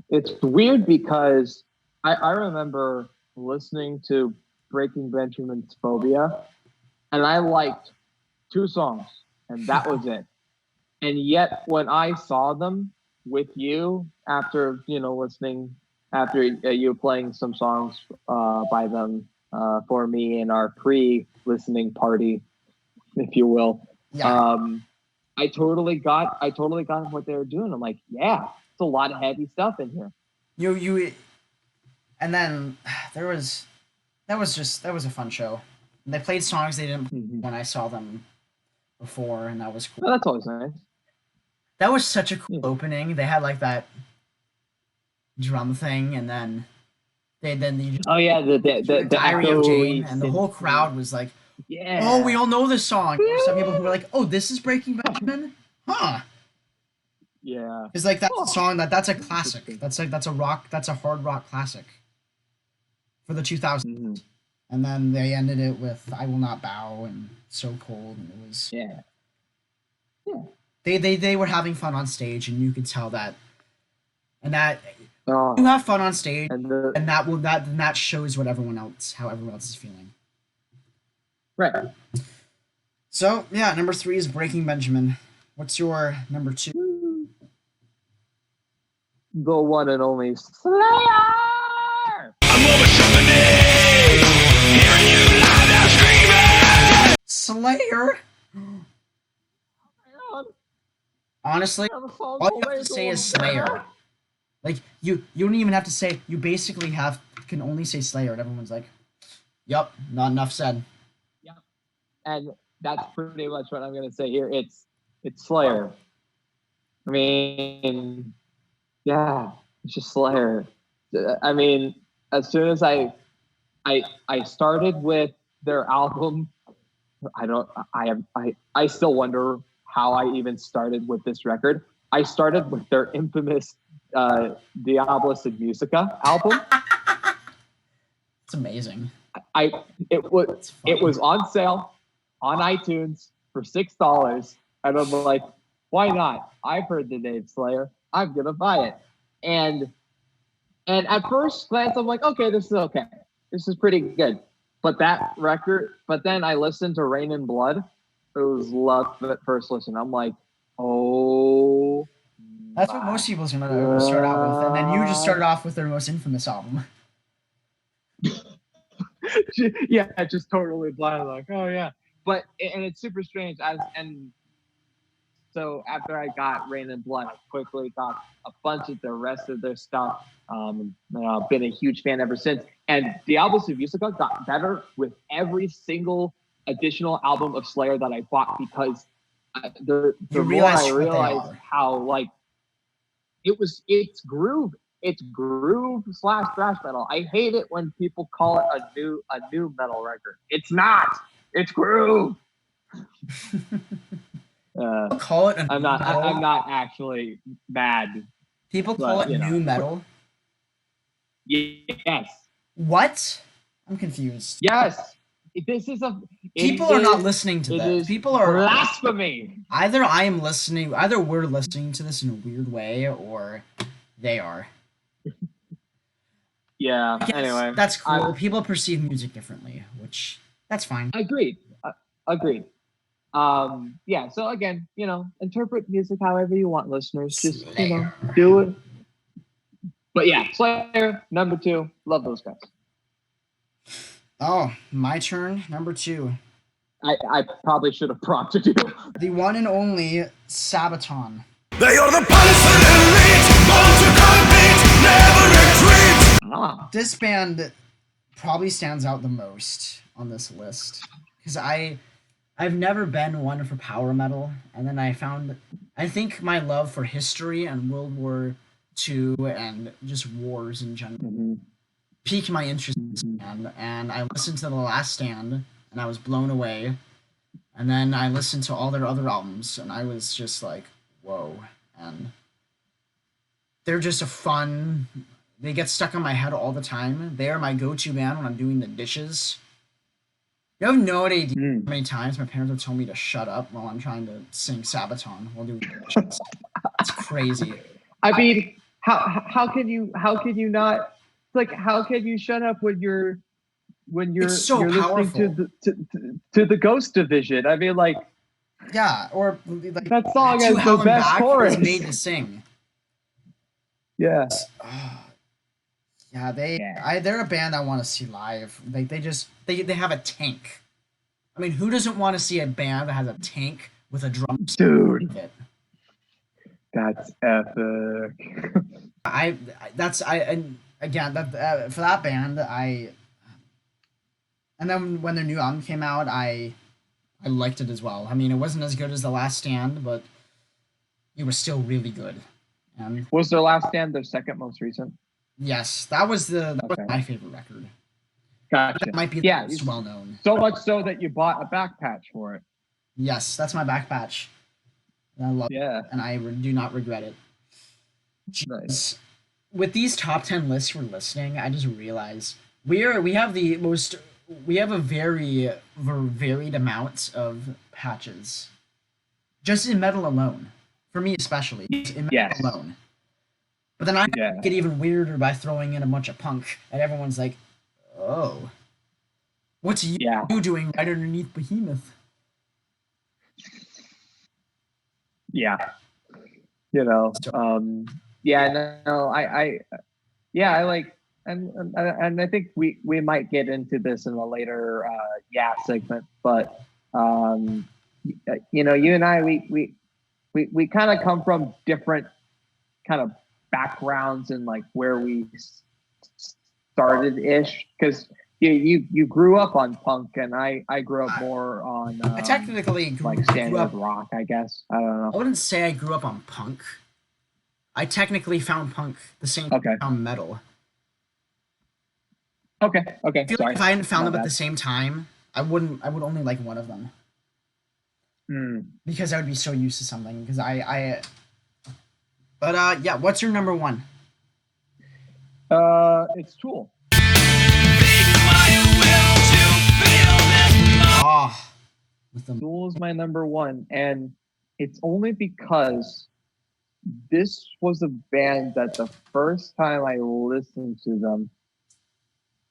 It's weird because I remember listening to Breaking Benjamin's Phobia, and I liked 2 songs, and that was it. And yet, when I saw them with you after listening, after you playing some songs by them for me in our pre-listening party, if you will, I totally got what they were doing. I'm like, yeah, it's a lot of heavy stuff in here. And then that was a fun show. And they played songs they didn't play when I saw them before, and that was cool. Oh, that's always nice. That was such a cool opening. They had like that drum thing, and then the Diary of Jane, and the whole crowd was like, yeah. Oh, we all know this song. Some people who were like, oh, this is Breaking Benjamin? Huh. Yeah. It's like that's a song that's a classic. That's a hard rock classic for the 2000s. And then they ended it with I Will Not Bow and So Cold, and it was they were having fun on stage, and you could tell that. And that Oh, You have fun on stage, and and that shows what everyone else how everyone else is feeling. right. So yeah, number 3 is Breaking Benjamin. What's your number 2? The one and only Slayer. Slayer. Honestly, all you have to say is Slayer. Like you don't even have to say. You basically can only say Slayer, and everyone's like, "Yup, not enough said." Yep. And that's pretty much what I'm gonna say here. It's Slayer. I mean, yeah, it's just Slayer. I mean, as soon as I started with their album, I still wonder how I even started with this record. I started with their infamous Diablos in Musica album. It's amazing. It was on sale on iTunes for $6, and I'm like, why not? I've heard the name Slayer. I'm gonna buy it. And at first glance, I'm like, okay, this is okay. This is pretty good. But then I listened to Rain and Blood. It was love at first listen. I'm like, oh. That's what most people's gonna start out with, and then you just started off with their most infamous album. Yeah, just totally blind, like, oh yeah. But and it's super strange. So after I got Rain and Blood, I quickly got a bunch of the rest of their stuff. I've been a huge fan ever since. And Diablos of Musica got better with every single additional album of Slayer that I bought, because the more I realized how like it's groove / thrash metal. I hate it when people call it a new metal record. It's not. It's groove. Call it. I'm not actually mad. People call it new metal. Yes. What? I'm confused. Yes. People are not listening to this. People are blasphemy. Either we're listening to this in a weird way, or they are. Yeah. Anyway, that's cool. People perceive music differently, which that's fine. Agreed. Agreed. Yeah. So again, interpret music however you want, listeners. Just do it. But yeah, Slayer number 2. Love those guys. Oh, my turn. Number 2. I probably should have prompted you. The one and only Sabaton. They are the punishment elite, born to compete, never retreat. This band probably stands out the most on this list, because I've never been one for power metal, and then I think my love for history and World War II and just wars in general piqued my interest in this band, and I listened to The Last Stand, and I was blown away. And then I listened to all their other albums, and I was just like, whoa. And they're just they get stuck on my head all the time. They are my go-to band when I'm doing the dishes. You have no idea how many times my parents have told me to shut up while I'm trying to sing Sabaton while doing the dishes. It's crazy. I mean, how can you not, like, how can you shut up when you're so you're listening to the Ghost Division? I mean, like, yeah, or like that song has the best chorus. Made to sing. Yeah. Yeah, they're a band I want to see live. Like they have a tank. I mean, who doesn't want to see a band that has a tank with a drum? Dude, that's epic. For that band, and then when their new album came out, I liked it as well. I mean, it wasn't as good as The Last Stand, but it was still really good. And was their Last Stand their second most recent? Yes, that was my favorite record. Gotcha. That might be the most well known. So much so that you bought a back patch for it. Yes, that's my back patch. And I love it, and I do not regret it. Nice. With these top 10 lists we're listening, I just realized we have a very varied amount of patches, just in metal alone. For me especially, in metal alone. But then I Yeah. get even weirder by throwing in a bunch of punk, and everyone's like, "Oh, what's you Yeah. doing right underneath Behemoth?" Yeah. You know, yeah, no, I like, and I think we might get into this in a later yeah segment, but you know, you and I, we kind of come from different kind of backgrounds and like where we started ish, because you grew up on punk and I grew up more on I technically like grew standard up. rock, I guess. I don't I know. wouldn't say I grew up on punk. I technically found punk the same Okay. time I found metal. Okay. I feel Sorry. like if I hadn't found My them at bad. the same time, I wouldn't. I would only like one of them because I would be so used to something. Because I. But yeah. What's your number one? It's Tool. Ah, with the Tool is my number one, and it's only because this was a band that the first time I listened to them,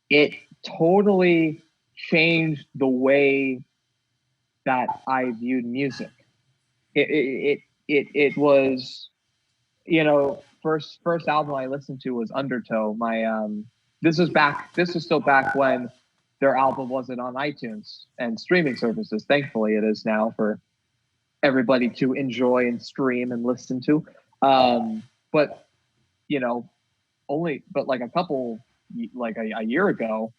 it totally changed the way that I viewed music. It was, you know, first album I listened to was Undertow. This was still back when their album wasn't on iTunes and streaming services. Thankfully it is now for everybody to enjoy and stream and listen to. But you know, but like a year ago,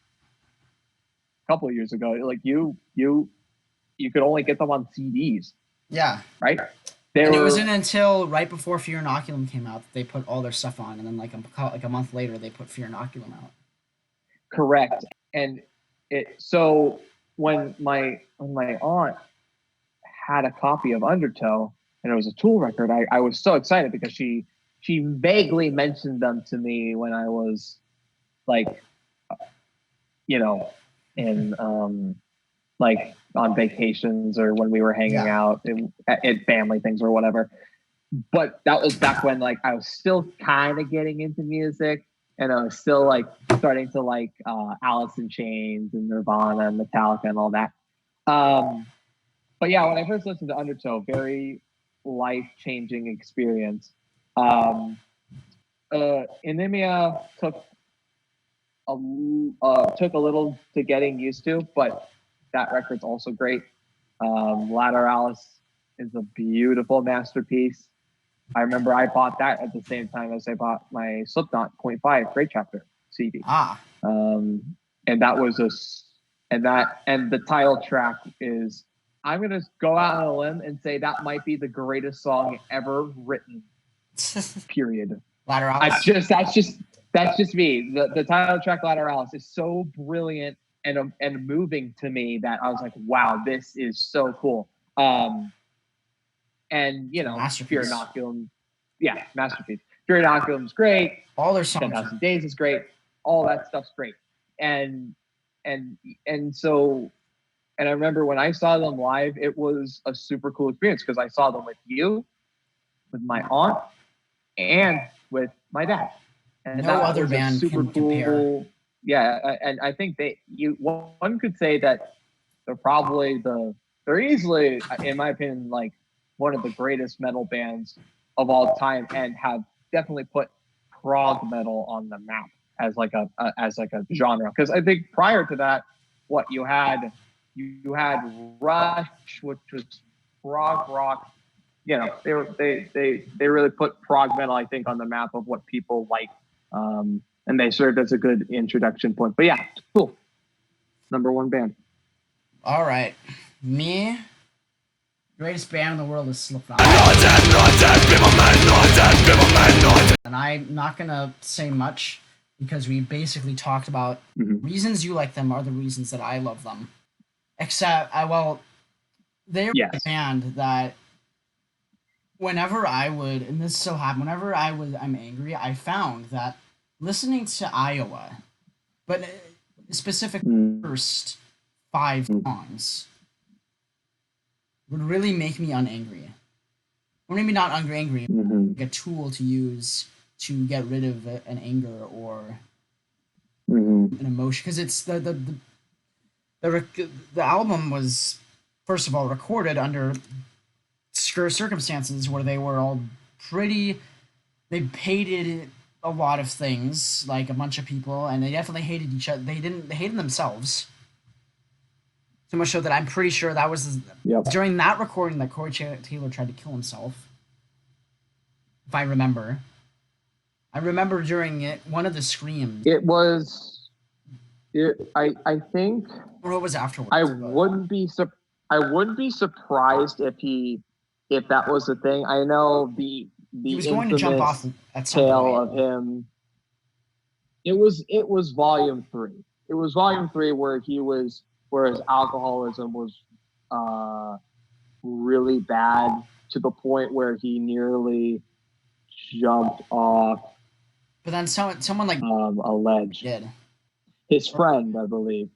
a couple of years ago, like you could only get them on CDs, yeah. right? They And it were wasn't until right before Fear Inoculum came out that they put all their stuff on, and then like a month later they put Fear Inoculum out. correct. And so when my aunt had a copy of Undertow and it was a Tool record, I was so excited because she vaguely mentioned them to me when I was like, you know, in like on vacations or when we were hanging out at family things or whatever. But that was back when like I was still kind of getting into music, and I was still like starting to like Alice in Chains and Nirvana and Metallica and all that. But yeah, when I first listened to Undertow, very life-changing experience. Anemia took a little to getting used to, but that record's also great. Lateralis is a beautiful masterpiece. I remember I bought that at the same time as I bought my Slipknot .5 Great Chapter CD. And that was and the title track is, I'm gonna go out on a limb and say that might be the greatest song ever written. Period. Lateralis. That's just me. The title track Lateralis is so brilliant and moving to me that I was like, wow, this is so cool. And you know, Fear Inoculum, yeah, masterpiece. Fear Inoculum's great. All their songs. 10,000 Days is great. All that stuff's great. And so I remember when I saw them live, it was a super cool experience because I saw them with you, with my aunt, and with my dad. And no other band super can cool compare. Yeah, and I think one could say that they're easily, in my opinion, like one of the greatest metal bands of all time, and have definitely put prog metal on the map as like a genre. Because I think prior to that, what you had Rush, which was prog rock. You know, they really put prog metal, I think, on the map of what people like. And they served as a good introduction point. But yeah, cool. Number one band. All right, me. Greatest band in the world is Slipknot. And I'm not gonna say much because we basically talked about reasons you like them are the reasons that I love them. Except, they're a band that whenever I would, and this still happens, whenever I'm angry, I found that listening to Iowa, but specific first 5 songs, would really make me unangry. Or maybe not angry, like a tool to use to get rid of an anger or Mhm. an emotion, because it's the album was first of all recorded under circumstances where they were all pretty. They hated a lot of things, like a bunch of people, and they definitely hated each other. They hated themselves. So much so that I'm pretty sure that was Yep. during that recording that Corey Taylor tried to kill himself. If I remember. I remember during it, one of the screams, It was. I think or it was afterwards. I but- wouldn't be surprised if that was the thing. I know the he was going to jump off infamous at some tale point. of him. It was volume 3. It was volume 3 where his alcoholism was really bad to the point where he nearly jumped off But then someone like a ledge. did. His friend, I believe.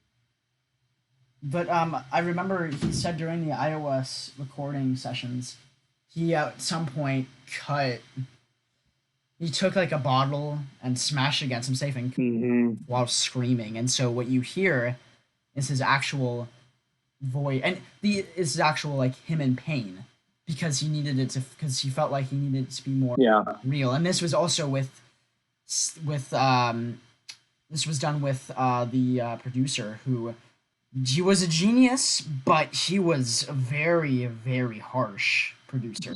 But I remember he said during the iOS recording sessions, he at some point he took like a bottle and smashed it against himself and Mm-hmm. while screaming, and so what you hear is his actual voice, and is actual like him in pain because he needed it to, because he felt like he needed it to be more Yeah. real. And this was also with this was done with the producer who. He was a genius, but he was a very, very harsh producer.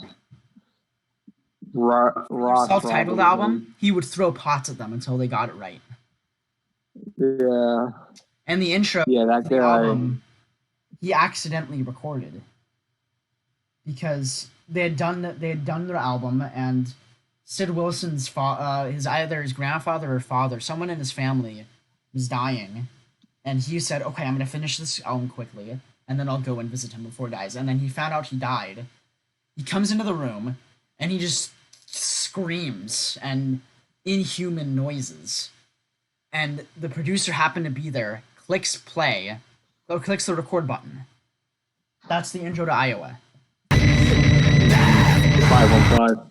Rock Self-titled probably. album, he would throw pots at them until they got it right. Yeah. And the intro Yeah, that to the guy. album, he accidentally recorded because they had done their album, and Sid Wilson's his grandfather or father, someone in his family, was dying. And he said, okay, I'm going to finish this album quickly, and then I'll go and visit him before he dies. And then he found out he died. He comes into the room, and he just screams and inhuman noises. And the producer happened to be there, clicks play, or clicks the record button. That's the intro to Iowa. 515.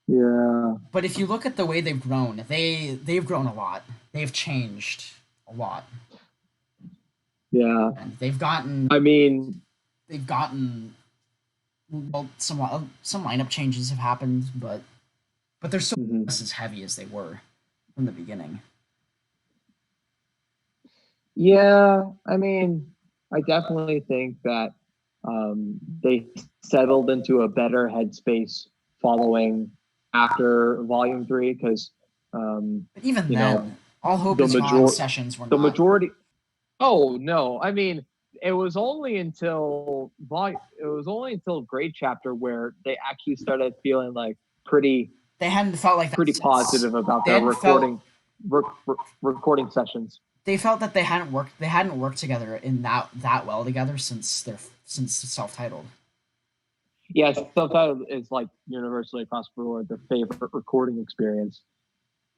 Yeah. But if you look at the way they've grown, they've grown a lot. They've changed a lot. Yeah. And they've gotten I mean, well, some lineup changes have happened, but they're still Mhm. just as heavy as they were from the beginning. yeah, I mean, I definitely think that they settled into a better headspace following after Volume 3 because But even You then, know, All Hope the Is Gone major- sessions were the not. majority. Oh no! I mean, it was only until Great Chapter where they actually started feeling like pretty They hadn't felt like that pretty since. positive about They their hadn't felt- recording sessions. They felt that they hadn't worked together in that well together since self-titled. Yeah, self-titled is like universally across the board their favorite recording experience.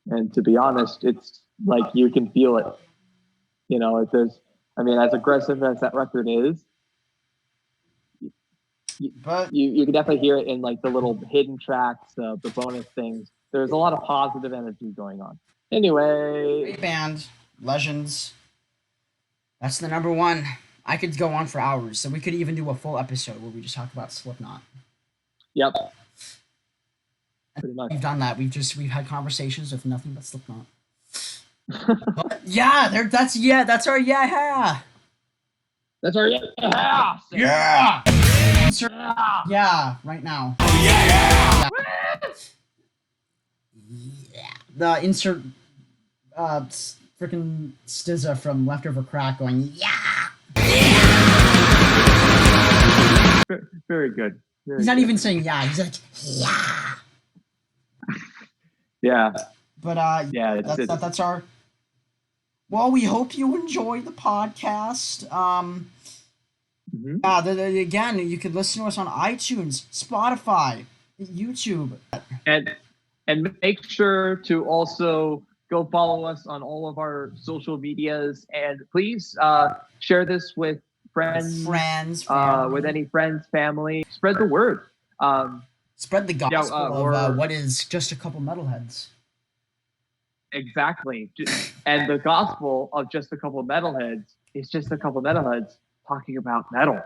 And to be honest, it's like you can feel it. You know, it is. I mean, as aggressive as that record is, But you can definitely hear it in like the little hidden tracks, the bonus things. There's a lot of positive energy going on. Anyway, great band, legends. That's the number one. I could go on for hours, so we could even do a full episode where we just talk about Slipknot. yep, pretty much. We've done that. We've had conversations with nothing but Slipknot. But yeah, that's our yeah. That's our yeah. Yeah. Insert yeah right now. Yeah! Yeah. The insert freaking SZA from Leftover Crack going yeah. Very good. He's not even saying yeah. He's like yeah. Yeah, But yeah. that's our. Well, we hope you enjoy the podcast. Mhm. Again, you can listen to us on iTunes, Spotify, YouTube. And make sure to also go follow us on all of our social medias, and please share this with friends, Friends, with any friends, family. Spread the word. Spread the gospel of or- what is just a couple metalheads. Exactly. And the gospel of just a couple metalheads is just a couple metalheads talking about metal.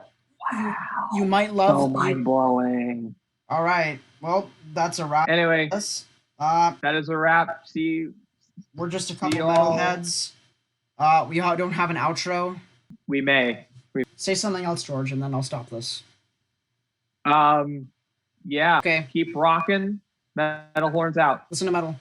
Wow. You might love. So mind blowing. All right. Well, that's a wrap. Anyway, Yes. that is a wrap. See, We're just a couple y'all. metalheads. We don't have an outro. we may. Say something else, George, and then I'll stop this. Yeah. Okay. Keep rocking. Metal horns out. Listen to metal.